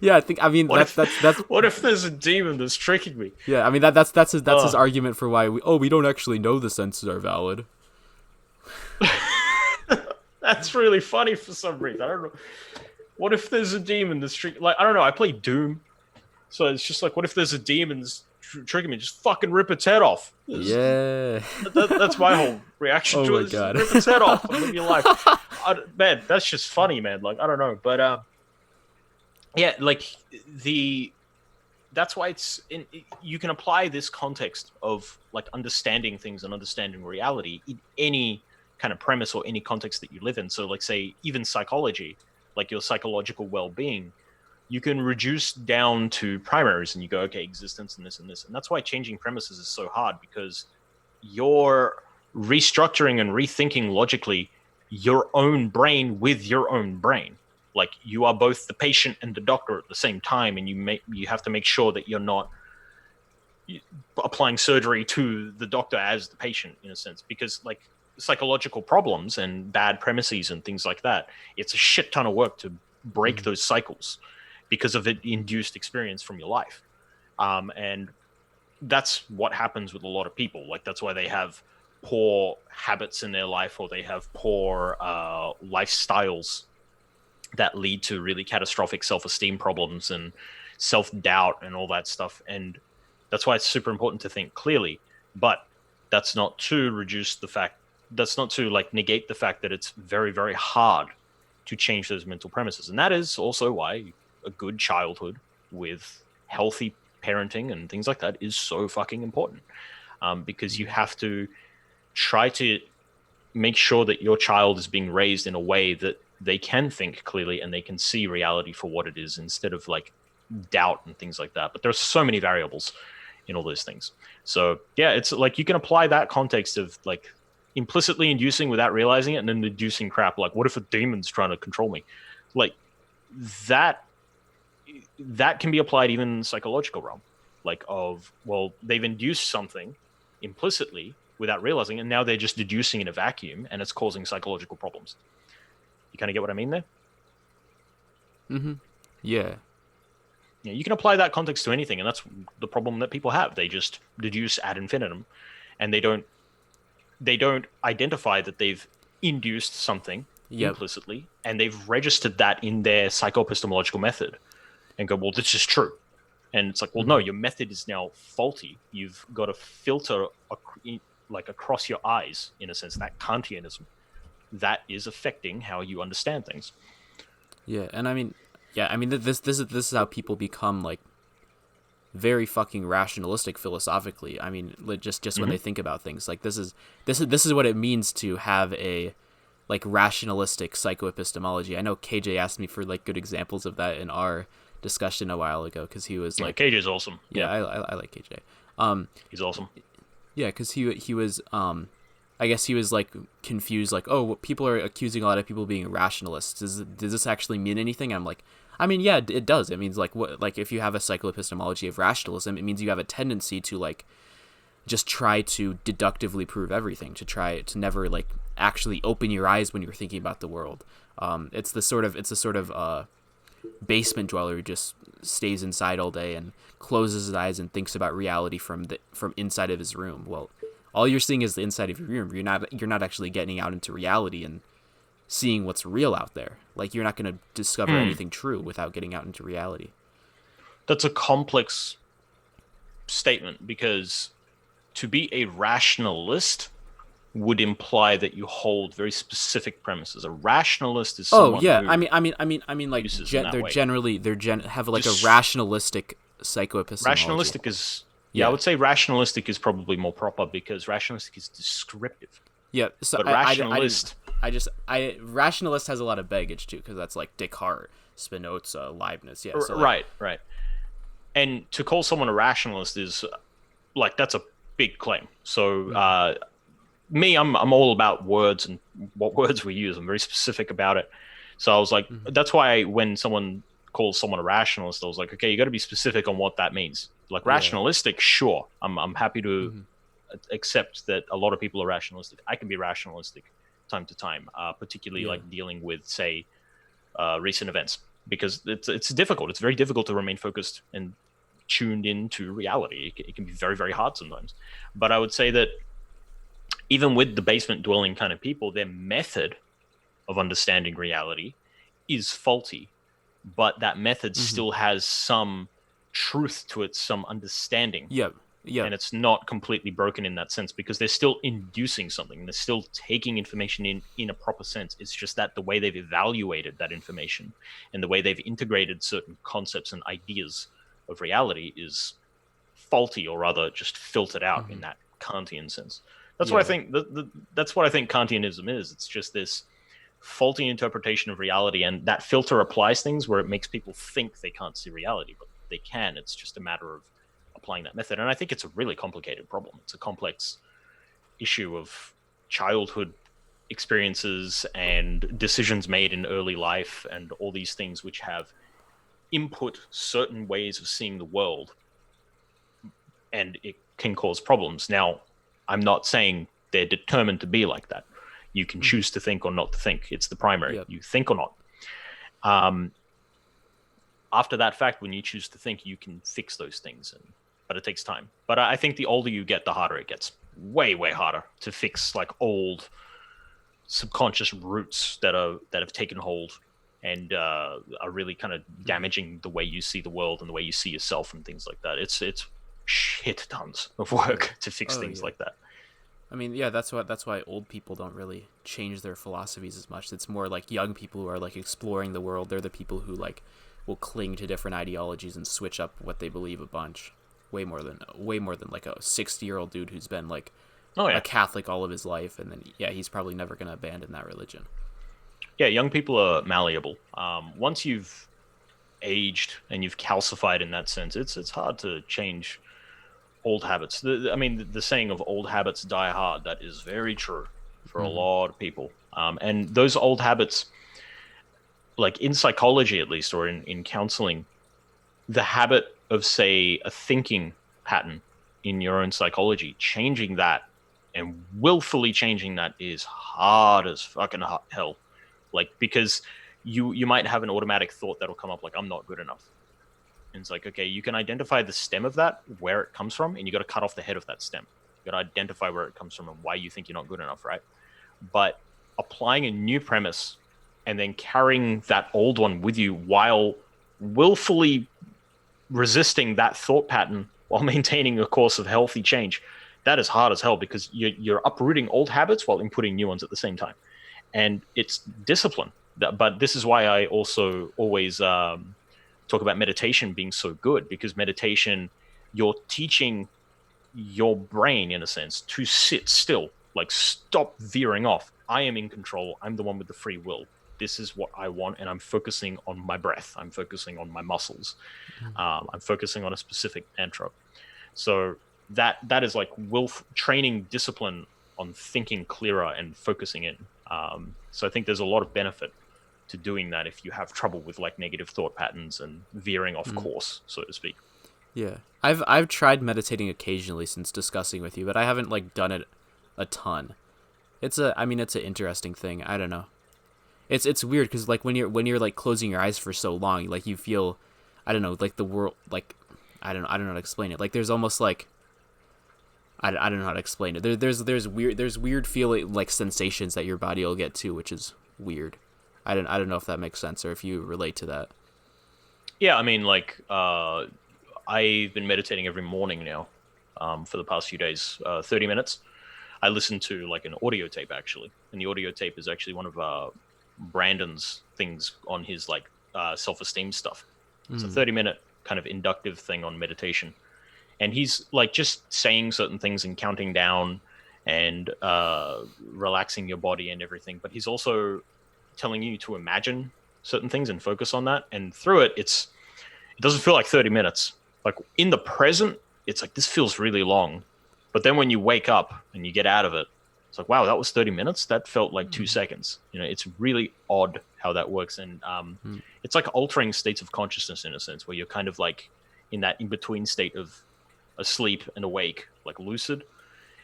Yeah, I mean What that's if what if there's a demon that's tricking me? yeah, I mean that's his Uh, argument for why we don't actually know the senses are valid. that's really funny for some reason. I don't know. What if there's a demon that's tricking? Like I don't know. I play Doom, so it's just like, what if there's a demon that's tricking me? Just fucking rip its head off. Yeah. That's my whole reaction Oh to it. my Is just god. rip its head off and live your life. Man, that's just funny, man. Like I don't know, but yeah, like the that's why you can apply this context of like understanding things and understanding reality in any kind of premise or any context that you live in. So like say even psychology, like your psychological well-being, you can reduce down to primaries and you go, okay, existence and this and this. And that's why changing premises is so hard, because you're restructuring and rethinking logically your own brain with your own brain. Like you are both the patient and the doctor at the same time, and you have to make sure that you're not applying surgery to the doctor as the patient in a sense, because like psychological problems and bad premises and things like that, it's a shit ton of work to break those cycles because of an induced experience from your life. And that's what happens with a lot of people. Like that's why they have poor habits in their life, or they have poor lifestyles that lead to really catastrophic self-esteem problems and self-doubt and all that stuff. And that's why it's super important to think clearly. But that's not to reduce the fact, that's not to like negate the fact that it's very, very hard to change those mental premises. And that is also why a good childhood with healthy parenting and things like that is so fucking important. Because you have to try to make sure that your child is being raised in a way that they can think clearly and they can see reality for what it is, instead of like doubt and things like that. But there's so many variables in all those things. So yeah, it's like you can apply that context of like implicitly inducing without realizing it, and then inducing crap like, what if a demon's trying to control me? Like that can be applied even in the psychological realm. Like of, well, they've induced something implicitly without realizing, and now they're just deducing in a vacuum, and it's causing psychological problems. You kind of get what I mean there? Yeah. Yeah, you can apply that context to anything, and that's the problem that people have. They just deduce ad infinitum, and they don't identify that they've induced something implicitly, and they've registered that in their psychoepistemological method, and go, well, this is true. And it's like, well, no, your method is now faulty. You've got to filter like across your eyes, in a sense, that Kantianism that is affecting how you understand things. Yeah, and I mean, this is how people become like very fucking rationalistic philosophically. I mean, just when they think about things, like this is what it means to have a like rationalistic psychoepistemology. I know KJ asked me for like good examples of that in our discussion a while ago, because he was like, KJ's awesome. Yeah, I like KJ. He's awesome. Yeah, because he was I guess he was like confused, like, oh, people are accusing a lot of people of being rationalists. Does this actually mean anything? I'm like, I mean, yeah, it does. It means like what, like if you have a psychoepistemology of rationalism, it means you have a tendency to like just try to deductively prove everything, to try to never like actually open your eyes when you're thinking about the world. It's the sort of basement dweller who just stays inside all day and closes his eyes and thinks about reality from inside of his room. Well, all you're seeing is the inside of your room. You're not actually getting out into reality and seeing what's real out there. Like you're not going to discover anything true without getting out into reality. That's a complex statement, because to be a rationalist would imply that you hold very specific premises. A rationalist is someone who I mean, like have like a rationalistic psychoepistemology. Rationalistic is I would say rationalistic is probably more proper, because rationalistic is descriptive. Yeah, so but rationalist, rationalist has a lot of baggage too, because that's like Descartes, Spinoza, Leibniz. Yeah, so right. And to call someone a rationalist is like, that's a big claim. So I'm all about words and what words we use. I'm very specific about it. So I was like, that's why when someone calls someone a rationalist, I was like, okay, you got to be specific on what that means. Like rationalistic, sure, I'm happy to accept that a lot of people are rationalistic. I can be rationalistic time to time, particularly Yeah. like dealing with, say, recent events, because it's difficult. It's very difficult to remain focused and tuned into reality. It can be very, very hard sometimes. But I would say that even with the basement dwelling kind of people, their method of understanding reality is faulty, but that method Mm-hmm. still has some truth to it, some understanding, Yep. Yep. and it's not completely broken in that sense because they're still inducing something. They're still taking information in a proper sense. It's just that the way they've evaluated that information and the way they've integrated certain concepts and ideas of reality is faulty, or rather just filtered out Mm-hmm. in that Kantian sense. That's what I Yeah. think. That's what I think Kantianism is. It's just this faulty interpretation of reality, and that filter applies things where it makes people think they can't see reality, but they can. It's just a matter of applying that method. And I think it's a really complicated problem. It's a complex issue of childhood experiences and decisions made in early life and all these things which have input certain ways of seeing the world, and it can cause problems. Now, I'm not saying they're determined to be like that. You can Mm-hmm. choose to think or not to think. It's the primary. Yep. You think or not. Um, After that fact, when you choose to think, you can fix those things, but it takes time. But I think the older you get, the harder it gets. Way, way harder to fix like old subconscious roots that have taken hold and are really kind of damaging the way you see the world and the way you see yourself and things like that. It's shit tons of work to fix Oh things yeah. like that. I mean, yeah, that's why old people don't really change their philosophies as much. It's more like young people who are like exploring the world. They're the people who like will cling to different ideologies and switch up what they believe a bunch. Way more than like a 60-year-old dude who's been like Oh a yeah, Catholic all of his life, and then yeah, he's probably never gonna abandon that religion. yeah. Young people are malleable. Once you've aged and you've calcified in that sense, it's hard to change old habits. I mean, the saying of old habits die hard, that is very true for a Mm-hmm. lot of people. And those old habits, like in psychology at least, or in counseling, the habit of, say, a thinking pattern in your own psychology, changing that and willfully changing that is hard as fucking hell. Like, because you might have an automatic thought that'll come up like, I'm not good enough. And it's like, okay, you can identify the stem of that, where it comes from, and you got to cut off the head of that stem. You got to identify where it comes from and why you think you're not good enough, right? But applying a new premise and then carrying that old one with you while willfully resisting that thought pattern while maintaining a course of healthy change, that is hard as hell because you're uprooting old habits while inputting new ones at the same time. And it's discipline. But this is why I also always talk about meditation being so good, because meditation, you're teaching your brain, in a sense, to sit still, like stop veering off. I am in control. I'm the one with the free will. This is what I want, and I'm focusing on my breath. I'm focusing on my muscles. I'm focusing on a specific mantra. So that is like training discipline on thinking clearer and focusing in. So I think there's a lot of benefit to doing that if you have trouble with like negative thought patterns and veering off Mm-hmm. course, so to speak. Yeah, I've tried meditating occasionally since discussing with you, but I haven't like done it a ton. I mean, it's an interesting thing. I don't know. It's weird because like when you're like closing your eyes for so long, like you feel, I don't know, like the world, like I don't know how to explain it. Like there's almost like I don't know how to explain it. There's weird feeling like sensations that your body will get too, which is weird. I don't know if that makes sense or if you relate to that. Yeah, I mean, like I've been meditating every morning now for the past few days, 30 minutes. I listened to like an audio tape actually, and the audio tape is actually one of Brandon's things on his like self-esteem stuff. It's a Mm. 30-minute kind of inductive thing on meditation, and he's like just saying certain things and counting down and relaxing your body and everything. But he's also telling you to imagine certain things and focus on that. And through it, it doesn't feel like 30 minutes. Like in the present, it's like this feels really long. But then when you wake up and you get out of it, it's like, wow, that was 30 minutes. That felt like 2 seconds. You know, it's really odd how that works. And Mm. it's like altering states of consciousness in a sense, where you're kind of like in that in between state of asleep and awake, like lucid.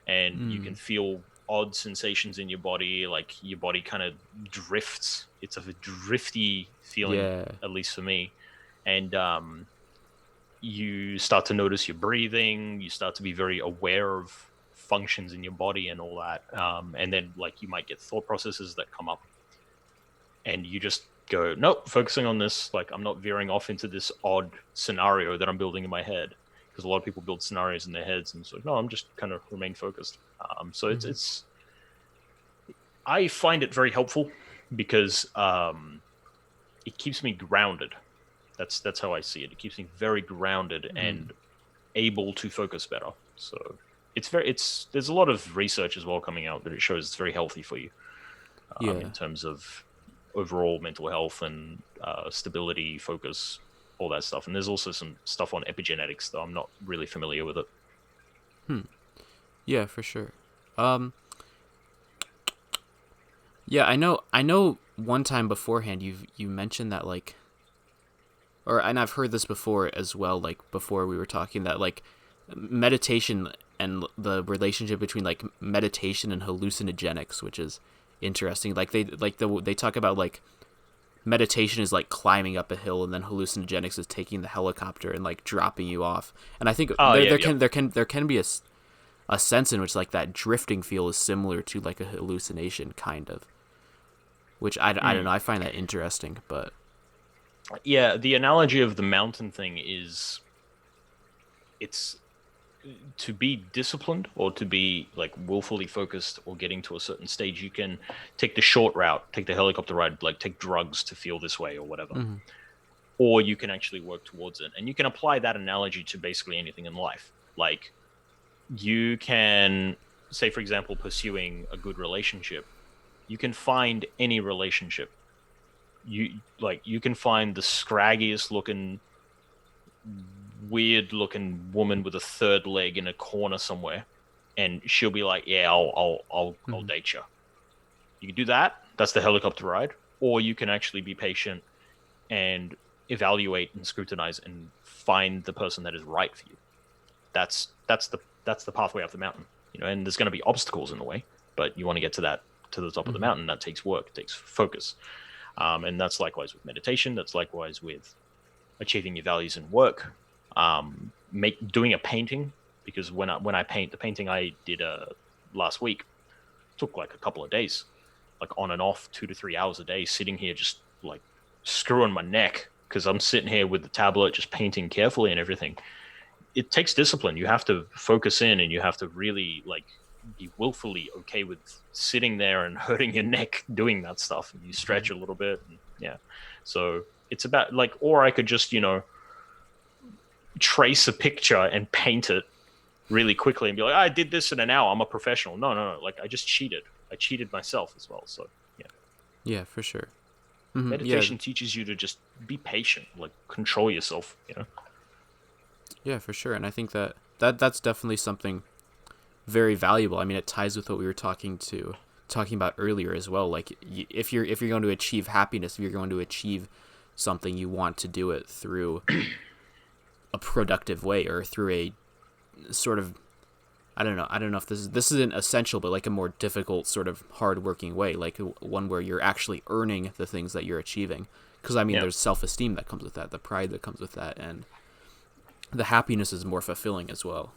and you can feel odd sensations in your body, like your body kind of drifts. It's a drifty feeling, Yeah. at least for me. And you start to notice your breathing, you start to be very aware of functions in your body and all that. And then like you might get thought processes that come up, and you just go, nope, focusing on this. Like I'm not veering off into this odd scenario that I'm building in my head, because a lot of people build scenarios in their heads, and it's like, no, I'm just kind of remain focused. So it's I find it very helpful because it keeps me grounded. That's how I see it. It keeps me very grounded and able to focus better. So it's there's a lot of research as well coming out that it shows it's very healthy for you, Yeah. in terms of overall mental health and stability, focus, all that stuff. And there's also some stuff on epigenetics, though I'm not really familiar with it. Yeah, for sure. Um, yeah, I know one time beforehand you mentioned that like, or and I've heard this before as well, like before we were talking, that like meditation and the relationship between like meditation and hallucinogenics, which is interesting. Like they talk about like meditation is like climbing up a hill, and then hallucinogenics is taking the helicopter and like dropping you off. And I think Oh yeah, yeah. there can be a sense in which like that drifting feel is similar to like a hallucination kind of, which I don't know, I find that interesting. But Yeah, the analogy of the mountain thing is, it's to be disciplined or to be like willfully focused or getting to a certain stage. You can take the short route, take the helicopter ride, like take drugs to feel this way or whatever, or you can actually work towards it. And you can apply that analogy to basically anything in life. Like you can say, for example, pursuing a good relationship. You can find any relationship. You can find the scraggiest looking, weird looking woman with a third leg in a corner somewhere, and she'll be like, yeah, I'll date you. You can do that. That's the helicopter ride. Or you can actually be patient and evaluate and scrutinize and find the person that is right for you. That's the pathway up the mountain. And there's going to be obstacles in the way, but you want to get to the top of the mountain. That takes work, it takes focus. And that's likewise with meditation. That's likewise with achieving your values in work. Doing a painting, because when I paint, the painting I did last week took like a couple of days, like on and off, 2 to 3 hours a day, sitting here just like screwing my neck because I'm sitting here with the tablet just painting carefully and everything. It takes discipline. You have to focus in, and you have to really like be willfully okay with sitting there and hurting your neck doing that stuff. And you stretch a little bit, and yeah. So it's about like, or I could just trace a picture and paint it really quickly and be like, I did this in an hour, I'm a professional. No. Like I just cheated. I cheated myself as well. So yeah. yeah, for sure. Meditation teaches you to just be patient, like control yourself. Yeah, for sure. And I think that's definitely something very valuable. I mean, it ties with what we were talking about earlier as well. Like if you're going to achieve happiness, if you're going to achieve something, you want to do it through a productive way, or through a sort of, I don't know if this isn't essential, but like a more difficult sort of hardworking way, like one where you're actually earning the things that you're achieving. Because I mean, there's self-esteem that comes with that, the pride that comes with that, and the happiness is more fulfilling as well.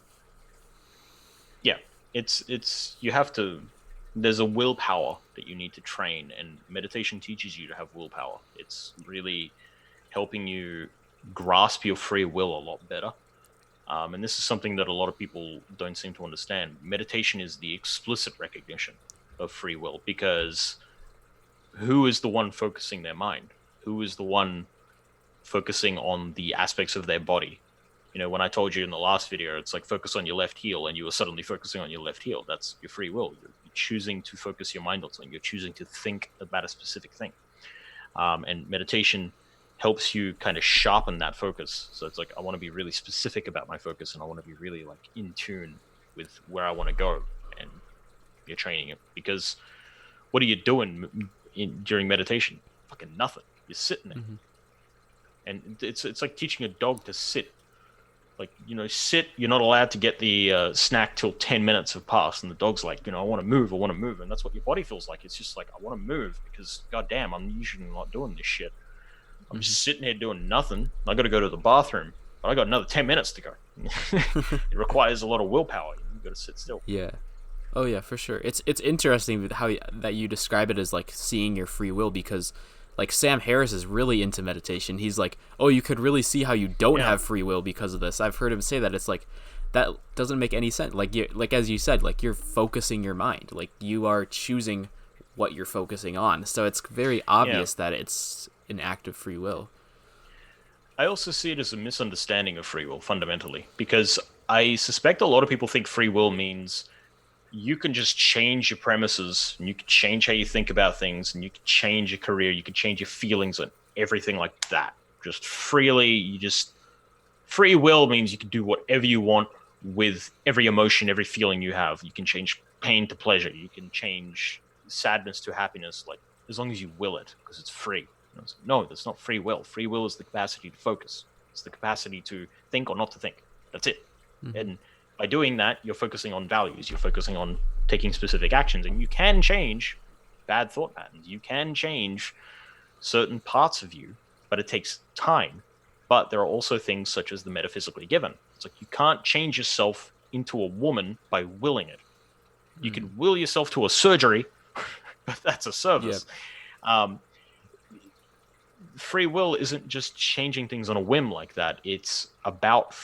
Yeah, it's you have to. There's a willpower that you need to train, and meditation teaches you to have willpower. It's really helping you grasp your free will a lot better. And this is something that a lot of people don't seem to understand. Meditation is the explicit recognition of free will, because who is the one focusing their mind? Who is the one focusing on the aspects of their body? When I told you in the last video, it's like focus on your left heel, and you were suddenly focusing on your left heel. That's your free will. You're choosing to focus your mind on something. You're choosing to think about a specific thing. And meditation helps you kind of sharpen that focus. So it's like, I want to be really specific about my focus, and I want to be really like in tune with where I want to go. And you're training it, because what are you doing during meditation? Fucking nothing. You're sitting there. And it's like teaching a dog to sit. Like, sit. You're not allowed to get the snack till 10 minutes have passed, and the dog's like, I want to move, and that's what your body feels like. It's just like, I want to move because, goddamn, I'm usually not doing this shit. I'm just sitting here doing nothing. I got to go to the bathroom, but I got another 10 minutes to go. It requires a lot of willpower. You got to sit still. Yeah. Oh yeah, for sure. It's interesting how that you describe it as like seeing your free will, because like Sam Harris is really into meditation. He's like, oh, you could really see how you don't have free will because of this. I've heard him say that. It's like, that doesn't make any sense. Like as you said, like you're focusing your mind. Like you are choosing what you're focusing on. So it's very obvious that it's an act of free will. I also see it as a misunderstanding of free will fundamentally, because I suspect a lot of people think free will means you can just change your premises and you can change how you think about things and you can change your career, you can change your feelings and everything like that. Just freely, free will means you can do whatever you want with every emotion, every feeling you have. You can change pain to pleasure. You can change sadness to happiness, like as long as you will it, because it's free. No, that's not free will. Free will is the capacity to focus. It's the capacity to think or not to think. That's it. Mm-hmm. And by doing that, you're focusing on values. You're focusing on taking specific actions. And you can change bad thought patterns. You can change certain parts of you, but it takes time. But there are also things such as the metaphysically given. It's like you can't change yourself into a woman by willing it. You can will yourself to a surgery, but that's a service. Yep. Free will isn't just changing things on a whim like that. It's about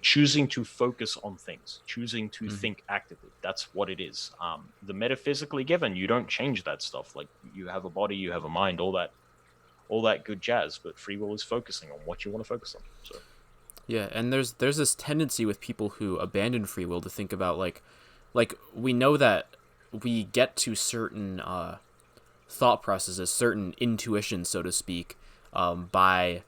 choosing to focus on things, choosing to think actively. That's what it is. The metaphysically given, you don't change that stuff. Like you have a body, you have a mind, all that good jazz. But free will is focusing on what you want to focus on. So, yeah, and there's this tendency with people who abandon free will to think about like we know that we get to certain thought processes, certain intuitions, so to speak, by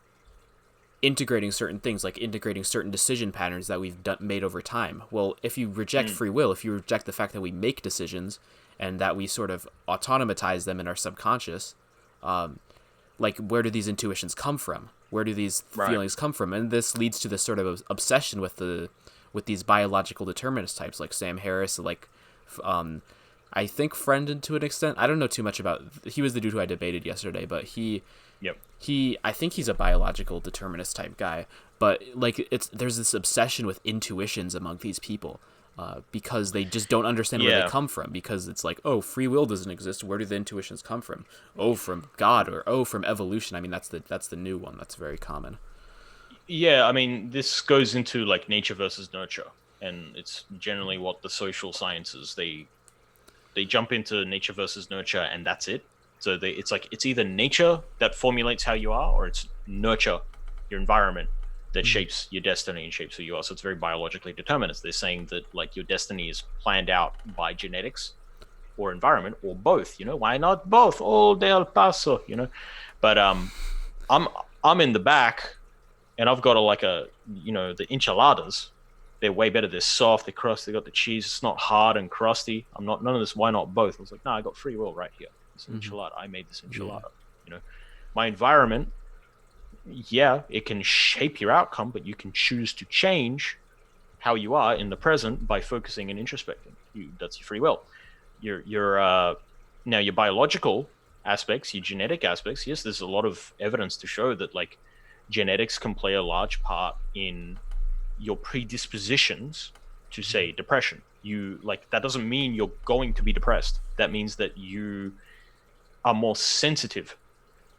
integrating certain things, like integrating certain decision patterns that we've made over time. Well, if you reject free will, if you reject the fact that we make decisions and that we sort of automatize them in our subconscious, like where do these intuitions come from? Where do these feelings come from? And this leads to this sort of obsession with these biological determinist types, like Sam Harris, like I think Friend to an extent. I don't know too much about. He was the dude who I debated yesterday, but I think he's a biological determinist type guy. But like there's this obsession with intuitions among these people, because they just don't understand where they come from. Because it's like, oh, free will doesn't exist. Where do the intuitions come from? Oh, from God, or from evolution. I mean, that's the new one. That's very common. Yeah, I mean, this goes into like nature versus nurture, and it's generally what the social sciences they jump into nature versus nurture, and that's it. So it's either nature that formulates how you are, or it's nurture, your environment, that shapes your destiny and shapes who you are. So it's very biologically determinist. They're saying that like your destiny is planned out by genetics or environment or both. Why not both? Oh, del paso, But I'm in the back, and I've got the enchiladas. They're way better. They're soft. They're crusty. They got the cheese. It's not hard and crusty. I'm not none of this. Why not both? I was like, no, I got free will right here. It's an enchilada. I made this enchilada. My environment, it can shape your outcome, but you can choose to change how you are in the present by focusing and introspecting. That's your free will. Now your biological aspects, your genetic aspects. Yes, there's a lot of evidence to show that like genetics can play a large part in your predispositions to say depression. That doesn't mean you're going to be depressed. That means that you are more sensitive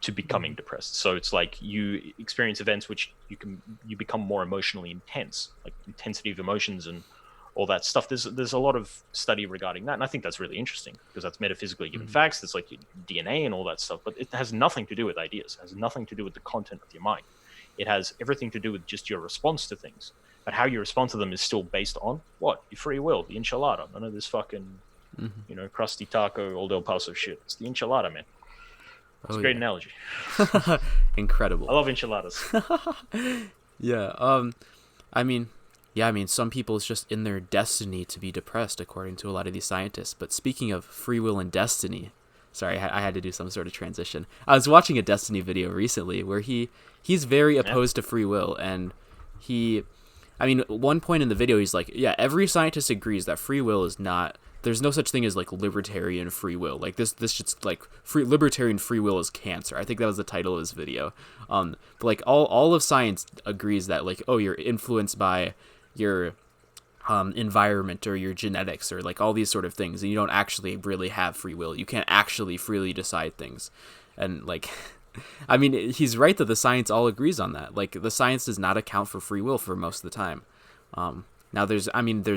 to becoming depressed. So it's like you experience events which you become more emotionally intense, like intensity of emotions and all that stuff. There's a lot of study regarding that, and I think that's really interesting because that's metaphysically given facts. That's like your DNA and all that stuff, but it has nothing to do with ideas. It has nothing to do with the content of your mind. It has everything to do with just your response to things. But how you respond to them is still based on what? Your free will, the enchilada. None of this fucking, crusty taco, old El Paso shit. It's the enchilada, man. It's a great analogy. Incredible. I love enchiladas. Yeah. I mean, some people, it's just in their destiny to be depressed, according to a lot of these scientists. But speaking of free will and destiny, sorry, I had to do some sort of transition. I was watching a Destiny video recently where he's very opposed to free will, and I mean, one point in the video, he's like, yeah, every scientist agrees that free will is not. There's no such thing as like libertarian free will. Like this shit's like libertarian free will is cancer. I think that was the title of his video. But like all of science agrees that like, oh, you're influenced by your environment or your genetics or like all these sort of things, and you don't actually really have free will. You can't actually freely decide things, and like. I mean, he's right that the science all agrees on that. Like, the science does not account for free will for most of the time. Now, there's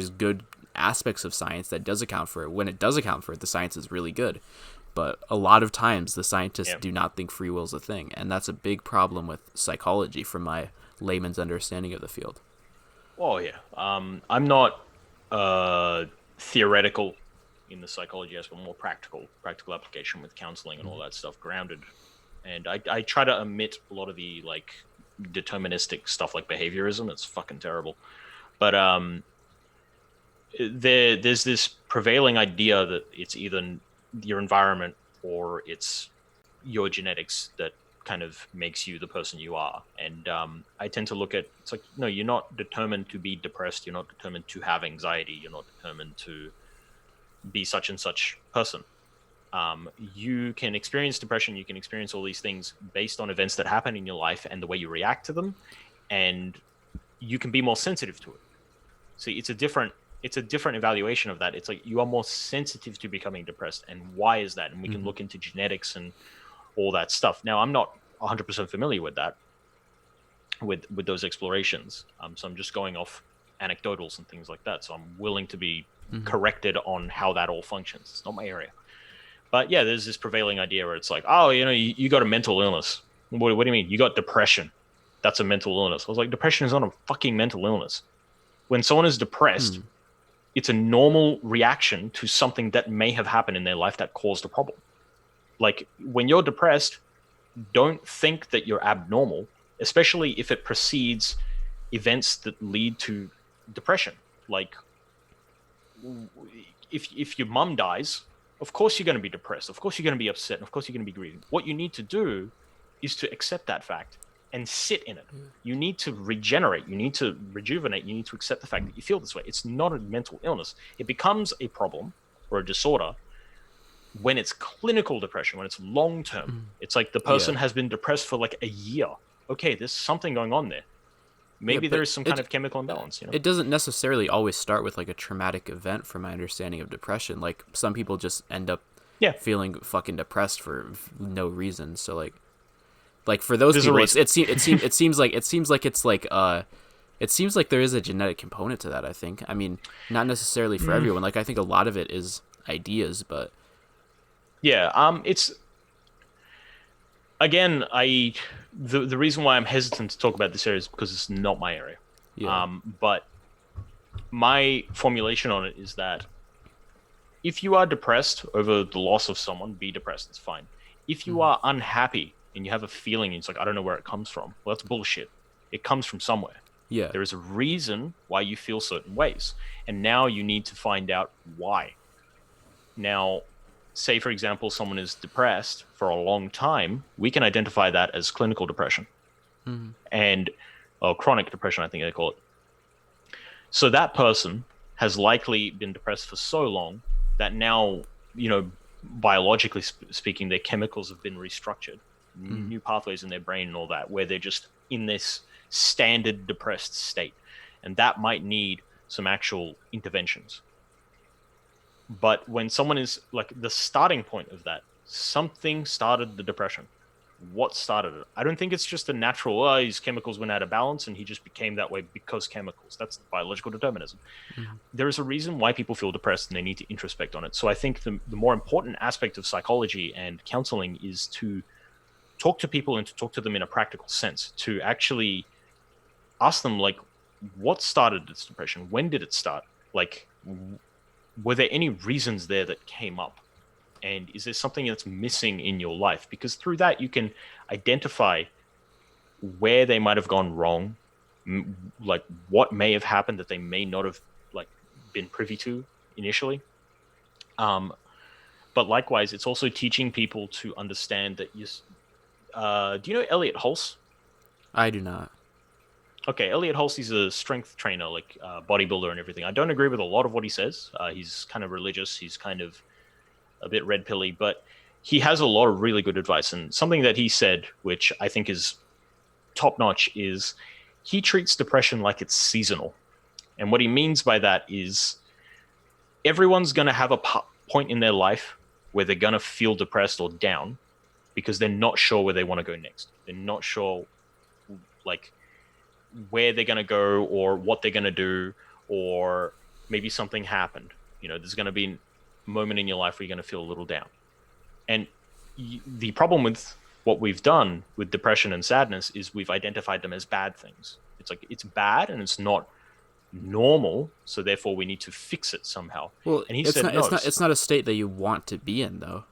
good aspects of science that does account for it. When it does account for it, the science is really good. But a lot of times, the scientists do not think free will is a thing. And that's a big problem with psychology from my layman's understanding of the field. Oh, yeah. I'm not theoretical in the psychology aspect, more practical application with counseling and all that stuff, grounded. And I try to omit a lot of the like deterministic stuff like behaviorism. It's fucking terrible. But there's this prevailing idea that it's either your environment or it's your genetics that kind of makes you the person you are. And I tend to look at, it's like, no, you're not determined to be depressed. You're not determined to have anxiety. You're not determined to be such and such person. You can experience depression. You can experience all these things based on events that happen in your life and the way you react to them. And you can be more sensitive to it. See, it's a different evaluation of that. It's like you are more sensitive to becoming depressed. And why is that? And we can look into genetics and all that stuff. Now, I'm not 100% familiar with that, with those explorations. So I'm just going off anecdotals and things like that. So I'm willing to be corrected on how that all functions. It's not my area. But yeah, there's this prevailing idea where it's like, oh, you got a mental illness. What do you mean? You got depression. That's a mental illness. I was like, depression is not a fucking mental illness. When someone is depressed, it's a normal reaction to something that may have happened in their life that caused a problem. Like, when you're depressed, don't think that you're abnormal, especially if it precedes events that lead to depression. Like, if your mum dies, of course you're going to be depressed. Of course you're going to be upset. And of course you're going to be grieving. What you need to do is to accept that fact and sit in it. You need to regenerate. You need to rejuvenate. You need to accept the fact that you feel this way. It's not a mental illness. It becomes a problem or a disorder when it's clinical depression, when it's long-term. It's like the person has been depressed for like a year. Okay, there's something going on there. Maybe there is some kind of chemical imbalance. It doesn't necessarily always start with like a traumatic event, from my understanding of depression. Like, some people just end up feeling fucking depressed for no reason. So like for those people, it seems like there is a genetic component to that. I think. I mean, not necessarily for everyone. Like, I think a lot of it is ideas, but it's again, the reason why I'm hesitant to talk about this area is because it's not my area. But my formulation on it is that if you are depressed over the loss of someone, be depressed. It's fine. If you are unhappy and you have a feeling, it's like, I don't know where it comes from. Well, that's bullshit. It comes from somewhere. Yeah. There is a reason why you feel certain ways. And now you need to find out why. Now, say, for example, someone is depressed for a long time, we can identify that as clinical depression. And chronic depression, I think they call it. So that person has likely been depressed for so long that now, biologically speaking, their chemicals have been restructured, new pathways in their brain and all that, where they're just in this standard depressed state. And that might need some actual interventions. But when someone is like the starting point of that, something started the depression. What started it? I don't think it's just a natural, his chemicals went out of balance and he just became that way because chemicals. That's biological determinism. There is a reason why people feel depressed and they need to introspect on it. So I think the more important aspect of psychology and counseling is to talk to people and to talk to them in a practical sense, to actually ask them, like, what started this depression? When did it start? Like, were there any reasons there that came up? And is there something that's missing in your life? Because through that, you can identify where they might have gone wrong, like what may have happened that they may not have like been privy to initially. But likewise, it's also teaching people to understand that do you know Elliot Hulse? I do not. okay, Elliot Halsey's a strength trainer, like bodybuilder and everything. I don't agree with a lot of what he says. He's kind of religious. He's kind of a bit red pilly, but he has a lot of really good advice. And something that he said, which I think is top notch, is he treats depression like it's seasonal. And what he means by that is everyone's going to have a point in their life where they're going to feel depressed or down because they're not sure where they want to go next. They're not sure, like, where they're going to go or what they're going to do, or maybe something happened. There's going to be a moment in your life where you're going to feel a little down. And the problem with what we've done with depression and sadness is we've identified them as bad things. It's like, it's bad and it's not normal, so therefore we need to fix it somehow. Well, And he it's said, not. no. It's not a state that you want to be in, though.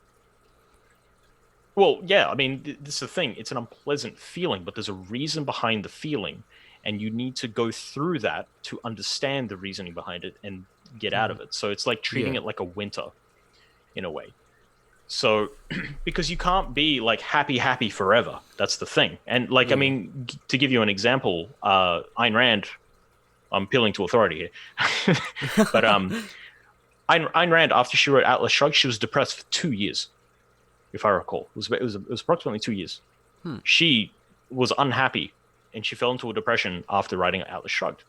Well, yeah, I mean, this is the thing. It's an unpleasant feeling, but there's a reason behind the feeling, and you need to go through that to understand the reasoning behind it and get out of it. So it's like treating it like a winter, in a way. So, because you can't be like happy forever. That's the thing. And like, I mean, to give you an example, Ayn Rand, I'm appealing to authority here, but Ayn Rand, after she wrote Atlas Shrugged, she was depressed for 2 years, if I recall. It was approximately 2 years. She was unhappy, and she fell into a depression after writing Atlas Shrugged.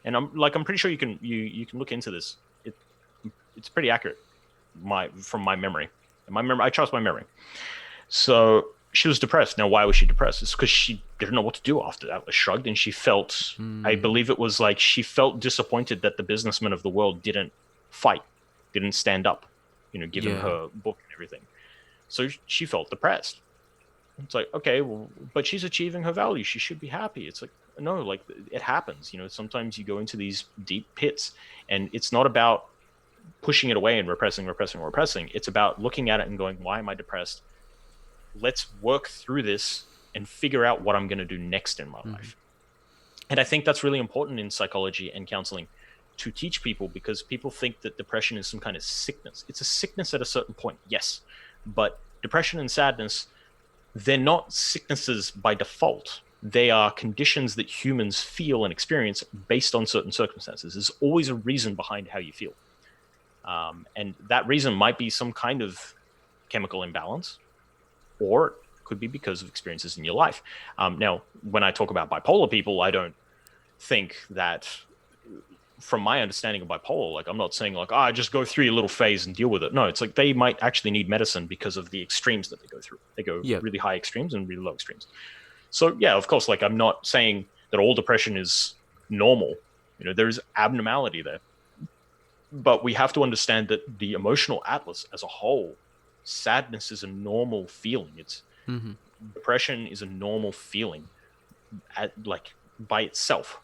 And I'm pretty sure you can look into this. It's pretty accurate, from my memory. And I trust my memory. So she was depressed. Now, why was she depressed? It's because she didn't know what to do after Atlas Shrugged, and she felt, I believe it was like, she felt disappointed that the businessmen of the world didn't fight, didn't stand up, given her book and everything. So she felt depressed. It's like, okay, well, but she's achieving her value. She should be happy. It's like, no, like, it happens. Sometimes you go into these deep pits, and it's not about pushing it away and repressing. It's about looking at it and going, why am I depressed? Let's work through this and figure out what I'm going to do next in my life. And I think that's really important in psychology and counseling to teach people, because people think that depression is some kind of sickness. It's a sickness at a certain point, yes. But depression and sadness, they're not sicknesses by default. They are conditions that humans feel and experience based on certain circumstances. There's always a reason behind how you feel. And that reason might be some kind of chemical imbalance, or it could be because of experiences in your life. Now, when I talk about bipolar people, I don't think that, from my understanding of bipolar, like, I'm not saying like, just go through your little phase and deal with it. No, it's like they might actually need medicine because of the extremes that they go through. They go really high extremes and really low extremes. So yeah, of course, like, I'm not saying that all depression is normal. There's abnormality there. But we have to understand that the emotional atlas as a whole, sadness is a normal feeling. Depression is a normal feeling, by itself,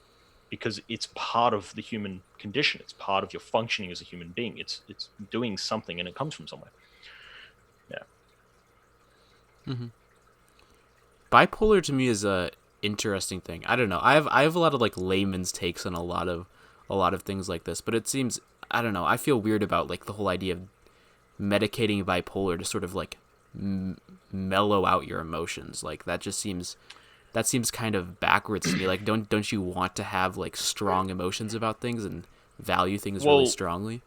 because it's part of the human condition. It's part of your functioning as a human being. It's doing something, and it comes from somewhere. Yeah. Bipolar to me is a interesting thing. I don't know. I have a lot of like layman's takes on a lot of things like this, but it seems, I don't know, I feel weird about like the whole idea of medicating bipolar to sort of like mellow out your emotions. Like that seems kind of backwards to me. Like don't you want to have like strong emotions about things and value things really strongly?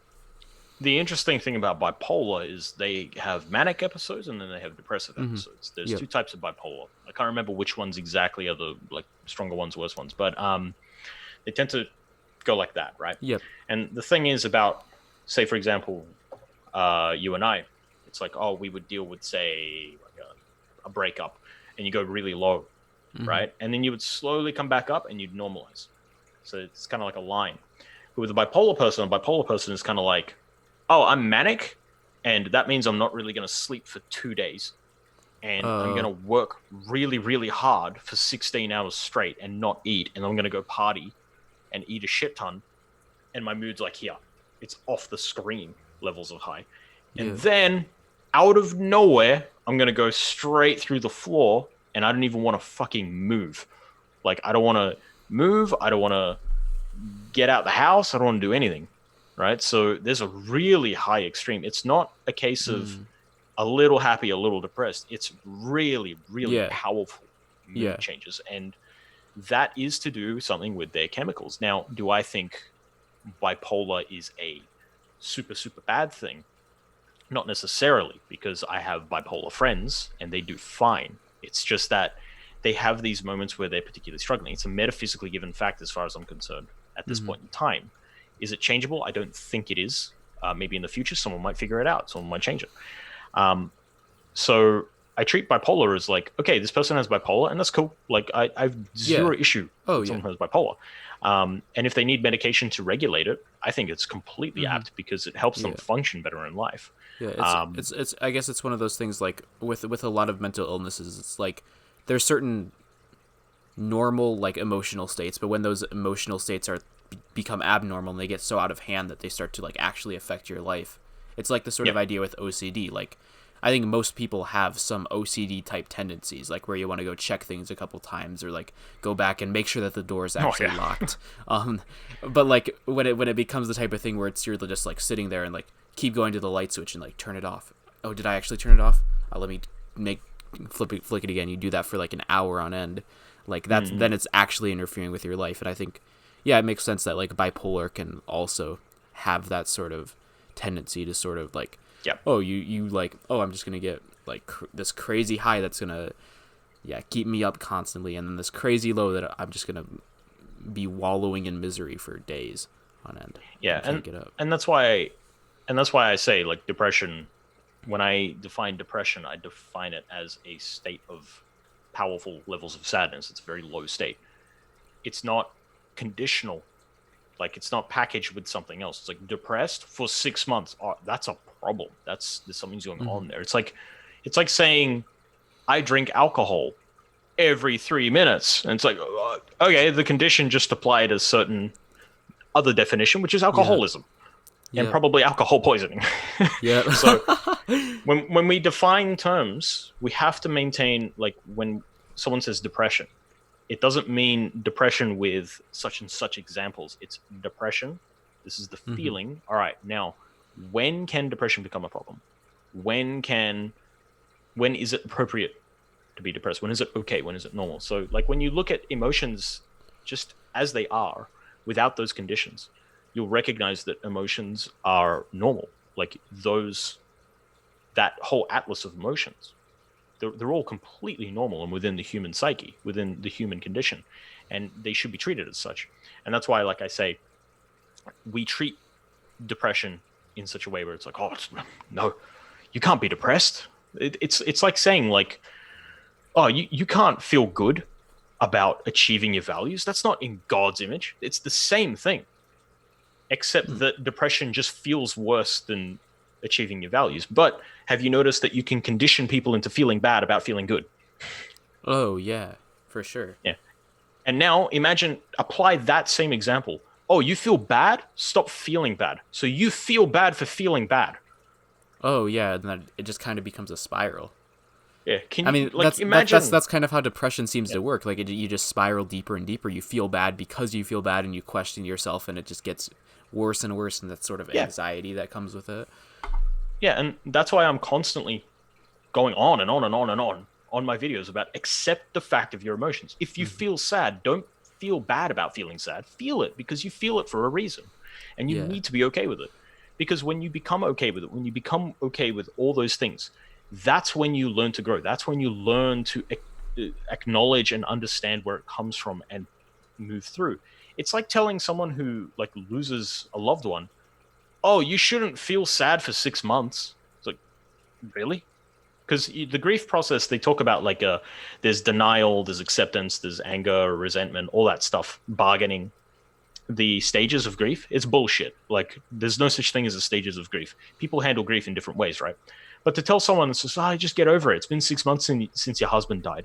The interesting thing about bipolar is they have manic episodes and then they have depressive episodes. There's two types of bipolar. I can't remember which ones exactly are the like stronger ones, worse ones, but they tend to go like that, right? Yep. And the thing is about, say, for example, you and I, it's like, we would deal with, say, like a breakup, and you go really low, right? And then you would slowly come back up and you'd normalize. So it's kind of like a line. But with a bipolar person is kind of like, I'm manic, and that means I'm not really going to sleep for 2 days. And I'm going to work really, really hard for 16 hours straight and not eat. And I'm going to go party and eat a shit ton. And my mood's like, here, it's off the screen levels of high. And then out of nowhere, I'm going to go straight through the floor, and I don't even want to fucking move. Like, I don't want to move. I don't want to get out the house. I don't want to do anything. Right. So there's a really high extreme. It's not a case of a little happy, a little depressed. It's really, really powerful mood changes. And that is to do something with their chemicals. Now, do I think bipolar is a super, super bad thing? Not necessarily, because I have bipolar friends and they do fine. It's just that they have these moments where they're particularly struggling. It's a metaphysically given fact as far as I'm concerned at this point in time. Is it changeable? I don't think it is. Maybe in the future, someone might figure it out. Someone might change it. So I treat bipolar as like, okay, this person has bipolar, and that's cool. Like I have zero issue with someone who has bipolar. And if they need medication to regulate it, I think it's completely apt because it helps them function better in life. Yeah, it's I guess it's one of those things like with a lot of mental illnesses, it's like there's certain normal like emotional states, but when those emotional states are become abnormal and they get so out of hand that they start to like actually affect your life. It's like the sort of idea with OCD. Like I think most people have some OCD type tendencies, like where you want to go check things a couple times or like go back and make sure that the door is actually locked. But like when it becomes the type of thing where you're just like sitting there and like keep going to the light switch and like turn it off. Oh, did I actually turn it off? Let me flick it again. You do that for like an hour on end. Like that's then it's actually interfering with your life. And I think, yeah, it makes sense that like bipolar can also have that sort of tendency to sort of like, oh, you like, oh, I'm just gonna get like this crazy high that's gonna keep me up constantly, and then this crazy low that I'm just gonna be wallowing in misery for days on end. And that's why I say like depression. When I define depression, I define it as a state of powerful levels of sadness. It's a very low state. It's not conditional. Like it's not packaged with something else. It's like depressed for 6 months. Oh, that's a problem. There's something's going on there. It's like saying I drink alcohol every 3 minutes, and it's like okay, the condition just applied a certain other definition, which is alcoholism. And probably alcohol poisoning. So when we define terms, we have to maintain, like when someone says depression, it doesn't mean depression with such and such examples. It's depression. This is the feeling. All right, now, when can depression become a problem? When is it appropriate to be depressed? When is it okay? When is it normal? So like when you look at emotions just as they are without those conditions, you'll recognize that emotions are normal. Like that whole atlas of emotions, they're all completely normal and within the human psyche, within the human condition, and they should be treated as such. And that's why, like I say, we treat depression in such a way where it's like, oh, no, you can't be depressed. It's like saying like, oh, you can't feel good about achieving your values. That's not in God's image. It's the same thing. Except that depression just feels worse than achieving your values. But have you noticed that you can condition people into feeling bad about feeling good? Oh, yeah, for sure. Yeah. And now imagine, apply that same example. Oh, you feel bad? Stop feeling bad. So you feel bad for feeling bad. Oh, yeah, and then it just kind of becomes a spiral. Yeah, imagine that's kind of how depression seems to work. Like you just spiral deeper and deeper. You feel bad because you feel bad, and you question yourself, and it just gets worse and worse, and that sort of anxiety that comes with it. Yeah, and that's why I'm constantly going on and on and on and on my videos about accept the fact of your emotions. If you feel sad, don't feel bad about feeling sad. Feel it because you feel it for a reason, and you need to be okay with it. Because when you become okay with it, when you become okay with all those things, that's when you learn to grow. That's when you learn to acknowledge and understand where it comes from and move through. It's like telling someone who like loses a loved one, oh, you shouldn't feel sad for 6 months. It's like, really? Because the grief process, they talk about like there's denial, there's acceptance, there's anger, resentment, all that stuff, bargaining. The stages of grief, it's bullshit. Like there's no such thing as the stages of grief. People handle grief in different ways, right? But to tell someone that says, just get over it. It's been 6 months since your husband died.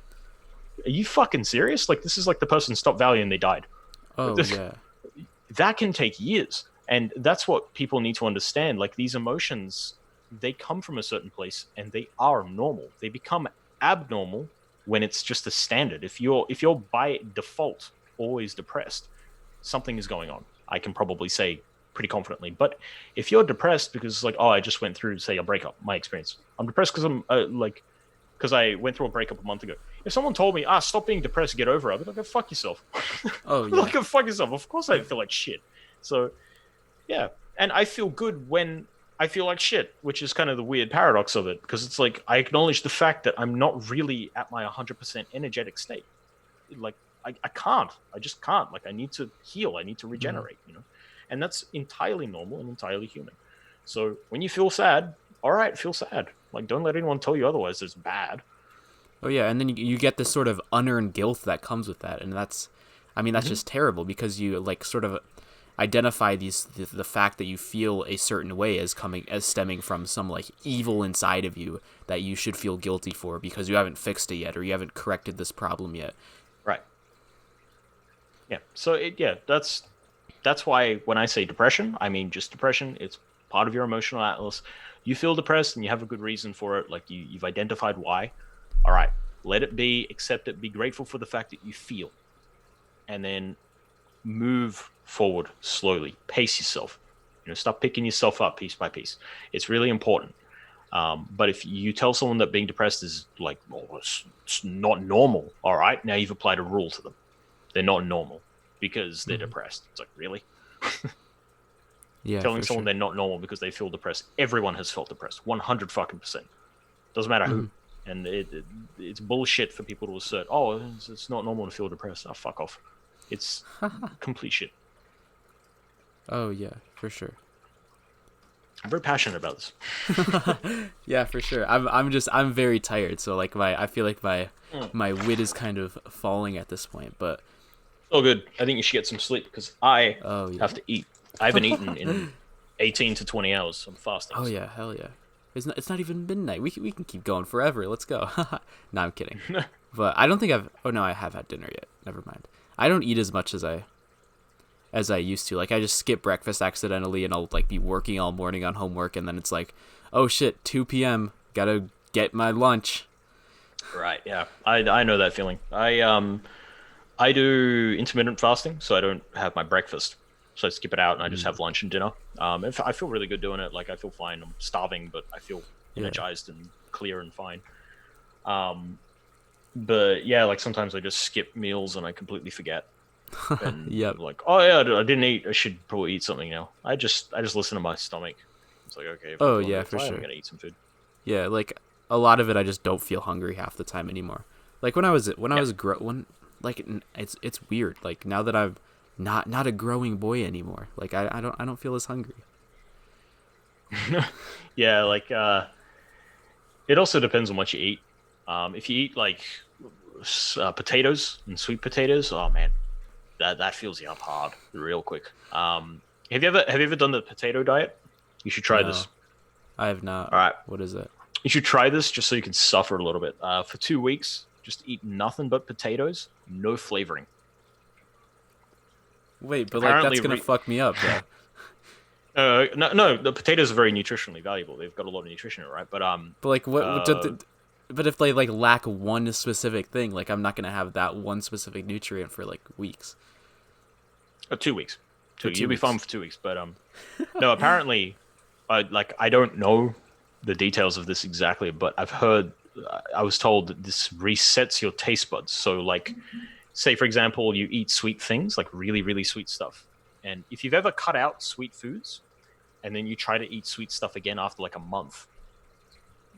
Are you fucking serious? Like, this is like the person stopped valuing they died. Oh, yeah. That can take years. And that's what people need to understand. Like, these emotions, they come from a certain place and they are normal. They become abnormal when it's just a standard. If you're by default always depressed, something is going on. I can probably say pretty confidently. But if you're depressed because like, oh, I just went through, say, a breakup, my experience. I'm depressed because I'm because I went through a breakup a month ago. If someone told me, stop being depressed, get over it, I'd be like, go fuck yourself. Oh I'd be yeah. like, go fuck yourself. Of course I feel like shit. So, yeah. And I feel good when I feel like shit, which is kind of the weird paradox of it, because it's like I acknowledge the fact that I'm not really at my 100% energetic state. Like, I can't. I just can't. Like, I need to heal. I need to regenerate, And that's entirely normal and entirely human. So when you feel sad, all right, feel sad. Like, don't let anyone tell you otherwise. It's bad. Oh yeah, and then you get this sort of unearned guilt that comes with that, and that's just terrible because you like sort of identify the fact that you feel a certain way as stemming from some like evil inside of you that you should feel guilty for because you haven't fixed it yet or you haven't corrected this problem yet. Right. Yeah. So that's why when I say depression, I mean just depression. It's part of your emotional atlas. You feel depressed and you have a good reason for it. Like you've identified why. All right, let it be, accept it, be grateful for the fact that you feel, and then move forward slowly. Pace yourself. Stop picking yourself up piece by piece. It's really important. But if you tell someone that being depressed is like, it's not normal, all right, now you've applied a rule to them. They're not normal because they're depressed. It's like, really? Yeah. Telling someone they're not normal because they feel depressed. Everyone has felt depressed. 100%. Doesn't matter who. And it's bullshit for people to assert, it's not normal to feel depressed. Oh, fuck off. It's complete shit. Oh, yeah, for sure. I'm very passionate about this. Yeah, for sure. I'm very tired, so like I feel like my wit is kind of falling at this point, but all good. I think you should get some sleep because I have to eat. I haven't eaten in 18 to 20 hours. I'm fasting. Oh yeah, hell yeah. It's not even midnight. We can keep going forever. Let's go. No, I'm kidding. But I don't think I have had dinner yet. Never mind. I don't eat as much as I used to. Like I just skip breakfast accidentally and I'll like be working all morning on homework and then it's like, oh shit, 2 p.m. Gotta get my lunch. Right, yeah. I know that feeling. I do intermittent fasting, so I don't have my breakfast. So I skip it out and I just have lunch and dinner. I feel really good doing it. Like I feel fine. I'm starving, but I feel energized and clear and fine. But yeah, like sometimes I just skip meals and I completely forget. And like, oh yeah, I didn't eat. I should probably eat something now. I just listen to my stomach. It's like, okay. Oh yeah, for sure. I'm gonna eat some food. Yeah, like a lot of it, I just don't feel hungry half the time anymore. Like when I was like it's weird. Like now that I'm not a growing boy anymore. Like I don't feel as hungry. Yeah, like it also depends on what you eat. If you eat like potatoes and sweet potatoes, oh man, that fills you up hard real quick. Have you ever done the potato diet? You should try this. I have not. All right. What is it? You should try this just so you can suffer a little bit. For 2 weeks, just eat nothing but potatoes, no flavoring. Wait, but like that's gonna fuck me up, though. No, the potatoes are very nutritionally valuable. They've got a lot of nutrition in it, right? But like but if they like lack one specific thing, like I'm not gonna have that one specific nutrient for like weeks. 2 weeks. You'll be fine for 2 weeks, but no. Apparently, I don't know the details of this exactly, but I was told that this resets your taste buds. So like, say for example, you eat sweet things, like really, really sweet stuff. And if you've ever cut out sweet foods and then you try to eat sweet stuff again after like a month,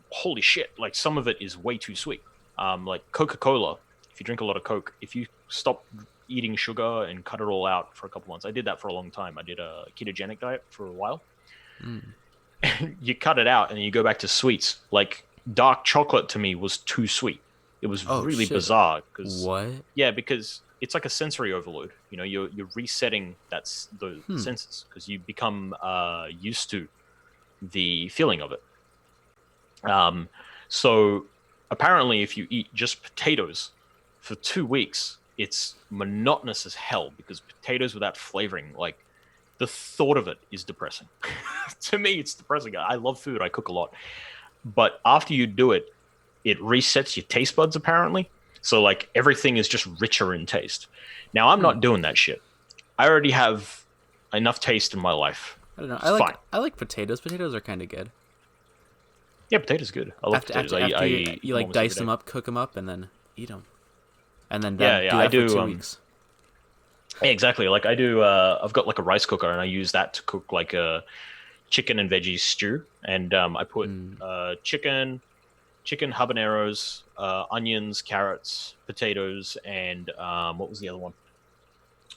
holy shit, like some of it is way too sweet. Like Coca-Cola, if you drink a lot of Coke, if you stop eating sugar and cut it all out for a couple months, I did that for a long time. I did a ketogenic diet for a while. You cut it out and you go back to sweets. Like dark chocolate to me was too sweet. It was really bizarre. What? Yeah, because it's like a sensory overload. You're resetting the senses because you become used to the feeling of it. So apparently, if you eat just potatoes for 2 weeks, it's monotonous as hell because potatoes without flavoring, like the thought of it is depressing. To me, it's depressing. I love food. I cook a lot. But after you do it, it resets your taste buds, apparently. So, like, everything is just richer in taste. Now, I'm not doing that shit. I already have enough taste in my life. I don't know. I like potatoes. Potatoes are kind of good. Yeah, potatoes good. I love potatoes. After I you, eat you them like almost every dice day. them up, cook them up, and then eat them, and then Yeah, yeah, do I that for do. 2 weeks. Yeah, exactly. Like I do. I've got like a rice cooker, and I use that to cook like a chicken and veggie stew. And I put Mm. chicken habaneros, onions, carrots, potatoes, and what was the other one?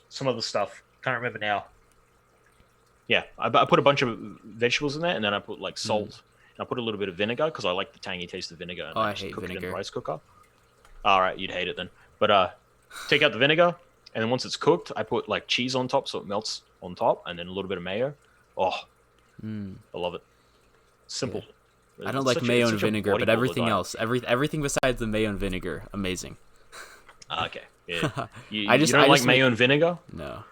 Some other stuff. Can't remember now. Yeah, I put a bunch of vegetables in there, and then I put like Mm. salt, and I put a little bit of vinegar because I like the tangy taste of vinegar, and Oh, I I just hate cook it in the vinegar. rice cooker. All right, you'd hate it then. But take out the vinegar, and then once it's cooked, I put like cheese on top so it melts on top, and then a little bit of mayo. Oh, Mm. I love it. Yeah. Simple. I don't It's like such mayo and a vinegar, but bodybuilder everything diet. else, everything besides the mayo and vinegar, amazing. Okay, yeah. You I you just don't I like just make mayo and vinegar? no.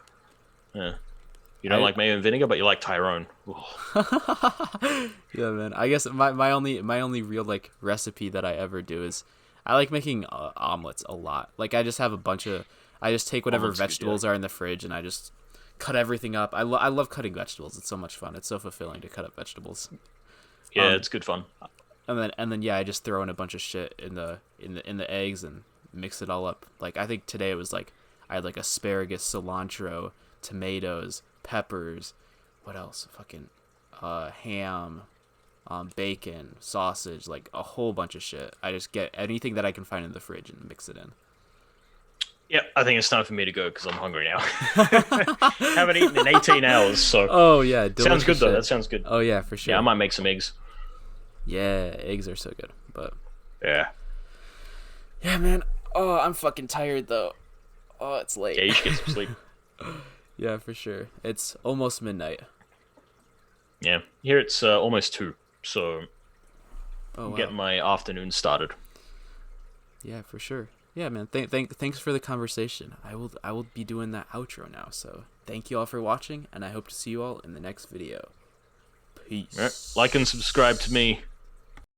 Yeah. You don't I like mayo and vinegar, but you like Tyrone. Ugh. Yeah, man. I guess my only real like recipe that I ever do is I like making omelets a lot. Like I just take whatever Omelets good, yeah. vegetables are in the fridge and I just cut everything up. I love cutting vegetables. It's so much fun. It's so fulfilling to cut up vegetables. Yeah, Um it's good fun. and then yeah, I just throw in a bunch of shit in the eggs and mix it all up. Like I think today it was like I had like asparagus, cilantro, tomatoes, peppers, what else? Fucking ham, bacon, sausage, like a whole bunch of shit. I just get anything that I can find in the fridge and mix it in. Yeah, I think it's time for me to go because I'm hungry now. Haven't eaten in 18 hours, so Oh yeah, sounds good delicious though. shit. That sounds good. Oh yeah, for Yeah, I sure. might make some eggs. Yeah, eggs are so good. But Yeah, yeah, man. Oh, I'm fucking tired though. Oh, it's late. yeah, you should get some sleep. Yeah, for sure. It's almost midnight. Yeah, here it's almost 2, so Oh I'm wow. getting my afternoon started. Yeah, for sure. Yeah, man. Thanks for the conversation. I will be doing that outro now. So thank you all for watching, and I hope to see you all in the next video. Peace. All right, like and subscribe to me.